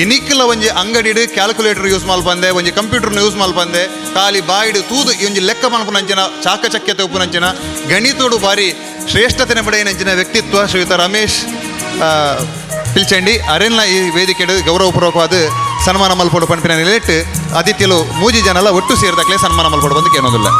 ಇನಿಕ್ಲ ಒಂಜಿ ಅಂಗಡಿಡು ಕ್ಯಾಲ್ಕುಲೇಟರ್ ಯೂಸ್ ಮಲ್ಪಂದೆ ಒಂಜಿ ಕಂಪ್ಯೂಟರ್ನ ಯೂಸ್ ಮಲ್ಪಂದೆ ಖಾಲಿ ಬಾಯಿಡು ತೂದು ಈ ಒಂಜಿ ಲೆಕ್ಕ ಮಲ್ಪನಂಚಿನ ಚಾಕಚಕ್ಯತೆ ಉಪ್ಪುನಂಚಿನ ಗಣಿತೋಡು ಬಾರಿ ಶ್ರೇಷ್ಠತೆನೆ ಪಡೆಯನಂಚಿನ ವ್ಯಕ್ತಿತ್ವ ಶ್ರೀಯುತ ರಮೇಶ್ ಪಿಲ್ಚಂಡಿ ಅರೆಲ್ಲ ಈ ವೇದಿಕೆಡು ಗೌರವಪೂರ್ವಕವಾದ ಸನ್ಮಾನ ಮಲ್ಪಡು ಪಂಪಿನ ನಿಲೆಟ್ ಅತಿಥಿಯಲು ಮೂಜಿ ಜನ ಎಲ್ಲ ಒಟ್ಟು ಸೇರಿದಾಗಲೇ ಸನ್ಮಾನ ಮಲ್ಪಡು ಬಂದಕ್ಕೆ ಏನೋದಿಲ್ಲ.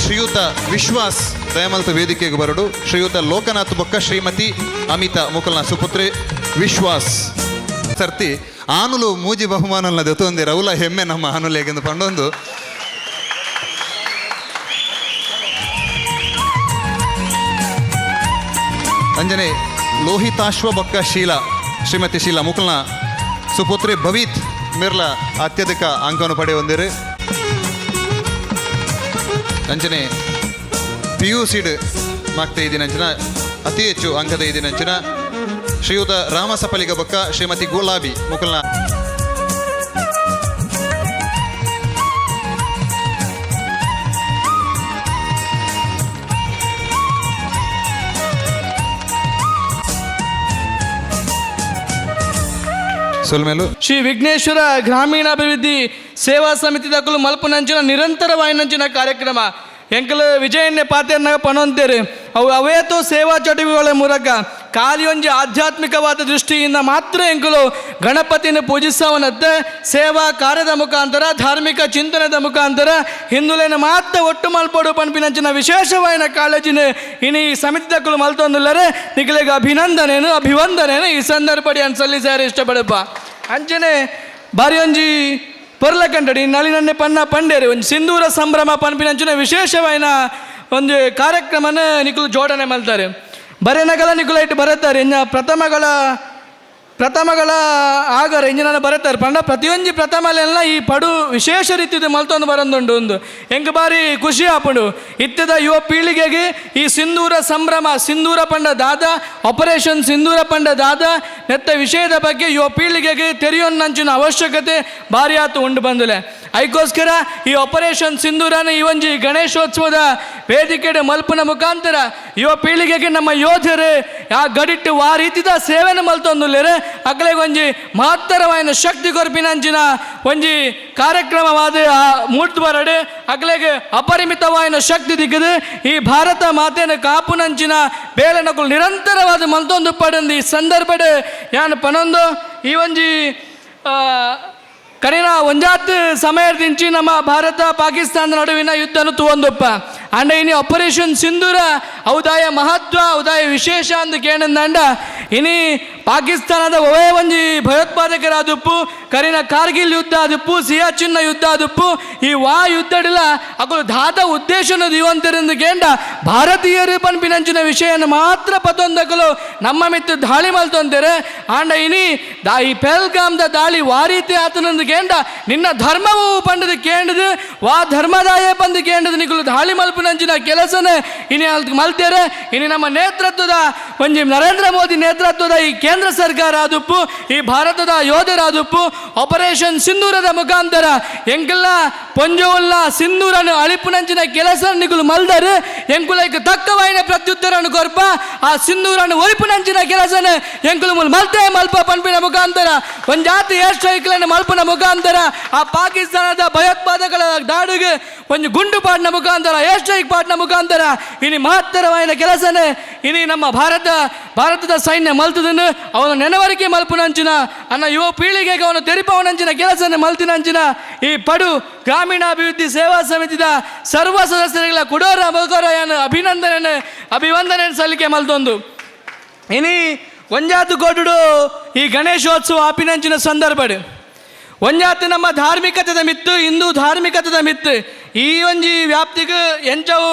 ಶ್ರೀಯುತ ವಿಶ್ವಾಸ್ ದಯಮಲ್ತ ವೇದಿಕೆಗೆ ಬರಡು. ಶ್ರೀಯುತ ಲೋಕನಾಥ್ ಬೊಕ್ಕ ಶ್ರೀಮತಿ ಅಮಿತಾ ಮುಕಲ್ನ ಸುಪುತ್ರೆ ವಿಶ್ವಾಸ್ ಸರ್ತಿ ಆನುಲು ಮೂಜಿ ಬಹುಮಾನಲ್ಲ ದೊತ್ತೊಂದಿರ ಅವಲ ಹೆಮ್ಮೆ ನಮ್ಮ ಆನುಲೇಗೆಂದು ಪಂಡೊಂದು ಅಂಜನೆ ಲೋಹಿತಾಶ್ವ ಬೊಕ್ಕ ಶೀಲಾ ಶ್ರೀಮತಿ ಶೀಲಾ ಮುಕಲ್ನ ಸುಪುತ್ರಿ ಭವೀತ್ ಮಿರ್ಲ ಅತ್ಯಧಿಕ ಅಂಕವನ್ನು ಪಡೆಯೊಂದಿರು ಅಂಚನೆ PUC'd ಮಾಗ್ತಾ ಇದ್ದೀನಂಚಿನ ಅತಿ ಹೆಚ್ಚು ಅಂಕದ ಇದ್ದೀನಂಚಿನ ಶ್ರೀಯುತ ರಾಮಸಪಲಿಗ ಬೊಕ್ಕ ಶ್ರೀಮತಿ ಗುಲಾಬಿ ಮುಕಲ್ನ ಸೊಲ್ಮೇಲು ಶ್ರೀ ವಿಘ್ನೇಶ್ವರ ಗ್ರಾಮೀಣಾಭಿವೃದ್ಧಿ ಸೇವಾ ಸಮಿತಿ ದಕ್ಕಲು ಮಲ್ಪುನಂಚಿನ ನಿರಂತರವಾಯಿನಂಚಿನ ಕಾರ್ಯಕ್ರಮ ಎಂಕಲು ವಿಜಯನ್ನೇ ಪಾತೆರ್ನಾಗ ಪಣೊಂತೇರು ಅವು ಅವೇತೋ ಸೇವಾ ಚಟುವಟಿಕೆಗಳ ಮೂಲಕ ಖಾಲಿ ಒಂಜಿ ಆಧ್ಯಾತ್ಮಿಕವಾದ ದೃಷ್ಟಿಯಿಂದ ಮಾತ್ರ ಎಂಕಲು ಗಣಪತಿನ ಪೂಜಿಸವನತ್ತೆ ಸೇವಾ ಕಾರ್ಯದ ಮುಖಾಂತರ ಧಾರ್ಮಿಕ ಚಿಂತನೆದ ಮುಖಾಂತರ ಹಿಂದುಲಿನ ಮಾತ್ರ ಒಟ್ಟು ಮಲ್ಪಡು ಪಂಪಿನಂಚಿನ ವಿಶೇಷವಾಯಿನ ಕಾಳಜಿನ ಇನ್ನು ಈ ಸಮಿತಿ ದಕ್ಕಲು ಮಲ್ತೊಂದುಲ್ಲರೆ ನಿಖಲಿಗೆ ಅಭಿವಂದನೇನು ಈ ಸಂದರ್ಭಡಿ ಅಂತ ಸಲ್ಲಿಸಾರ ಇಷ್ಟಪಡಪ್ಪ ಅಂಚನೆ ಬಾರಿ ಒಂಜಿ ಪೊರ್ಲ ಕಂಡಡಿ ನಳಿನನ್ನೇ ಪನ್ನ ಪಂಡೇರಿ ಒಂದು ಸಿಂಧೂರ ಸಂಭ್ರಮ ಪನ್ಪಿನಂಚಿನ ವಿಶೇಷವಾಯಿನ ಒಂದು ಕಾರ್ಯಕ್ರಮನ ನಿಖಲು ಜೋಡಣೆ ಮಾಡ್ತಾರೆ ಬರೆನಗಲ ನಿಖಲು ಇಟ್ಟು ಬರುತ್ತಾರೆ ಇನ್ನು ಪ್ರಥಮಗಳ ಆಗರ ಇಂಜಿನ ಬರುತ್ತಾರೆ ಪಂಡ ಪ್ರತಿಯೊಂದು ಪ್ರಥಮಲೆಲ್ಲ ಈ ಪಡು ವಿಶೇಷ ರೀತಿದು ಮಲ್ತೊಂದು ಬರೋದುಂಡು ಒಂದು ಹೆಂಗೆ ಬಾರಿ ಖುಷಿ ಆಪುಂಡು ಇತ್ತದ ಯುವ ಪೀಳಿಗೆಗೆ ಈ ಸಿಂಧೂರ ಸಂಭ್ರಮ ಸಿಂಧೂರ ಪಂಡ ದಾದ ಆಪರೇಷನ್ ಸಿಂಧೂರ ಪಂಡ ದಾದ ನೆತ್ತ ವಿಷಯದ ಬಗ್ಗೆ ಯುವ ಪೀಳಿಗೆಗೆ ತೆರೆಯೊನ್ನಂಚಿನ ಅವಶ್ಯಕತೆ ಭಾರಿ ಆತು ಉಂಡು ಬಂದಲೆ ಅದಕ್ಕೋಸ್ಕರ ಈ ಆಪರೇಷನ್ ಸಿಂಧೂರನ ಈ ಒಂಜಿ ಗಣೇಶೋತ್ಸವದ ವೇದಿಕೆಡೆ ಮಲ್ಪನ ಮುಖಾಂತರ ಯುವ ಪೀಳಿಗೆಗೆ ನಮ್ಮ ಯೋಧರು ಆ ಗಡಿಟ್ಟು ಆ ರೀತಿದ ಸೇವೆನ ಮಲ್ತೊಂದುಲ್ಲೇರೆ ಅಕ್ಕಲೆಗೆ ಒಂಜಿ ಮಹತ್ತರವಾಯಿನ ಶಕ್ತಿ ಕೊರ್ಪಿನಂಚಿನ ಒಂಜಿ ಕಾರ್ಯಕ್ರಮವಾದ ಮೂರ್ತಿ ಬರಡೆ ಅಕ್ಕಲೆಗೆ ಅಪರಿಮಿತವಾಯಿನ ಶಕ್ತಿ ದಿಕ್ಕದು ಈ ಭಾರತ ಮಾತೆನ ಕಾಪುನಂಚಿನ ಬೇಲೆನಕುಲು ನಿರಂತರವಾದ ಮಲ್ತೊಂದು ಪಡಂದು ಈ ಸಂದರ್ಭಡೆ ಯಾನು ಪನೊಂದು ಈ ಒಂಜಿ ಕರೀನ ಒಂಜಾತ್ ಸಮಯದಿಂಚಿ ನಮ್ಮ ಭಾರತ ಪಾಕಿಸ್ತಾನ ನಡುವಿನ ಯುದ್ಧನು ತೂವೊಂದಪ್ಪ ಅಂಡ ಇನಿ ಆಪರೇಷನ್ ಸಿಂಧೂರ ಔದಾಯ ಮಹತ್ವ ಔದಾಯ ವಿಶೇಷ ಅಂದು ಕೇಳಂದಂಡ ಇನಿ ಪಾಕಿಸ್ತಾನದ ಒವೇ ಒಂಜಿ ಭಯೋತ್ಪಾದಕರಾದಪ್ಪು ಕರೀನ ಕಾರ್ಗಿಲ್ ಯುದ್ಧ ಆದಪ್ಪು ಸಿಯಾಚಿನ್ನ ಯುದ್ಧ ಆದಪ್ಪು ಈ ಯುದ್ಧಡಿಲ್ಲ ಅಕಲು ದಾದ ಉದ್ದೇಶನ ದಿವಂತರಿಂದ ಕೇಂಡ ಭಾರತೀಯರು ಪನ್ಪಿನಂಚಿನ ವಿಷಯನ ಮಾತ್ರ ಪತೊಂದಕಲು ನಮ್ಮ ಮಿತ್ತು ದಾಳಿ ಮಲ್ತೊಂತಾರೆ ಆಂಡ ಇನಿ ಈ ಪೆಲ್ಗಾಮ್ದ ದಾಳಿ ವಾರೀತಿ ಆತನಂದು ಕೇಂಡ ನಿನ್ನ ಧರ್ಮವು ಪಂಡದು ಕೇಂಡದು ಧರ್ಮದಾಯ ಬಂದು ಕೇಂಡದು ನಿಕಲು ದಾಳಿ ಮಲ್ಪನಂಚಿನ ಕೆಲಸನ ಇನಿ ಮಲ್ತೇರೆ ಇನಿ ನಮ್ಮ ನೇತೃತ್ವದ ಒಂಜಿ ನರೇಂದ್ರ ಮೋದಿ ನೇತೃತ್ವದ ಈ ಕೇಂದ್ರ ಸರ್ಕಾರ ಆದಪ್ಪು ಈ ಭಾರತದ ಯೋಧರಾದಪ್ಪು ಆಪರೇಷನ್ ಸಿಂಧೂರದ ಮುಖಾಂತರ ಎಂಕೆಲ್ಲ ಪೊಂಜೋಲ್ಲ ಸಿಂಧೂರನ್ನು ಅಳಿಪುನಂಚಿನ ಕೆಲಸ ನಿಕಲು ಮಲ್ದರು ಎಂಕುಲೈಕ್ ತಕ್ಕವಾಯಿನ ಪ್ರತ್ಯುತ್ತರನ್ನು ಕೊರ್ಪ ಆ ಸಿಂಧೂರನ್ನು ಒಲಿಪುನಂಚಿನ ಕೆಲಸನ ಎಂಕುಲು ಮಲ್ತೆ ಮಲ್ಪ ಪಂಪಿನ ಮುಖಾಂತರ ಒಂದು ಜಾತಿ ಏರ್ ಸ್ಟ್ರೈಕ್ಗಳನ್ನು ಮಲ್ಪನ ಮುಖಾಂತರ ಆ ಪಾಕಿಸ್ತಾನದ ಭಯೋತ್ಪಾದಕರ ದಾಡಿಗೆ ಒಂದು ಗುಂಡು ಪಾಟ್ನ ಮುಖಾಂತರ ಏರ್ ಸ್ಟ್ರೈಕ್ ಪಾಟ್ನ ಮುಖಾಂತರ ಇನಿ ಮಹತ್ತರವಾಯಿನ ಕೆಲಸನೇ ಇನಿ ನಮ್ಮ ಭಾರತದ ಸೈನ್ಯ ಮಲ್ತದನ್ನು ಅವನ ನೆನವರಿಕೆ ಮಲ್ಪುನಂಚಿನ ಅನ್ನ ಯುವ ಪೀಳಿಗೆಗೆ ಅವನು ತೆರಿಪವನಂಚಿನ ಕೆಲಸನ ಮಲ್ತಿನಂಚಿನ ಈ ಪಡು ಗ್ರಾಮೀಣಾಭಿವೃದ್ಧಿ ಸೇವಾ ಸಮಿತಿದ ಸರ್ವ ಸದಸ್ಯರುಗಳ ಕುಡೋರ ಬಗೋರಯನ್ನು ಅಭಿವಂದನೆ ಸಲ್ಲಿಕೆ ಮಲ್ತೊಂದು ಇನಿ ಒಂಜಾತು ಕೊಡುಡು ಈ ಗಣೇಶೋತ್ಸವ ಆಪಿನಂಚಿನ ಸಂದರ್ಭಡು ಒಂಜಾತು ನಮ್ಮ ಧಾರ್ಮಿಕತೆದ ಮಿತ್ತು ಹಿಂದೂ ಧಾರ್ಮಿಕತೆದ ಮಿತ್ತು ಈ ಒಂಜಿ ವ್ಯಾಪ್ತಿಗೆ ಎಂಚವು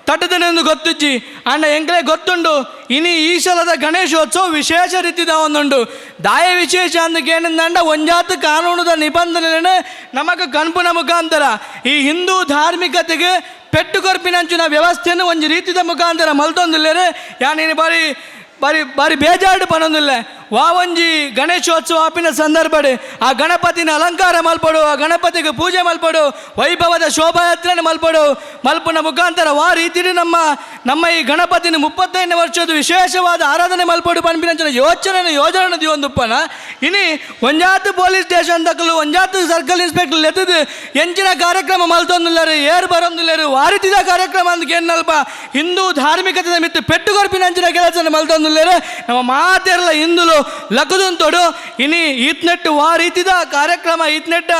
ತಟ್ಟದನೆಂದು ಗೊತ್ತುಜ್ಜಿ ಅಂಡ ಎಂಕಲೆ ಗೊತ್ತುಂಡು ಇನಿ ಈ ಸಲದ ಗಣೇಶೋತ್ಸವ ವಿಶೇಷ ರೀತಿದ ಒಂದುಂಡು ದಾಯ ವಿಶೇಷ ಅಂದಕ್ಕೆ ಏನಂದಂಡ ಒಂಜಾತು ಕಾನೂನದ ನಿಬಂಧನೆ ನಮಗೆ ಕನ್ಪುನ ಮುಖಾಂತರ ಈ ಹಿಂದೂ ಧಾರ್ಮಿಕತೆಗೆ ಪೆಟ್ಟು ಕೊರ್ಪಿನಂಚಿನ ವ್ಯವಸ್ಥೆಯನ್ನು ಒಂದು ರೀತಿದ ಮುಖಾಂತರ ಮಲ್ತೊಂದಿಲ್ಲರೆ ಯಾನೇನು ಬಾರಿ ಬೇಜಾರು ಪನೊಂದಿಲ್ಲ ವಾವಂಜಿ ಗಣೇಶೋತ್ಸವ ಆಪಿನ ಸಂದರ್ಭಡೆ ಆ ಗಣಪತಿನ ಅಲಂಕಾರ ಮಲ್ಪಡು ಆ ಗಣಪತಿಗೆ ಪೂಜೆ ಮಲ್ಪಡು ವೈಭವದ ಶೋಭಾಯಾತ್ರೆ ಮಲ್ಪನ ಮುಖಾಂತರ ರೀತಿ ನಮ್ಮ ಈ ಗಣಪತಿನ 35ನೇ ವರ್ಷದ ವಿಶೇಷವಾದ ಆರಾಧನೆ ಮಲ್ಪಡು ಪನ್ಪಿನಂಚಿನ ಯೋಜನೆ ದಿವೊಂದುಪ್ಪನ ಇನಿ ಒಂಜಾತು ಪೊಲೀಸ್ ಸ್ಟೇಷನ್ ತಕ್ಕಲು ಒಂಜಾತು ಸರ್ಕಲ್ ಇನ್ಸ್ಪೆಕ್ಟರ್ ಎತ್ತದು ಎಂಚಿನ ಕಾರ್ಯಕ್ರಮ ಮಲ್ತೊಂದಿಲ್ಲರು ಏರ್ ಬರೊಂದಿಲ್ಲರು ವಾರಿತಿದ ಕಾರ್ಯಕ್ರಮ ಅಂದಕ್ಕೆ ಏನಲ್ಪ ಹಿಂದೂ ಧಾರ್ಮಿಕತೆ ಮಿತ್ತು ಪೆಟ್ಟು ಕೊರ್ಪಿನಂಚಿನ ಕೆಲಸ ಮಲ್ತೊಂದಿಲ್ಲರು ನಮ್ಮ ಮಾತೆಲ್ಲ ಹಿಂದುಲು ಲಕ್ಕದುಂತೋಡು ಇನಿ ಈತ್ನೆಟ್ಟು ರೀತಿದ ಕಾರ್ಯಕ್ರಮ ಈತ್ನೆಟ್ಟ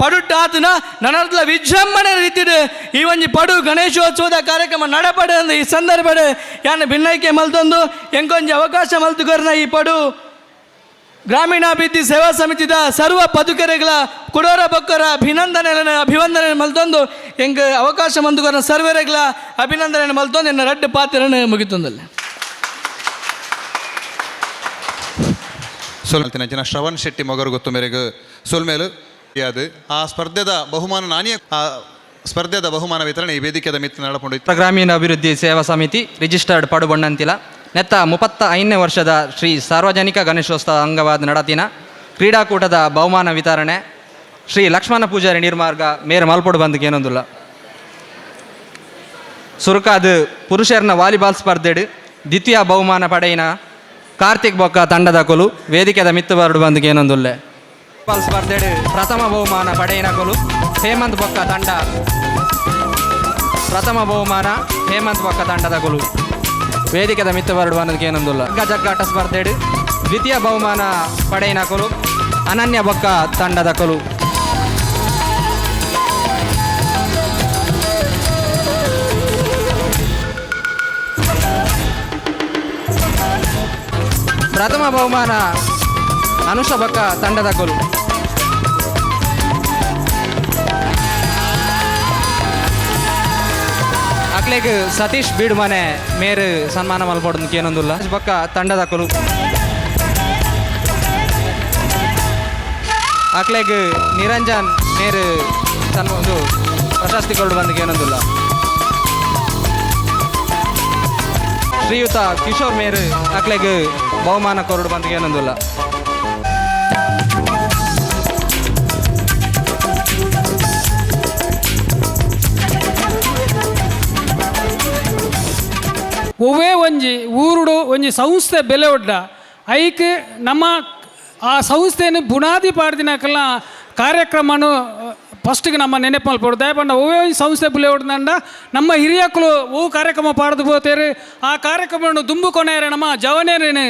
ಪಡುಟ್ಟಾತನ ನನ್ನರ್ಲ ವಿಜೃಂಭಣೆ ರೀತಿಡು ಈ ಒಂಜಿ ಪಡು ಗಣೇಶೋತ್ಸವದ ಕಾರ್ಯಕ್ರಮ ನಡಪಡ ಈ ಸಂದರ್ಭಡೆ ಯಾನು ಭಿನ್ನೈಕೆ ಮಲ್ತೊಂದು ಎಂಕೊಂಜಿ ಅವಕಾಶ ಮಲ್ತುಗರ್ನ ಈ ಪಡು ಗ್ರಾಮೀಣಾಭಿವೃದ್ಧಿ ಸೇವಾ ಸಮಿತಿದ ಸರ್ವ ಪದುಕೆರೆಗಳ ಕುಡೋರ ಬೊಕ್ಕರ ಅಭಿವಂದನೆ ಮಲ್ತೊಂದು ಹೆಂಗೆ ಅವಕಾಶ ಮಂದುಗರ ಸರ್ವರೆಗಳ ಅಭಿನಂದನೆ ಮಲ್ತೊಂದು ಎನ್ನ ರಡ್ಡು ಪಾತ್ರನ ಮುಗಿತೊಂದಲ್ಲ ಸೋಲ್ತಿನ ಶ್ರವಣ್ ಶೆಟ್ಟಿ ಮಗರು ಗೊತ್ತು ಮೇರೆಗೆ ಸೋಲ್ಮೇಲು ಅದು ಆ ಸ್ಪರ್ಧೆದ ಬಹುಮಾನ ವಿತರಣೆ ಈ ವೇದಿಕೆದ ಮಿತ್ರ ನಡಪೊಂಡು ಗ್ರಾಮೀಣ ಅಭಿವೃದ್ಧಿ ಸೇವಾ ಸಮಿತಿ ರಿಜಿಸ್ಟರ್ಡ್ ಪಡುಬಣ್ಣಂತಿಲ ನೆತ್ತ 35ನೇ ವರ್ಷದ ಶ್ರೀ ಸಾರ್ವಜನಿಕ ಗಣೇಶೋತ್ಸವ ಅಂಗವಾದ ನಡತಿನ ಕ್ರೀಡಾಕೂಟದ ಬಹುಮಾನ ವಿತರಣೆ ಶ್ರೀ ಲಕ್ಷ್ಮಣ ಪೂಜಾರಿ ನಿರ್ಮಾರ್ಗ ಮೇರೆ ಮಲ್ಪೊಡು ಬಂದಕ್ಕೆ ಏನೊಂದಿಲ್ಲ ಸುರುಕಾದ ಪುರುಷರನ ವಾಲಿಬಾಲ್ ಸ್ಪರ್ಧೆಡು ದ್ವಿತೀಯ ಬಹುಮಾನ ಪಡೆಯಿನ ಕಾರ್ತಿಕ್ ಬೊಕ್ಕ ತಂಡದ ಕೊಲು ವೇದಿಕೆದ ಮಿತ್ತು ಬರಡು ಬಂದಕ್ಕೆ ಏನೊಂದುಲ್ಲೆ ವಾಲಿಬಾಲ್ ಸ್ಪರ್ಧೆಡು ಪ್ರಥಮ ಬಹುಮಾನ ಪಡೆಯಿನ ಕೊಲು ಹೇಮಂತ್ ಬೊಕ್ಕ ತಂಡ ಪ್ರಥಮ ಬಹುಮಾನ ಹೇಮಂತ್ ಬೊಕ್ಕ ತಂಡದ ಕೊಲು ವೇದಿಕೆದ ಮಿತ್ತು ಬರಡು ಬಂದಕ್ಕೆ ಏನೊಂದುಲ್ಲ ಜಗ್ಗಾಟ ಸ್ಪರ್ಧೆಡು ದ್ವಿತೀಯ ಬಹುಮಾನ ಪಡೆಯಿನ ಕೊಲು ಅನನ್ಯ ಬೊಕ್ಕ ತಂಡದ ಕೊಲು ಪ್ರಥಮ ಬಹುಮಾನ ಅನುಷ ಬಕ್ಕ ತಂಡದ ಗೋಲು ಅಕ್ಲೆಗ್ ಸತೀಶ್ ಬೀಡ್ಮನೆ ಮೇರು ಸನ್ಮಾನ ಮಲ್ಪಡೋದಕ್ಕೆ ಏನೊಂದಿಲ್ಲ ಬಕ್ಕ ತಂಡದ ಗೋಲು ಅಕ್ಲೆಗ್ ನಿರಂಜನ್ ಮೇರು ಒಂದು ಪ್ರಶಸ್ತಿ ಕೊಡು ಬಂದಕ್ಕೆ ಏನೊಂದಿಲ್ಲ ಶ್ರೀಯುತ ಕಿಶೋರ್ ಮೇರು ಅಕ್ಲೆಗ್ ಬಹುಮಾನ ಕೊರಡು ಬಂದಕ್ಕೆ ಏನೊಂದಿಲ್ಲ ಒವ್ವೇ ಒಂಜಿ ಊರುಡು ಒಂಜಿ ಸಂಸ್ಥೆ ಬೆಲೆ ಒಡ್ಡ ಐಕ್ ನಮ್ಮ ಆ ಸಂಸ್ಥೆಯನ್ನು ಬುನಾದಿ ಪಾಡ್ದಿನಕಲ್ಲ ಕಾರ್ಯಕ್ರಮನು ಫಸ್ಟಿಗೆ ನಮ್ಮ ನೆನಪು ಮಲ್ಪಡು ದಯಪಂಡ ಒವ್ವೇ ಒಂಜಿ ಸಂಸ್ಥೆ ಬೆಲೆ ಒಡ್ದಂಡ ನಮ್ಮ ಹಿರಿಯಕ್ಕಳು ಓ ಕಾರ್ಯಕ್ರಮ ಪಾಡ್ದು ಬೋತೇರು ಆ ಕಾರ್ಯಕ್ರಮವನ್ನು ದುಂಬುಕೊನೆಯರೆ ನಮ್ಮ ಜವನೇರೇನು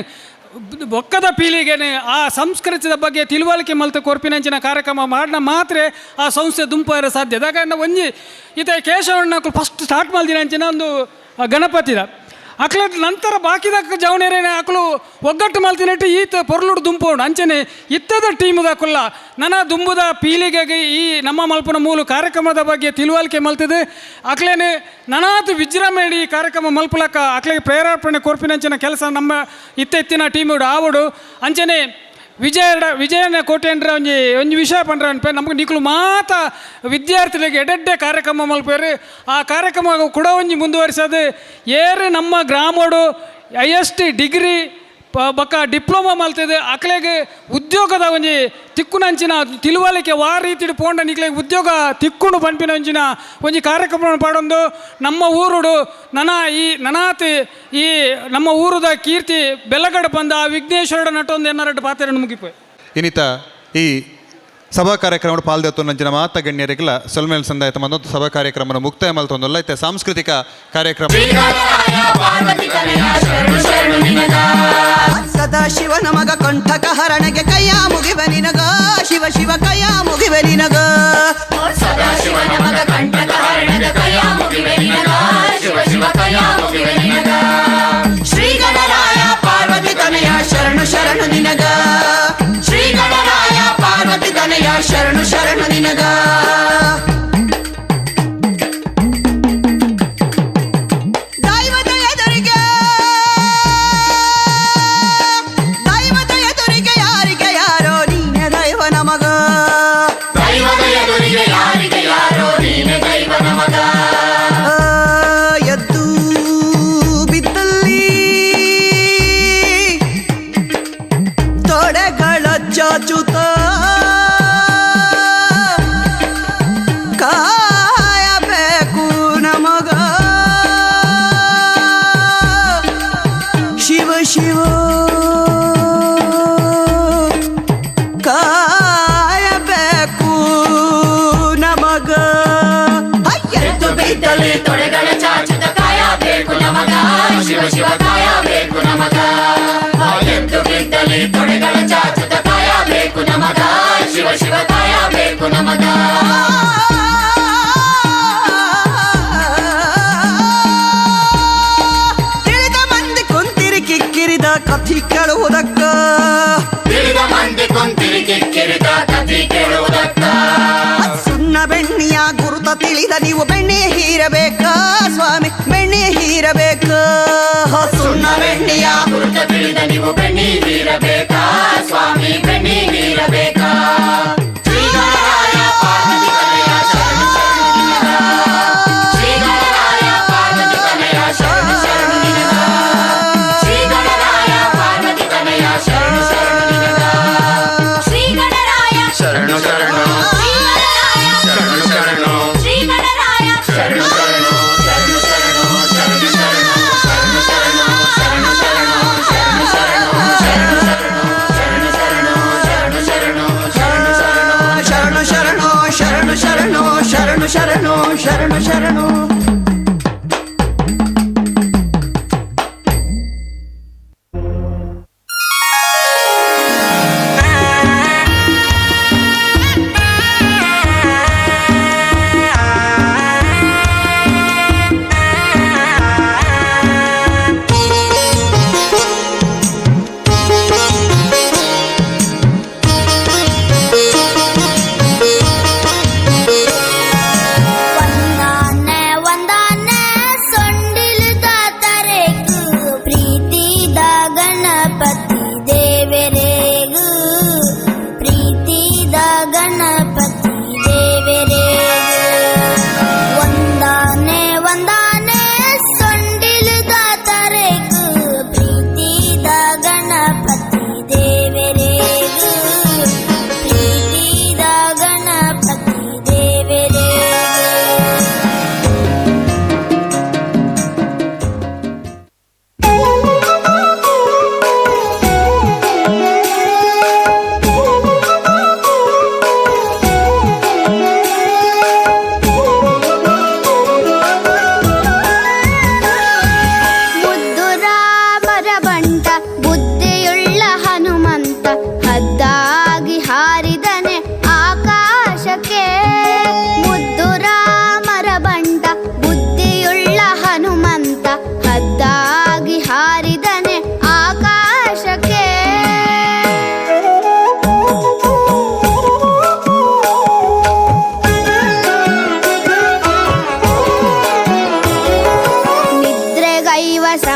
ಒಕ್ಕದ ಪೀಳಿಗೆನೆ ಆ ಸಂಸ್ಕೃತಿದ ಬಗ್ಗೆ ತಿಳುವಳಿಕೆ ಮಲ್ತ ಕೊರ್ಪಿನಂಚಿನ ಕಾರ್ಯಕ್ರಮ ಮಾಡಿನ ಮಾತ್ರ ಆ ಸಂಸ್ಥೆ ದುಂಪೇರ ಸಾಧ್ಯ ಯಾಕಂದ್ರೆ ಒಂಜಿ ಈತ ಕೇಶವಣ್ಣಕ್ಕಳು ಫಸ್ಟ್ ಸ್ಟಾರ್ಟ್ ಮಲ್ದಿನಂಚಿನ ಒಂದು ಗಣಪತಿದ ಅಕ್ಲ ನಂತರ ಬಾಕಿದ ಜವನೇರೇನೆ ಅಕ್ಲು ಒಗ್ಗಟ್ಟು ಮಲ್ತಿನಟ್ಟು ಈತ ಪೊರ್ಲುಡು ದುಂಪೋಡು ಅಂಚನೆ ಇತ್ತದ ಟೀಮದ ಕುಲ್ಲ ನನ್ನ ದುಂಬುದ ಪೀಳಿಗೆಗೆ ಈ ನಮ್ಮ ಮಲ್ಪನ ಮೂಲ ಕಾರ್ಯಕ್ರಮದ ಬಗ್ಗೆ ತಿಳುವಳಿಕೆ ಮಲ್ತಿದೆ ಅಕ್ಲೇನೆ ನನಾತು ವಿಜೃಂಭಣೆ ಈ ಕಾರ್ಯಕ್ರಮ ಮಲ್ಪಲಕ್ಕ ಅಕ್ಲೆಗೆ ಪ್ರೇರೇಪಣೆ ಕೊರ್ಪಿನಂಚಿನ ಕೆಲಸ ನಮ್ಮ ಇತ್ತೆತ್ತಿನ ಟೀಮುಡು ಆವಡು ಅಂಚನೆ ವಿಜಯನ ಕೋಟೆಂಡ್ರ ಒಂಜಿ ವಿಷಯ ಪಂಡ್ರ ಅನ್ಪೆ ನಮಗೆ ನಿಕ್ಲು ಮಾತ ವಿದ್ಯಾರ್ಥಿಗಳಿಗೆ ಎಡೆಡ್ಡೆ ಕಾರ್ಯಕ್ರಮ ಮಲ್ಪೇರು ಆ ಕಾರ್ಯಕ್ರಮ ಕೂಡ ಒಂಜಿ ಮುಂದುವರಿಸೋದು ಏರು ನಮ್ಮ ಗ್ರಾಮೋಡು ಹೈಯೆಸ್ಟ್ ಡಿಗ್ರಿ ಬಕ್ಕ ಡಿಪ್ಲೊಮಾ ಮಲ್ತಿದೆ ಅಕ್ಲೆಗೆ ಉದ್ಯೋಗದ ಒಂಜಿ ತಿಕ್ಕುನಂಚಿನ ತಿಳುವಳಿಕೆ ವಾ ರೀತಿ ಪೋಂಡ ನಿಕ್ಲೆಗೆ ಉದ್ಯೋಗ ತಿಕ್ಕುಂಡು ಪಂಪಿನ ಒಂಚಿನ ಒಂಜಿ ಕಾರ್ಯಕ್ರಮ ಪಾಡೊಂದು ನಮ್ಮ ಊರುಡು ನನಾತ್ ಈ ನಮ್ಮ ಊರುದ ಕೀರ್ತಿ ಬೆಲಗಡ ಬಂದ ಆ ವಿಘ್ನೇಶ್ವರ ನಟೊಂದು ಎನ್ನರಡು ಪಾತ್ರ ಮುಗಿಪೋಯ್ ಇನ್ನಿತ ಈ ಸಭಾ ಕಾರ್ಯಕ್ರಮ ಪಾಲ್ದೆತ್ತು ನಂಚಿನ ಮಾತ ಗಣ್ಯರಿಗಿಲ್ಲ ಸೊಲ್ಮೇಲ್ ಸಂದಾಯತ ಮತ್ತೊಂದು ಸಭಾ ಕಾರ್ಯಕ್ರಮ ಮುಕ್ತಾಯ ಮಲ್ತೊಂದಲ್ಲ ಐತೆ ಸಾಂಸ್ಕೃತಿಕ ಕಾರ್ಯಕ್ರಮ ಸದಾ ಶಿವನ ಮಗ ಕಂಠಕ ಹರಣಗೆ ಕೈಯ ಮುಗಿವೆ ನಿನಗ ಶಿವ ಶಿವ ಕೈಯ ಮುಗಿವೆ ನಿನಗ ಸದಾ ಶಿವನ ಮಗ ಕಂಠಕ ಹರಣಗೆ ಕೈಯ ಮುಗಿವೆ ನಿನಗ ಶಿವ ಶಿವ ಕೈಯ ಮುಗಿವೆ ನಿನಗ ಶ್ರೀ ಗಣರಾಯ ಪಾರ್ವತಿ ತನಯ ಶರಣು ಶರಣು ನಿನಗ ಶ್ರೀ ಗಣರಾಯ ಪಾರ್ವತಿ ತನಯ ಶರಣು ಶರಣು ನಿನಗ ಶಿವ ಕಾಯ ಬೇಕು ನಮಗ ಎಂದು ಬಿದ್ದಲಿ ತೊಡೆಗಳ ಚಾಚುತ ಕಾಯ ಬೇಕು ನಮಗ ಶಿವ ಶಿವ ಕಾಯ ಬೇಕು ನಮಗ ತಿಳಿದ ಮಂದಿ ಕುಂತಿರಿ ಕಿಕ್ಕಿರಿದ ಕಥಿ ಕೇಳುವುದಕ್ಕ ತಿಳಿದ ಸುಣ್ಣ ಬೆಣ್ಣಿಯ ಗುರುತ ತಿಳಿದ ನೀವು ಬೆಣ್ಣೆ ಹೀರಬೇಕ ಸ್ವಾಮಿ, ಬೆಣ್ಣೆ ಹೀರಬೇಕ. ಸುಣ್ಣ ಬೆಣ್ಣಿಯ ಗುರುತ ತಿಳಿದ ನೀವು ಬೆಣ್ಣೆ ಹೀರಬೇಕ ಸ್ವಾಮಿ, ಬೆಣ್ಣೆ ಹೀರಬೇಕ. ಶರಣು ಶರಣು ಶರಣು.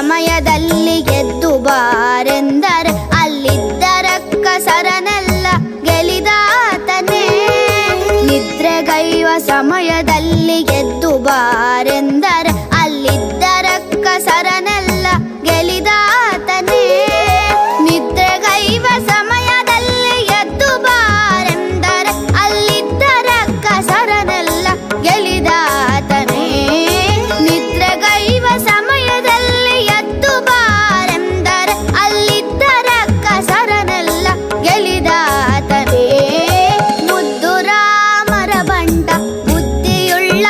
ಸಮಯದಲ್ಲಿ ಗೆದ್ದು ಬಾರೆಂದರೆ ಅಲ್ಲಿದ್ದ ರಕ್ಕಸರನೆಲ್ಲ ಗೆಲಿದಾತನೇ. ನಿದ್ರೆಗೈವ ಸಮಯದಲ್ಲಿ ಗೆದ್ದು ಬಾರೆಂದರೆ ಅಲ್ಲಿದ್ದ ರಕ್ಕಸರನೆಲ್ಲ ಗೆಲಿದಾತನೇ. ನಿದ್ರೆಗೈವ ಸಮಯದಲ್ಲಿ ಎದ್ದು ಬಾರೆಂದರೆ ಅಲ್ಲಿದ್ದ ರಕ್ಕಸರನೆಲ್ಲ ಗೆಲಿದಾತನೇ. ನಿದ್ರೆಗೈವ ಸಮಯದಲ್ಲಿ ಎದ್ದು ಬಾರೆಂದರೆ ಅಲ್ಲಿದ್ದ ರಕ್ಕಸರನೆಲ್ಲ ಗೆಲಿದಾತನೇ. ಮುದ್ದು ರಾಮರ ಬಂಟ ಬುದ್ಧಿಯುಳ್ಳ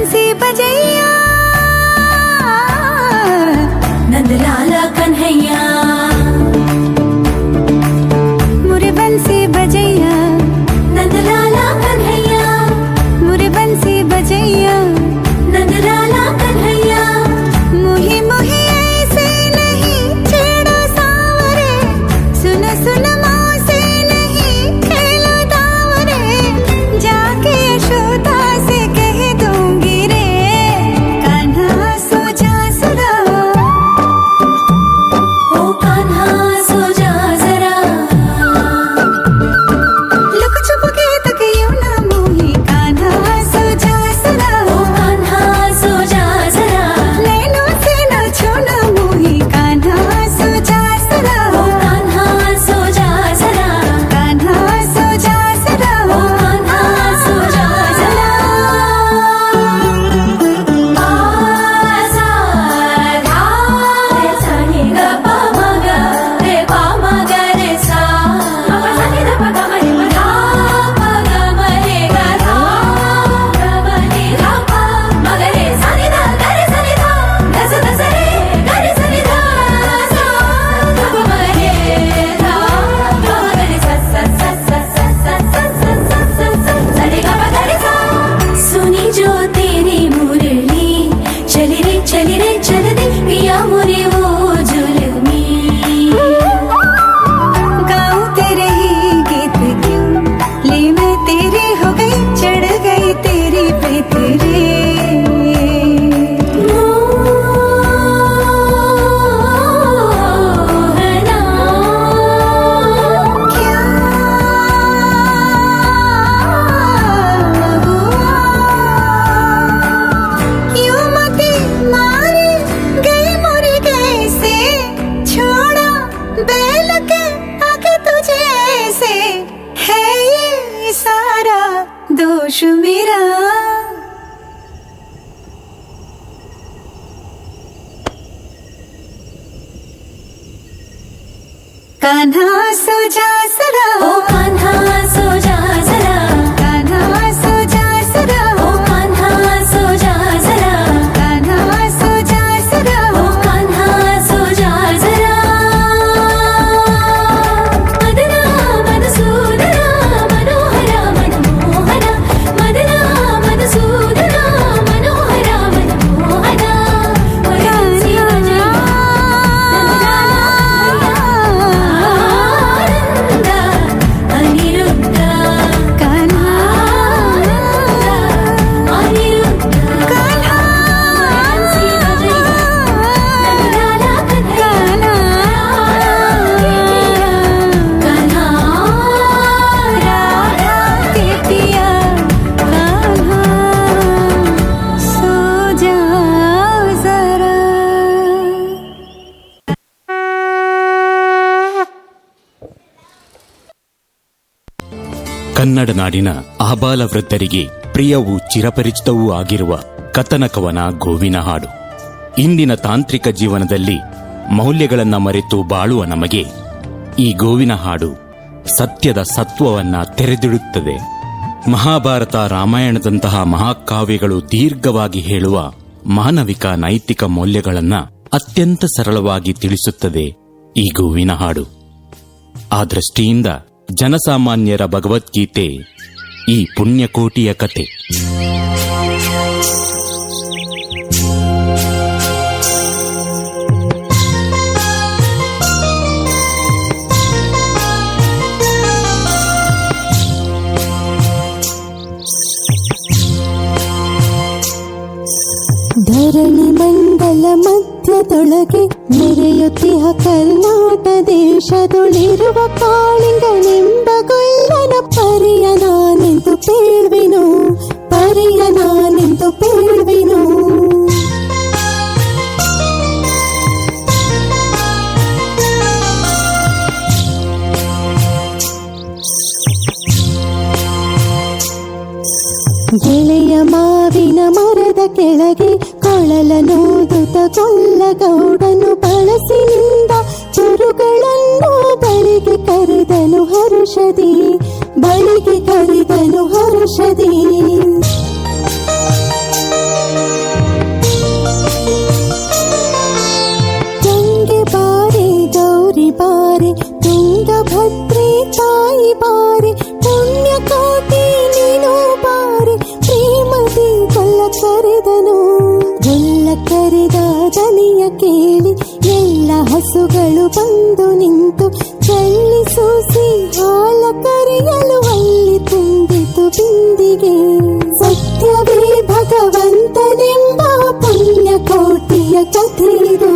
बंसी बजैया नंदलाला कन्हैया मुरे बंसी बजैया नंदलाला कन्हैया मुरे बंसी बजैया नंदलाला कन्हैया मुही मुही ऐसे नहीं छेड़ो सावरे सुन सुन मौसे नहीं खेलो दावरे जाके यशोदा से कह दूंगी रे कान्हा सो जा सदा ओ कान्हा सो जा जरा लुक छुप के तक यूं ना मोही कान्हा सो जा सदा ओ कान्हा सो जा जरा नैनों से ना छूना मोही कान्हा सो जा सदा ओ कान्हा सो जा जरा कान्हा सो जा सदा ओ कान्हा सो जा जरा सुनी जो तेरी मुरली चली रे चल दे पिया मुरे वो जुल्मी गाऊं तेरे ही गीत क्यों ले मैं तेरी हो गई चढ़ गई तेरी पे तेरे मोहना क्या यूं मती मारी गई मुरी कैसे छोड़ा बैल के आगे तुझे ऐसे है ये सारा दोष मेरा कान्हा सो जा सदा ओ कान्हा सो जा जरा कान्हा सो जा सदा ओ कान्हा सो जा जरा कान्हा सो जा सदा ओ कान्हा सो जा जरा मदना मधुसूदना मनोहरा मनमोहना मदना मधुसूदना मनोहरा मनमोहना अनिरुद्ध कान्हा अनिरुद्ध कान्हा नंदलाला कन्हैया कान्हा राधा के पिया कान्हा सो जा जरा ಕನ್ನಡ ನಾಡಿನ ಆಬಾಲ ವೃದ್ಧರಿಗೆ ಪ್ರಿಯವೂ ಚಿರಪರಿಚಿತವೂ ಆಗಿರುವ ಕಥನ ಕವನ ಗೋವಿನ ಹಾಡು. ಇಂದಿನ ತಾಂತ್ರಿಕ ಜೀವನದಲ್ಲಿ ಮೌಲ್ಯಗಳನ್ನ ಮರೆತು ಬಾಳುವ ನಮಗೆ ಈ ಗೋವಿನ ಹಾಡು ಸತ್ಯದ ಸತ್ವವನ್ನ ತೆರೆದಿಡುತ್ತದೆ. ಮಹಾಭಾರತ ರಾಮಾಯಣದಂತಹ ಮಹಾಕಾವ್ಯಗಳು ದೀರ್ಘವಾಗಿ ಹೇಳುವ ಮಾನವಿಕ ನೈತಿಕ ಮೌಲ್ಯಗಳನ್ನ ಅತ್ಯಂತ ಸರಳವಾಗಿ ತಿಳಿಸುತ್ತದೆ ಈ ಗೋವಿನ ಹಾಡು. ಆ ದೃಷ್ಟಿಯಿಂದ ಜನಸಾಮಾನ್ಯರ ಭಗವದ್ಗೀತೆ ಈ ಪುಣ್ಯಕೋಟಿಯ ಕತೆ. ಧರಣಿ ಮಂಡಲ ಮಧ್ಯದೊಳಗೆ ಮೆರೆಯುತ್ತಿಹ ಕರ್ನಾಟ ದೇಶದೊಳಿರುವ ಕಾಳಿಂಗನೆಂಬ ಗೊಲ್ಲನ ಪರಿಯ ನಾನೆಂದು ಪೇಳ್ವಿನು ಪರಿಯ ನಾನೆಂದು ಪೇಳ್ವಿನು. ಗೆಳೆಯ ಮಾವಿನ ಮರದ ಕೆಳಗೆ ಕೊಳಲನೂದುತ ಕೊಲ್ಲಗೌಡನು ಬಳಸಿನಿಂದ ಚುರುಗಳನ್ನು ಬಳಿಗೆ ಕರೆದನು ಹರುಷದಿ ಬಳಿಗೆ ಕರೆದನು ಹರುಷದಿ. ಕೇಳಿ ಎಲ್ಲ ಹಸುಗಳು ಬಂದು ನಿಂತು ಚಳ್ಳಿ ಸೂಸಿ ಹಾಲ ಕರೆಯಲು ಅಲ್ಲಿ ತುಂಬಿತು ಬಿಂದಿಗೆ. ಸತ್ಯವೇ ಭಗವಂತನೆಂಬ ಪುಣ್ಯಕೋಟಿಯ ಕಥೆಯಿದು.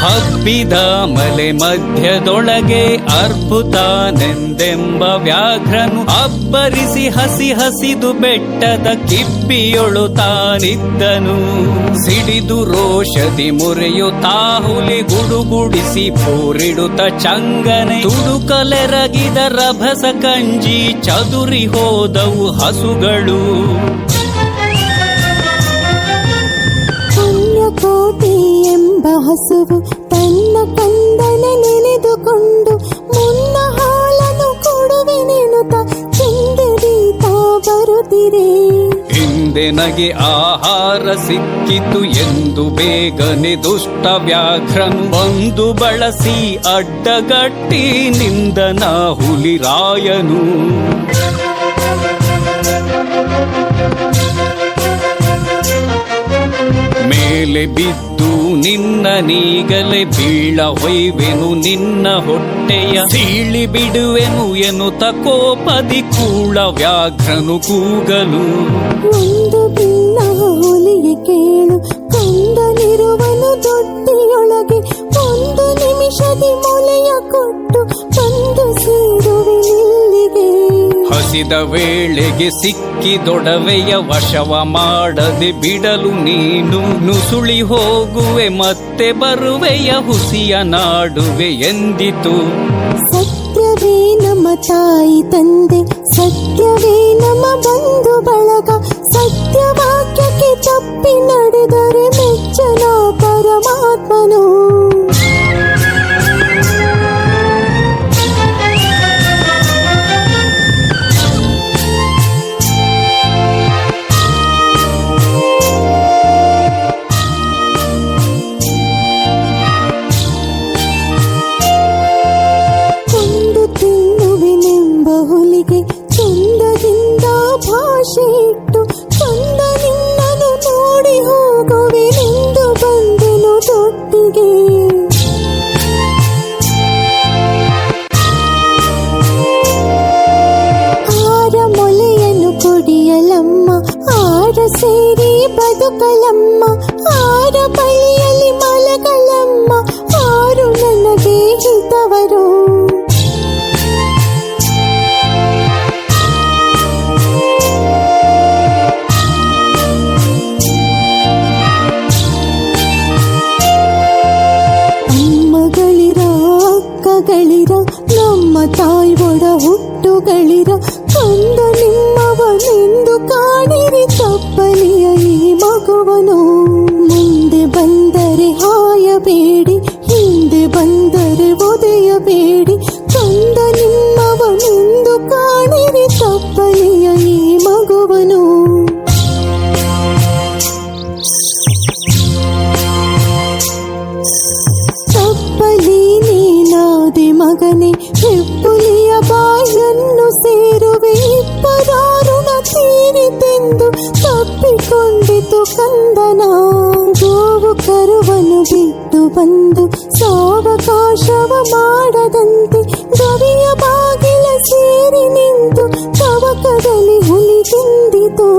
ಹಬ್ಬಿದ ಮಲೆ ಮಧ್ಯದೊಳಗೆ ಅರ್ಭುತನೆಂದೆಂಬ ವ್ಯಾಘ್ರನು ಅಬ್ಬರಿಸಿ ಹಸಿ ಹಸಿದು ಬೆಟ್ಟದ ಕಿಬ್ಬಿಯೊಳು ತಾನಿದ್ದನು. ಸಿಡಿದು ರೋಷದಿ ಮುರಿಯುತ್ತಾ ಹುಲಿ ಗುಡುಗುಡಿಸಿ ಪೂರಿಡುತ್ತ ಚಂಗನೆ ತುಡುಕಲೆರಗಿದ ರಭಸ ಕಂಜಿ ಚದುರಿ ಹೋದವು ಹಸುಗಳು. ಪುಣ್ಯಕೋಟಿ ಎಂಬ ಹಸುವು ತನ್ನ ಕಂದನ ನೆನೆದುಕೊಂಡು ಮುನ್ನ ಹಾಲನ್ನು ಕೊಡುವೆನೆನುತ ಚಿಂದಿರೀತಾ ಬರುತ್ತಿರೆ. ಹಿಂದೆ ನಗೆ ಆಹಾರ ಸಿಕ್ಕಿತು ಎಂದು ಬೇಗನೆ ದುಷ್ಟ ವ್ಯಾಘ್ರನು ಬಂದು ಬಳಸಿ ಅಡ್ಡಗಟ್ಟಿ ನಿಂದನ ಹುಲಿರಾಯನು. ಮೇಲೆ ಬಿದ್ದು ನಿನ್ನ ನೀಗಲೆ ಬೀಳ ಹೊಯ್ವೆನು ನಿನ್ನ ಹೊಟ್ಟೆಯ ಸೀಳಿ ಬಿಡುವೆನು ಎನ್ನುತ್ತ ಕೋಪದಿ ಕೂಳ ವ್ಯಾಘ್ರನು ಕೂಗಲು. ಒಂದು ಭಿನ್ನ ಹುಲಿಗೆ ಕೇಳು ಕಂದನಿರುವನು ದೊಡ್ಡಿಯೊಳಗೆ ಒಂದು ನಿಮಿಷದಿ ಮೊಲೆಯ ಕೊಟ್ಟು ಬಂದು ಸೇರುವೆ ಇಲ್ಲಿಗೆ. ಹಸಿದ ವೇಳೆಗೆ ಸಿಕ್ಕಿದೊಡವೆಯ ವಶವ ಮಾಡದೆ ಬಿಡಲು ನೀನು ನುಸುಳಿ ಹೋಗುವೆ ಮತ್ತೆ ಬರುವೆಯ ಹುಸಿಯ ನಾಡುವೆ ಎಂದಿತು. ಸತ್ಯವೇ ನಮ್ಮ ತಾಯಿ ತಂದೆ, ಸತ್ಯವೇ ನಮ್ಮ ಬಂಧು ಬಳಗ, ಸತ್ಯವಾಕ್ಯಕ್ಕೆ ತಪ್ಪಿ ನಡೆದರೆ ಮೆಚ್ಚನ ಪರಮಾತ್ಮನು. ಹುಲಿಗೆ ಚಂದದಿಂದ ಭಾಷೆ ಇಟ್ಟು ಚಂದ ನಿನ್ನನು ನೋಡಿ ಹೋಗುವೆನೆಂದು ಬಂದೆನು ದೊಡ್ಡಿಗೆ. ಆರ ಮೊಲೆಯನ್ನು ಕೊಡಿಯಲಮ್ಮ, ಆರ ಸೇರಿ ಬದುಕಲಮ್ಮ, ಆರ ಬಳಿಯಲ್ಲಿ ಮಲಗಲಮ್ಮ, ಆರು ನನಗೆ ಹಿತವರು. ಗಳಿರ ನಮ್ಮ ತಾಯಿ ಒಡ ಹುಟ್ಟುಗಳಿರ ಕಂದ ನಿಮ್ಮವನೆಂದು ಕಾಣಿರಿ ತಪ್ಪಲಿಯ ಈ ಮಗುವನು. ಮುಂದೆ ಬಂದರೆ ಹಾಯಬೇಡಿ, ಹಿಂದೆ ಬಂದರೆ ಒದೆಯಬೇಡಿ, ಕಂದ ನಿಮ್ಮವನೆಂದು ಕಾಣಿರಿ ತಪ್ಪಲಿಯ ಈ ಮಗುವನು. ತಪ್ಪಲಿ ನೀನಾದೆ ಮಗನೇ, ಹೆಪ್ಪುಲಿಯ ಬಾಯನ್ನು ಸೇರುವೆ, ಇಬ್ಬರಾರುಣ ತೀರಿತೆಂದು ತಪ್ಪಿಕೊಂಡಿತು ಕಂದನ. ಗೋವು ಕರುವನ್ನು ಬಿಟ್ಟು ಬಂದು ಸಾವಕಾಶವ ಮಾಡದಂತೆ ಗವಿಯ ಬಾಗಿಲ ಸೇರಿ ನಿಂತು ತವಕದಲ್ಲಿ ಹುಲಿ ತಿಂದಿತು.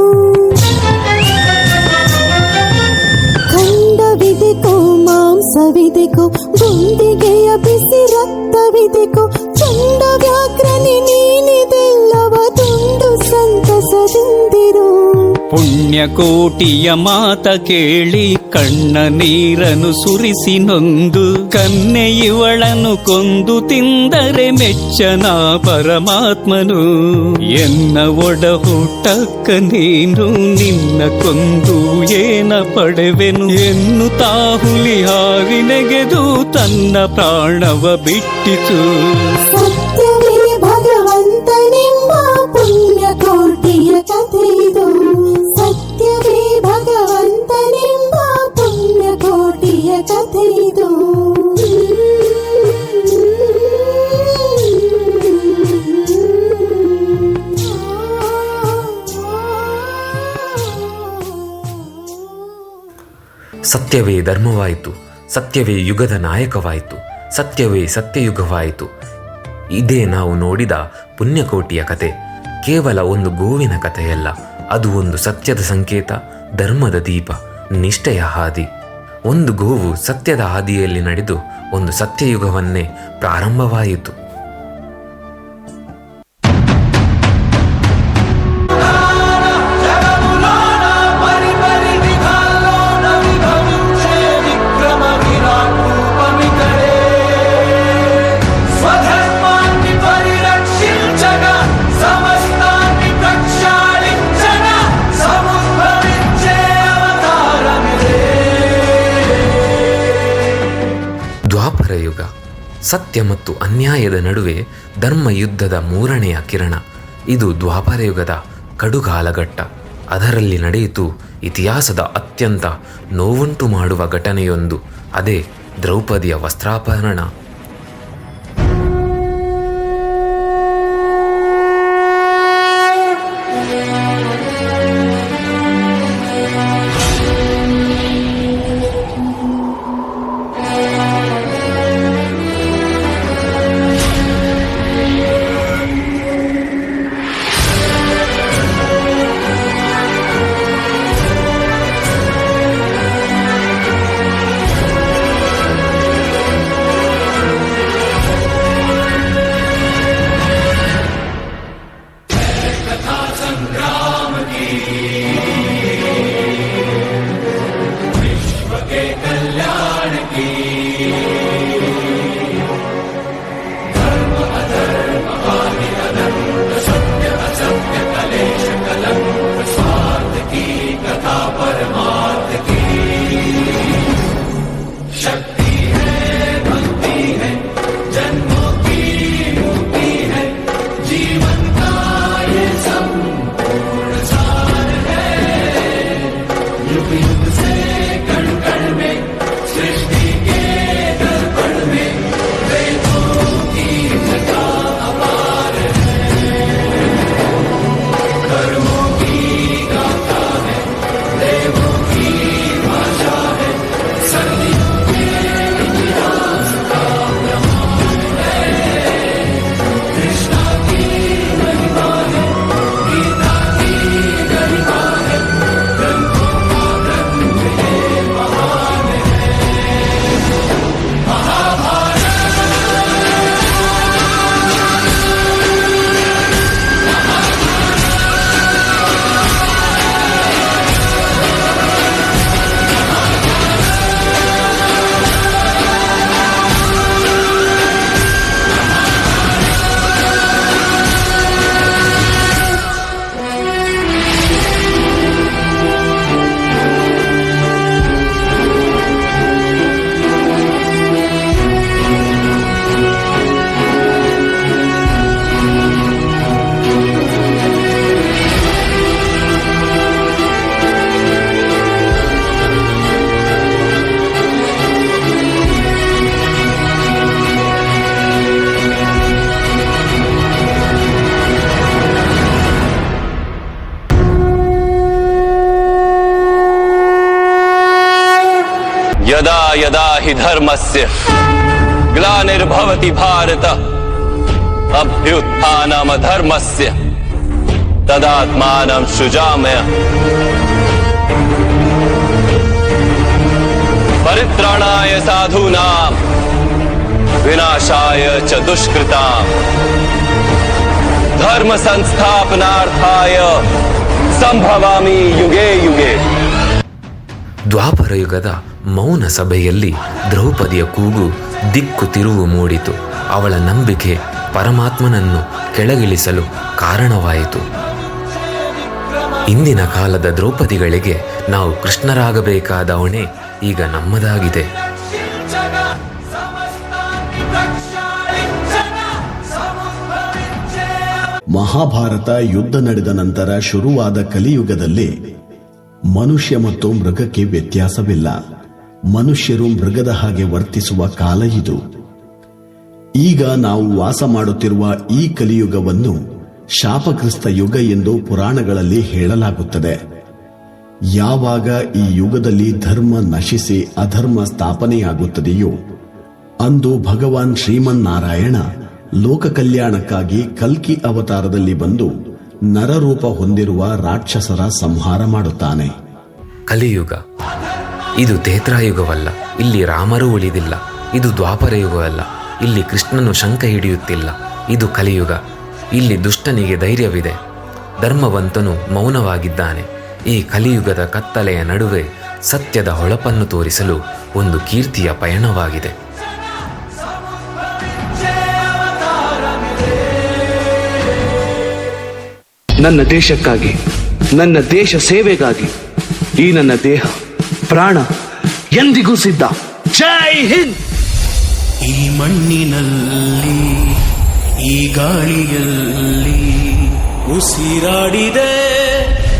ಖಂಡವಿದೆಕೋ ಮಾಂಸವಿದೆಕೋ ಗುಂಡಿಗೆಯ ಬಿಸಿ ರಕ್ತವಿದೆಕೋ ಚಂಡ ವ್ಯಾಘ್ರನೆ ನೀನಿದೆಲ್ಲವ ತುಂಡು ಸಂತಸದಿಂದಿರು. ಪುಣ್ಯಕೋಟಿಯ ಮಾತ ಕೇಳಿ ಕಣ್ಣ ನೀರನ್ನು ಸುರಿಸಿ ನೊಂದು ಕನ್ನೆ ಇವಳನ್ನು ಕೊಂದು ತಿಂದರೆ ಮೆಚ್ಚನ ಪರಮಾತ್ಮನು. ಎನ್ನ ಒಡ ಹುಟ್ಟಕ್ಕ ನೀನು ನಿನ್ನ ಕೊಂದು ಏನ ಪಡೆವೆನು ಎನ್ನುತ್ತಾ ಹುಲಿ ಹಾರಿ ನೆಗೆದು ತನ್ನ ಪ್ರಾಣವ ಬಿಟ್ಟಿತು. ಸತ್ಯವೇ ಭಗವಂತನೆಂಬ ಪುಣ್ಯಕೋಟಿಯ ಕಥೆಯಿದು. ಸತ್ಯವೇ ಭಗವಂತ ಸತ್ಯವೇ ಧರ್ಮವಾಯಿತು, ಸತ್ಯವೇ ಯುಗದ ನಾಯಕವಾಯಿತು, ಸತ್ಯವೇ ಸತ್ಯಯುಗವಾಯಿತು. ಇದೇ ನಾವು ನೋಡಿದ ಪುಣ್ಯಕೋಟಿಯ ಕತೆ. ಕೇವಲ ಒಂದು ಗೋವಿನ ಕಥೆಯಲ್ಲ, ಅದು ಒಂದು ಸತ್ಯದ ಸಂಕೇತ, ಧರ್ಮದ ದೀಪ, ನಿಷ್ಠೆಯ ಹಾದಿ. ಒಂದು ಗೋವು ಸತ್ಯದ ಹಾದಿಯಲ್ಲಿ ನಡೆದು ಒಂದು ಸತ್ಯಯುಗವನ್ನೇ ಪ್ರಾರಂಭವಾಯಿತು. ದ್ವಾಪರಯುಗ, ಸತ್ಯ ಮತ್ತು ಅನ್ಯಾಯದ ನಡುವೆ ಧರ್ಮ ಯುದ್ಧದ ಮೂರನೆಯ ಕಿರಣ. ಇದು ದ್ವಾಪರಯುಗದ ಕಡುಗಾಲಘಟ್ಟ. ಅದರಲ್ಲಿ ನಡೆಯಿತು ಇತಿಹಾಸದ ಅತ್ಯಂತ ನೋವುಂಟು ಮಾಡುವ ಘಟನೆಯೊಂದು. ಅದೇ ದ್ರೌಪದಿಯ ವಸ್ತ್ರಾಪಹರಣ. यदा यदा हि धर्मस्य ग्लानिर्भवति भारत अभ्युत्थानमधर्मस्य तदात्मानं सृजाम्यहम् परित्राणाय साधूनां विनाशाय च दुष्कृताम् धर्म संस्थापनार्थाय संभवामि युगे युगे. ದ್ವಾಪರಯುಗದ ಮೌನ ಸಭೆಯಲ್ಲಿ ದ್ರೌಪದಿಯ ಕೂಗು ದಿಕ್ಕು ತಿರುವು ಮೂಡಿತು. ಅವಳ ನಂಬಿಕೆ ಪರಮಾತ್ಮನನ್ನು ಕೆಳಗಿಳಿಸಲು ಕಾರಣವಾಯಿತು. ಇಂದಿನ ಕಾಲದ ದ್ರೌಪದಿಗಳಿಗೆ ನಾವು ಕೃಷ್ಣರಾಗಬೇಕಾದ ಹೊಣೆ ಈಗ ನಮ್ಮದಾಗಿದೆ. ಮಹಾಭಾರತ ಯುದ್ಧ ನಡೆದ ನಂತರ ಶುರುವಾದ ಕಲಿಯುಗದಲ್ಲಿ ಮನುಷ್ಯ ಮತ್ತು ಮೃಗಕ್ಕೆ ವ್ಯತ್ಯಾಸವಿಲ್ಲ. ಮನುಷ್ಯರು ಮೃಗದ ಹಾಗೆ ವರ್ತಿಸುವ ಕಾಲ ಇದು. ಈಗ ನಾವು ವಾಸ ಮಾಡುತ್ತಿರುವ ಈ ಕಲಿಯುಗವನ್ನು ಶಾಪಗ್ರಸ್ತ ಯುಗ ಎಂದು ಪುರಾಣಗಳಲ್ಲಿ ಹೇಳಲಾಗುತ್ತದೆ. ಯಾವಾಗ ಈ ಯುಗದಲ್ಲಿ ಧರ್ಮ ನಶಿಸಿ ಅಧರ್ಮ ಸ್ಥಾಪನೆಯಾಗುತ್ತದೆಯೋ ಅಂದು ಭಗವಾನ್ ಶ್ರೀಮನ್ನಾರಾಯಣ ಲೋಕ ಕಲ್ಯಾಣಕ್ಕಾಗಿ ಕಲ್ಕಿ ಅವತಾರದಲ್ಲಿ ಬಂದು ನರರೂಪ ಹೊಂದಿರುವ ರಾಕ್ಷಸರ ಸಂಹಾರ ಮಾಡುತ್ತಾನೆ. ಕಲಿಯುಗ ಇದು ತ್ರೇತಾಯುಗವಲ್ಲ, ಇಲ್ಲಿ ರಾಮರೂ ಉಳಿದಿಲ್ಲ. ಇದು ದ್ವಾಪರ ಯುಗವಲ್ಲ, ಇಲ್ಲಿ ಕೃಷ್ಣನು ಶಂಕ ಹಿಡಿಯುತ್ತಿಲ್ಲ. ಇದು ಕಲಿಯುಗ, ಇಲ್ಲಿ ದುಷ್ಟನಿಗೆ ಧೈರ್ಯವಿದೆ, ಧರ್ಮವಂತನು ಮೌನವಾಗಿದ್ದಾನೆ. ಈ ಕಲಿಯುಗದ ಕತ್ತಲೆಯ ನಡುವೆ ಸತ್ಯದ ಹೊಳಪನ್ನು ತೋರಿಸಲು ಒಂದು ಕೀರ್ತಿಯ ಪಯಣವಾಗಿದೆ. ನನ್ನ ದೇಶಕ್ಕಾಗಿ, ನನ್ನ ದೇಶ ಸೇವೆಗಾಗಿ ಈ ನನ್ನ ದೇಹ ಪ್ರಾಣ ಎಂದಿಗೂ ಸಿದ್ಧ. ಜೈ ಹಿಂದ್. ಈ ಮಣ್ಣಿನಲ್ಲಿ ಈ ಗಾಳಿಯಲ್ಲಿ ಉಸಿರಾಡಿದೆ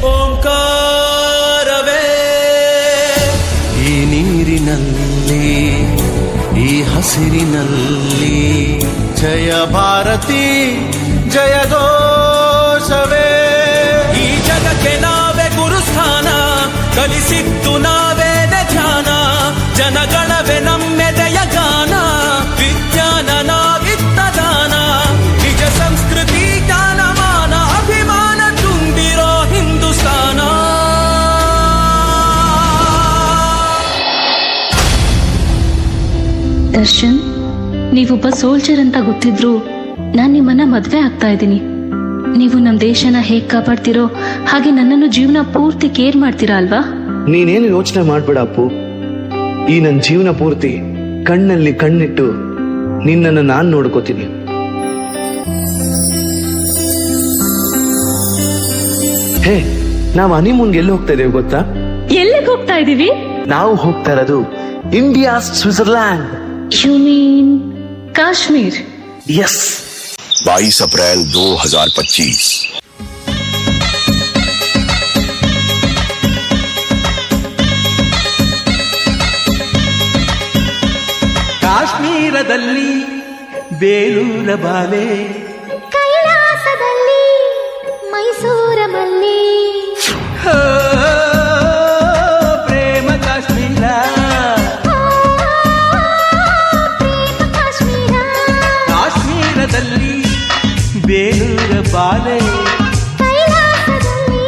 ಓಂಕಾರವೇ. ಈ ನೀರಿನಲ್ಲಿ ಈ ಹಸಿರಿನಲ್ಲಿ ಜಯ ಭಾರತಿ ಜಯ ಘೋಷವೇ. ಈ ಜಗಕ್ಕೆ ನಾವೇ ಗುರುಸ್ಥಾನ, ಕಲಿಸಿದ್ದು ನಾವೇದ ಧ್ಯಾನ. ಜನಗಳವೇ ನಮ್ಮೆದೆಯ ಗಾನ, ವಿಜ್ಞಾನ ನಾವಿತ್ತ ದಾನ. ನಿಜ ಸಂಸ್ಕೃತಿ ಜ್ಞಾನಮಾನ ಅಭಿಮಾನ ತುಂಬಿರೋ ಹಿಂದೂಸ್ತಾನ. ದರ್ಶನ್, ನೀವೊಬ್ಬ ಸೋಲ್ಜರ್ ಅಂತ ಗೊತ್ತಿದ್ರು ನಾನು ನಿಮ್ಮನ್ನ ಮದ್ವೆ ಆಗ್ತಾ ಇದ್ದೀನಿ. ನೀವು ನಮ್ಮ ದೇಶನ ಹೇಗ್ ಕಾಪಾಡ್ತಿರೋ ಹಾಗೆ ನನ್ನನ್ನು ಜೀವನ ಪೂರ್ತಿ ಕೇರ್ ಮಾಡ್ತೀರಾ ಅಲ್ವಾ? ನೀನೇನು ಯೋಚನೆ ಮಾಡ್ಬೇಡ ಅಪ್ಪು. ಈ ನನ್ನ ಜೀವನ ಪೂರ್ತಿ ಕಣ್ಣಲ್ಲಿ ಕಣ್ಣಿಟ್ಟು ನಿನ್ನನ್ನು ನಾನು ನೋಡ್ಕೋತೀನಿ. ಹೇ, ನಾವು ಹನಿಮೂನ್ಗೆ ಎಲ್ಲಿ ಹೋಗ್ತಾ ಇದ್ದೇವೆ ಗೊತ್ತಾ? ಎಲ್ಲಿಗೆ ಹೋಗ್ತಾ ಇದೀವಿ? ನಾವು ಹೋಗ್ತಾ ಇರೋದು India Switzerland. You mean Kashmir? Yes. 22 अप्रैल 2025। ಕಾಶ್ಮೀರದಲ್ಲಿ ಬೇಲೂರ ಬಾಲೆ, ಕೈಲಾಸದಲ್ಲಿ ಮೈಸೂರ ಮಲ್ಲಿ. ಪ್ರೇಮ ಕಾಶ್ಮೀರ, ಕಾಶ್ಮೀರದಲ್ಲಿ ಬೇಲೂರ ಬಾಲೆ, ಕೈಲಾಸದಲ್ಲಿ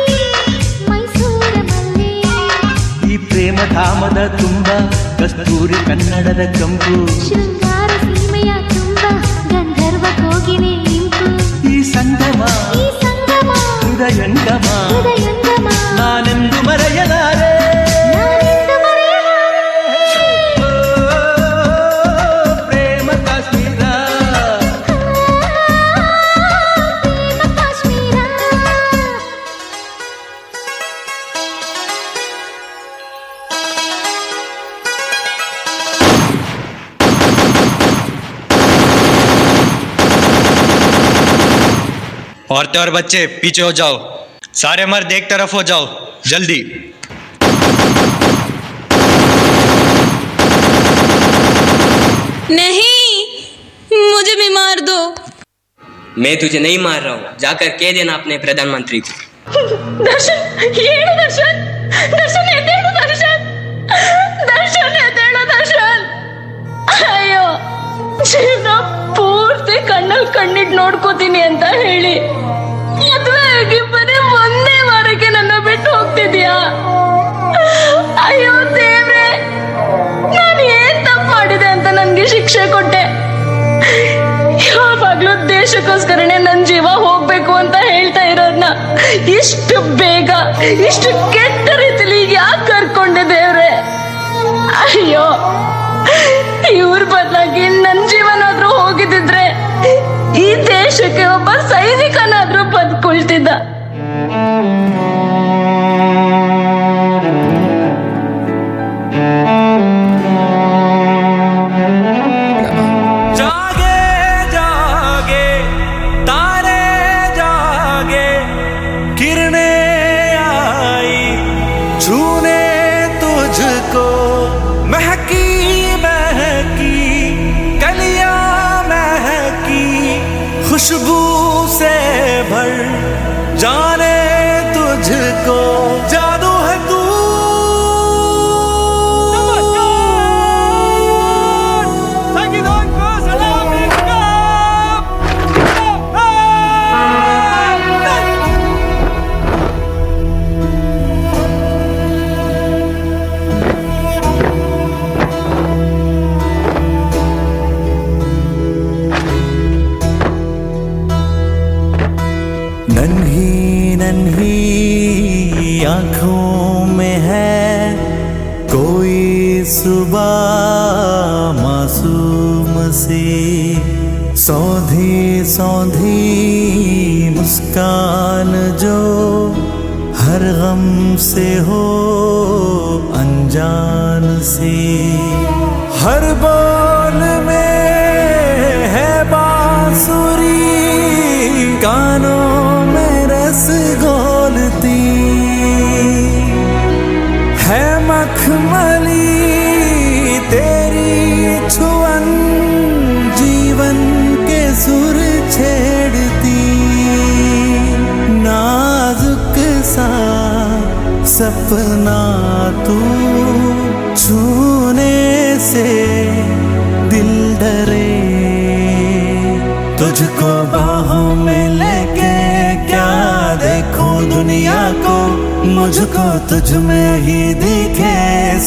ಮೈಸೂರ ಮಲ್ಲಿ. ಈ ಪ್ರೇಮ ಧಾಮದ ತುಂಬ ಕಸ್ತೂರಿ ಕನ್ನಡದ ಕಂಪು, ಶೃಂಗಾರ ಸೀಮೆಯ ತುಂಬ ಗಂಧರ್ವ ಕೋಗಿಲೆ ಇಂಪು. ಈ ಸಂಗಮ ಹೃದಯಂಗಮ ನಾನೆಂದು ಮರೆಯಲಾರೆ. ಪ್ರೇಮ ಕಾಶ್ಮೀರ, औरतें और बच्चे पीछे हो जाओ, सारे मर्द एक तरफ हो जाओ, जल्दी। नहीं, मुझे भी मार दो। मैं तुझे नहीं मार रहा हूँ, जाकर कह देना अपने प्रधानमंत्री को। ದರ್ಶನ್, ಏನು ದರ್ಶನ್? ದರ್ಶನ್ ಎದ್ದೇಳು ದರ್ಶನ್, ದರ್ಶನ್ ಎದ್ದೇಳು ದರ್ಶನ್. ಅಯ್ಯೋ, ಜೀವನ ಪೂರ್ತಿ ಕಣ್ಣಲ್ಲಿ ಕಣ್ಣಿಟ್ಟು ನೋಡ್ಕೋತೀನಿ ಅಂತ ಹೇಳಿ ಮದುವೆ ಆಗಿ ಬರೀ ಒಂದೇ ವಾರಕ್ಕೆ ನನ್ನ ಬಿಟ್ಟು ಹೋಗ್ತಿದ್ಯಾ? ಅಯ್ಯೋ ದೇವ್ರೆ, ನಾನು ಏನ್ ತಪ್ಪು ಮಾಡಿದೆ ಅಂತ ನನ್ಗೆ ಶಿಕ್ಷೆ ಕೊಟ್ಟೆ? ಯಾವಾಗ್ಲೂ ದೇಶಕ್ಕೋಸ್ಕರನೇ ನನ್ ಜೀವ ಹೋಗ್ಬೇಕು ಅಂತ ಹೇಳ್ತಾ ಇರೋದ್ನ ಇಷ್ಟು ಬೇಗ ಇಷ್ಟು ಕೆಟ್ಟ ರೀತಿಲಿ ಯಾಕೆ ಕರ್ಕೊಂಡೆ ದೇವ್ರೆ? ಅಯ್ಯೋ, ಇವ್ರ ಬದಲಾಗಿ ನನ್ ಜೀವನಾದ್ರೂ ಹೋಗಿದ್ದಿದ್ರೆ ಈ ದೇಶಕ್ಕೆ ಒಬ್ಬ ಸೈನಿಕನಾದ್ರೂ ಬದುಕೊಳ್ತಿದ್ದ. जागे जागे तारे जागे, किरणें आई छूने तुझको, महकी महकी कलियां महकी, खुशबू से भर जाने तुझको, जादू है तू नन्ही नन्ही आँखों में है कोई सुबह मासूम सी, सौंधी सौंधी मुस्कान जो हर गम से हो अनजान सी। हर बोल में है बांसुरी, कानों में रस घोलती है मखमली तेरी छुअन, जीवन के सुर छेड़ती। नाजुक सा सपना तू, छूने से दिल डरे। तुझको बाहों में लेके क्या देखूं दुनिया को, मुझको तुझ में ही दिखे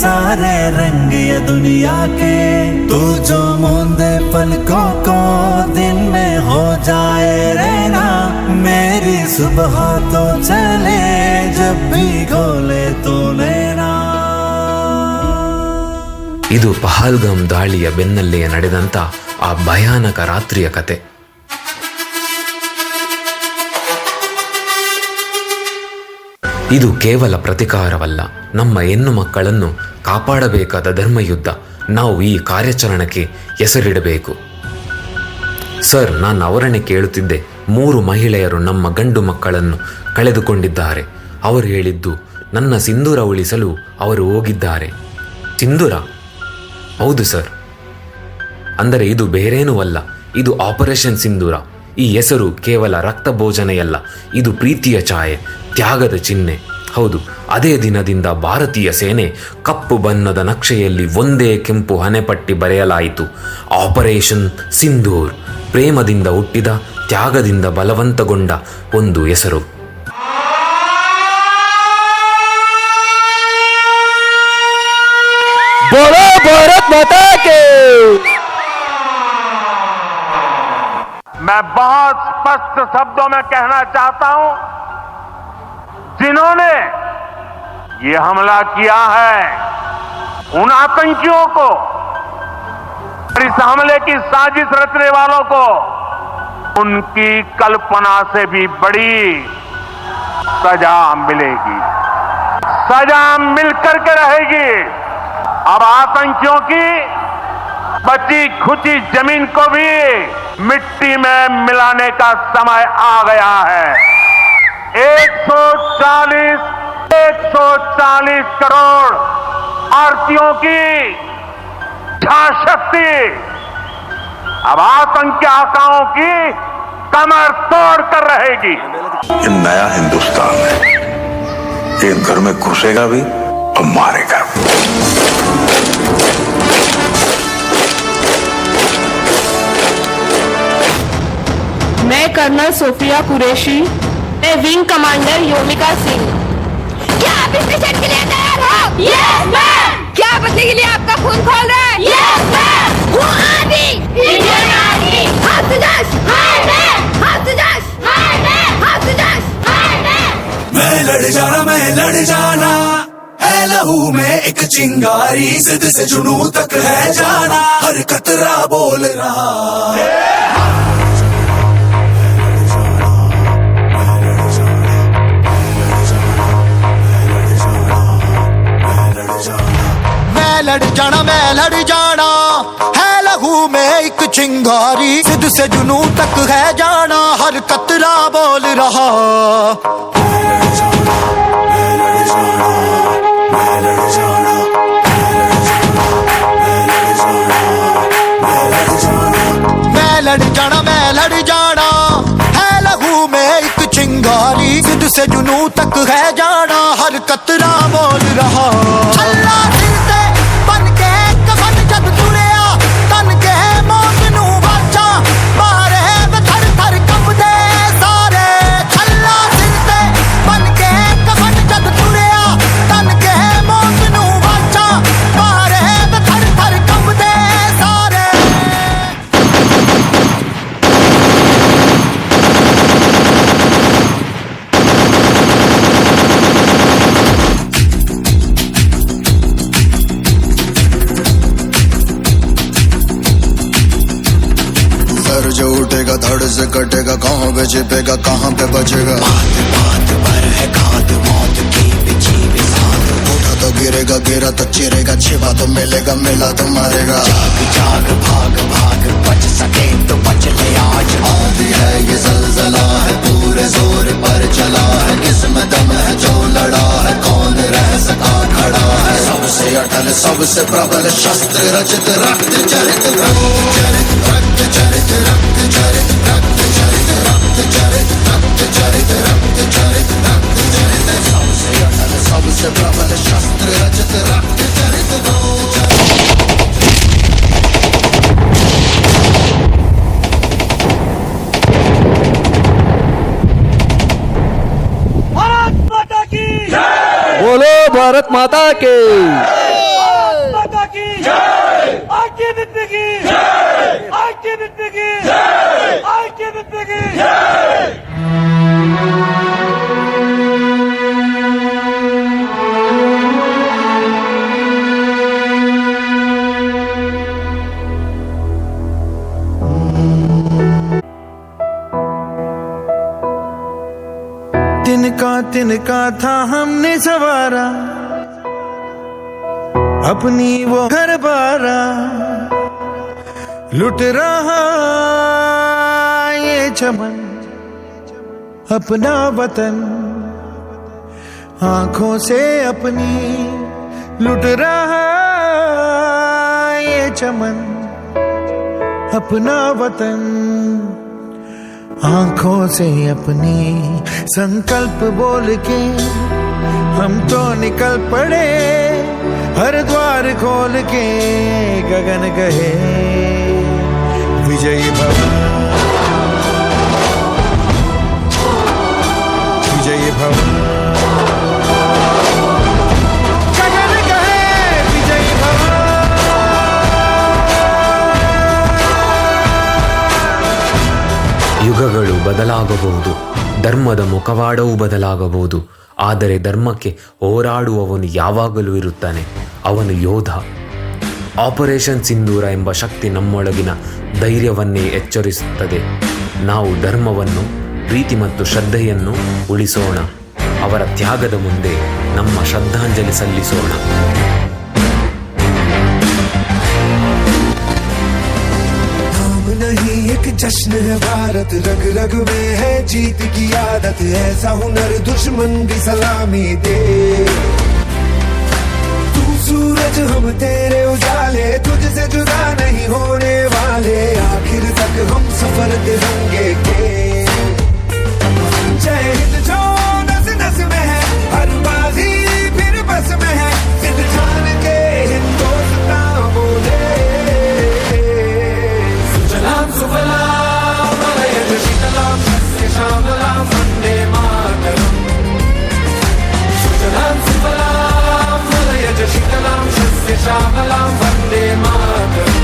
सारे रंग ये दुनिया के। तू जो मूंदे पलकों को दिन में हो जाए रहना, मेरी सुबह तो चले जब भी गोले तो लेना। ಇದು ಪಹಲ್ಗಾಮ್ ದಾಳಿಯ ಬೆನ್ನಲ್ಲೇ ನಡೆದಂಥ ಆ ಭಯಾನಕ ರಾತ್ರಿಯ ಕತೆ. ಇದು ಕೇವಲ ಪ್ರತಿಕಾರವಲ್ಲ, ನಮ್ಮ ಹೆಣ್ಣು ಮಕ್ಕಳನ್ನು ಕಾಪಾಡಬೇಕಾದ ಧರ್ಮಯುದ್ಧ. ನಾವು ಈ ಕಾರ್ಯಾಚರಣೆಗೆ ಹೆಸರಿಡಬೇಕು. ಸರ್, ನಾನು ಅವರನ್ನೇ ಕೇಳುತ್ತಿದ್ದೆ. 3 ಮಹಿಳೆಯರು ನಮ್ಮ ಗಂಡು ಮಕ್ಕಳನ್ನು ಕಳೆದುಕೊಂಡಿದ್ದಾರೆ. ಅವರು ಹೇಳಿದ್ದು ನನ್ನ ಸಿಂಧೂರ ಉಳಿಸಲು ಅವರು ಹೋಗಿದ್ದಾರೆ. ಸಿಂಧೂರ? ಹೌದು ಸರ್. ಅಂದರೆ ಇದು ಬೇರೇನೂ ಅಲ್ಲ, ಇದು ಆಪರೇಷನ್ ಸಿಂಧೂರ. ಈ ಹೆಸರು ಕೇವಲ ರಕ್ತ ಭೋಜನೆಯಲ್ಲ, ಇದು ಪ್ರೀತಿಯ ಛಾಯೆ, ತ್ಯಾಗದ ಚಿಹ್ನೆ. ಹೌದು, ಅದೇ ದಿನದಿಂದ ಭಾರತೀಯ ಸೇನೆ ಕಪ್ಪು ಬಣ್ಣದ ನಕ್ಷೆಯಲ್ಲಿ ಒಂದೇ ಕೆಂಪು ಹಣೆಪಟ್ಟಿ ಬರೆಯಲಾಯಿತು. ಆಪರೇಷನ್ ಸಿಂಧೂರ್. ಪ್ರೇಮದಿಂದ ಹುಟ್ಟಿದ, ತ್ಯಾಗದಿಂದ ಬಲವಂತಗೊಂಡ ಒಂದು ಹೆಸರು. बोलो भारत माता के। मैं बहुत स्पष्ट शब्दों में कहना चाहता हूं, जिन्होंने ये हमला किया है उन आतंकियों को और इस हमले की साजिश रचने वालों को उनकी कल्पना से भी बड़ी सजा मिलेगी, सजा मिलकर के रहेगी। अब आतंकियों की बची खुची जमीन को भी मिट्टी में मिलाने का समय आ गया है। 140 करोड़ भारतीयों की शक्ति अब आतंकी आकाओं की कमर तोड़ कर रहेगी। ये नया हिंदुस्तान है, ये घर में घुसेगा भी और मारेगा भी। मैं कर्नल सोफिया कुरैशी, मैं विंग कमांडर योमिका सिंह। क्या आप इस मिशन के लिए तैयार हो? Yes ma'am. क्या बदले के लिए आपका खून खोल रहा है? Yes ma'am. वो आर्मी, इंडियन आर्मी। हाथ जोश, हाय मैम। हाथ जोश, हाय मैम। हाथ जोश, हाय मैम। मैं लड़ जाना है लहू में एक चिंगारी, जिद से जुनू तक है जाना, हर कतरा बोल रहा। मैं लड़ जाना है लहू में एक चिंगारी, जिद से जुनू तक है जाना, हर कतरा बोल रहा। मैं लड़ जाना है लहू में एक चिंगारी, जिद से जुनू तक है जाना, हर कतरा बोल रहा। कहाँ पे छिपेगा कहाँ पे बचेगा, बात बात पर है घात मौत की बिछी भी साथ, उठा तो गिरेगा गिरा तो चिरेगा, छिपा तो मिलेगा मिला तो मारेगा, जाग जाग भाग भाग बच सके तो बच ले आज, आंधी है ये जलजला है पूरे जोर पर चला है, किसमें दम है जो लड़ा है कौन रह सका खड़ा है, सबसे अटल सबसे प्रबल शस्त्र रचित रक्त चरित रक्त चरित रक्त चरित रक्त चरित रक्त चरित रक्त चरित रक्त चरित रक्त चरित रक्त चरित, सबसे अटल सबसे प्रबल शस्त्र रचित रक्त चरित बोलो भारत माता के माता की जय, आज की जिंदगी जय, आज की जिंदगी जय, आज की जिंदगी जय। तिनका था हमने सवारा अपनी वो घर बारा, लुट रहा ये चमन अपना वतन, आंखों से अपनी लुट रहा ये चमन अपना वतन, आंखों से अपनी संकल्प बोल के हम तो निकल पड़े, हर द्वार खोल के गगन कहे विजयी भव विजयी भव, गगन कहे विजयी भव। ಯುಗಗಳು ಬದಲಾಗಬಹುದು, ಧರ್ಮದ ಮುಖವಾಡವೂ ಬದಲಾಗಬಹುದು, ಆದರೆ ಧರ್ಮಕ್ಕೆ ಹೋರಾಡುವವನು ಯಾವಾಗಲೂ ಇರುತ್ತಾನೆ, ಅವನು ಯೋಧ. ಆಪರೇಷನ್ ಸಿಂಧೂರ ಎಂಬ ಶಕ್ತಿ ನಮ್ಮೊಳಗಿನ ಧೈರ್ಯವನ್ನೇ ಎಚ್ಚರಿಸುತ್ತದೆ. ನಾವು ಧರ್ಮವನ್ನು, ಪ್ರೀತಿ ಮತ್ತು ಶ್ರದ್ಧೆಯನ್ನು ಉಳಿಸೋಣ. ಅವರ ತ್ಯಾಗದ ಮುಂದೆ ನಮ್ಮ ಶ್ರದ್ಧಾಂಜಲಿ ಸಲ್ಲಿಸೋಣ. नहीं एक जश्न है भारत, रग रग में है जीत की आदत, ऐसा हुनर दुश्मन भी सलामी दे। तू सूरज हम तेरे उजाले, तुझसे जुदा नहीं होने वाले, आखिर तक हम सफर तिरंगे के। जय हिंद जो नस नस में है, हर बाजी फिर बस में है, सिद्ध जान के हिंदुस्तान बोले। सुजलाम सुफलाम मलयज शीतलाम सस्य श्यामलाम वंदे मातरम। सुजलाम सुफलाम मलयज शीतलाम सस्य श्यामलाम वंदे मातरम।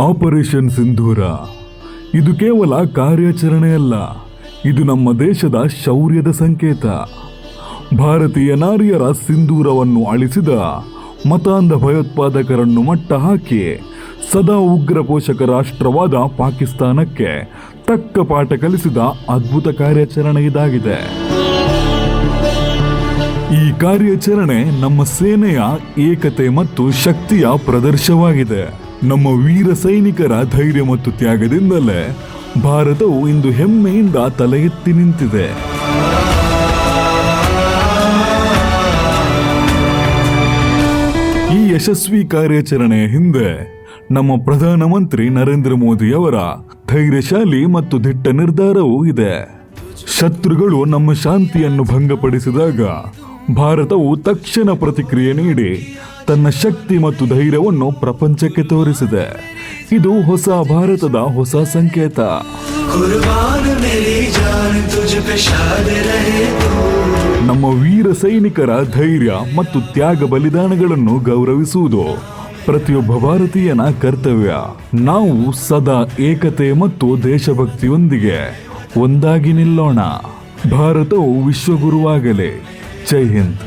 ಆಪರೇಷನ್ ಸಿಂಧೂರ ಇದು ಕೇವಲ ಕಾರ್ಯಾಚರಣೆಯಲ್ಲ, ಇದು ನಮ್ಮ ದೇಶದ ಶೌರ್ಯದ ಸಂಕೇತ. ಭಾರತೀಯ ನಾರಿಯರ ಸಿಂಧೂರವನ್ನು ಅಳಿಸಿದ ಮತಾಂಧ ಭಯೋತ್ಪಾದಕರನ್ನು ಮಟ್ಟ ಹಾಕಿ ಸದಾ ಉಗ್ರ ಪೋಷಕ ರಾಷ್ಟ್ರವಾದ ಪಾಕಿಸ್ತಾನಕ್ಕೆ ತಕ್ಕ ಪಾಠ ಕಲಿಸಿದ ಅದ್ಭುತ ಕಾರ್ಯಾಚರಣೆ ಇದಾಗಿದೆ. ಈ ಕಾರ್ಯಾಚರಣೆ ನಮ್ಮ ಸೇನೆಯ ಏಕತೆ ಮತ್ತು ಶಕ್ತಿಯ ಪ್ರದರ್ಶನವಾಗಿದೆ. ನಮ್ಮ ವೀರ ಸೈನಿಕರ ಧೈರ್ಯ ಮತ್ತು ತ್ಯಾಗದಿಂದಲೇ ಭಾರತವು ಇಂದು ಹೆಮ್ಮೆಯಿಂದ ತಲೆ ಎತ್ತಿ ನಿಂತಿದೆ. ಈ ಯಶಸ್ವಿ ಕಾರ್ಯಾಚರಣೆಯ ಹಿಂದೆ ನಮ್ಮ ಪ್ರಧಾನಮಂತ್ರಿ ನರೇಂದ್ರ ಮೋದಿಯವರ ಧೈರ್ಯಶಾಲಿ ಮತ್ತು ದಿಟ್ಟ ನಿರ್ಧಾರವೂ ಇದೆ. ಶತ್ರುಗಳು ನಮ್ಮ ಶಾಂತಿಯನ್ನು ಭಂಗಪಡಿಸಿದಾಗ ಭಾರತವು ತಕ್ಷಣ ಪ್ರತಿಕ್ರಿಯೆ ನೀಡಿ ತನ್ನ ಶಕ್ತಿ ಮತ್ತು ಧೈರ್ಯವನ್ನು ಪ್ರಪಂಚಕ್ಕೆ ತೋರಿಸಿದೆ. ಇದು ಹೊಸ ಭಾರತದ ಹೊಸ ಸಂಕೇತ. ನಮ್ಮ ವೀರ ಸೈನಿಕರ ಧೈರ್ಯ ಮತ್ತು ತ್ಯಾಗ ಬಲಿದಾನಗಳನ್ನು ಗೌರವಿಸುವುದು ಪ್ರತಿಯೊಬ್ಬ ಭಾರತೀಯನ ಕರ್ತವ್ಯ. ನಾವು ಸದಾ ಏಕತೆ ಮತ್ತು ದೇಶಭಕ್ತಿಯೊಂದಿಗೆ ಒಂದಾಗಿ ನಿಲ್ಲೋಣ. ಭಾರತವು ವಿಶ್ವಗುರುವಾಗಲಿ. ಜೈ ಹಿಂದ್.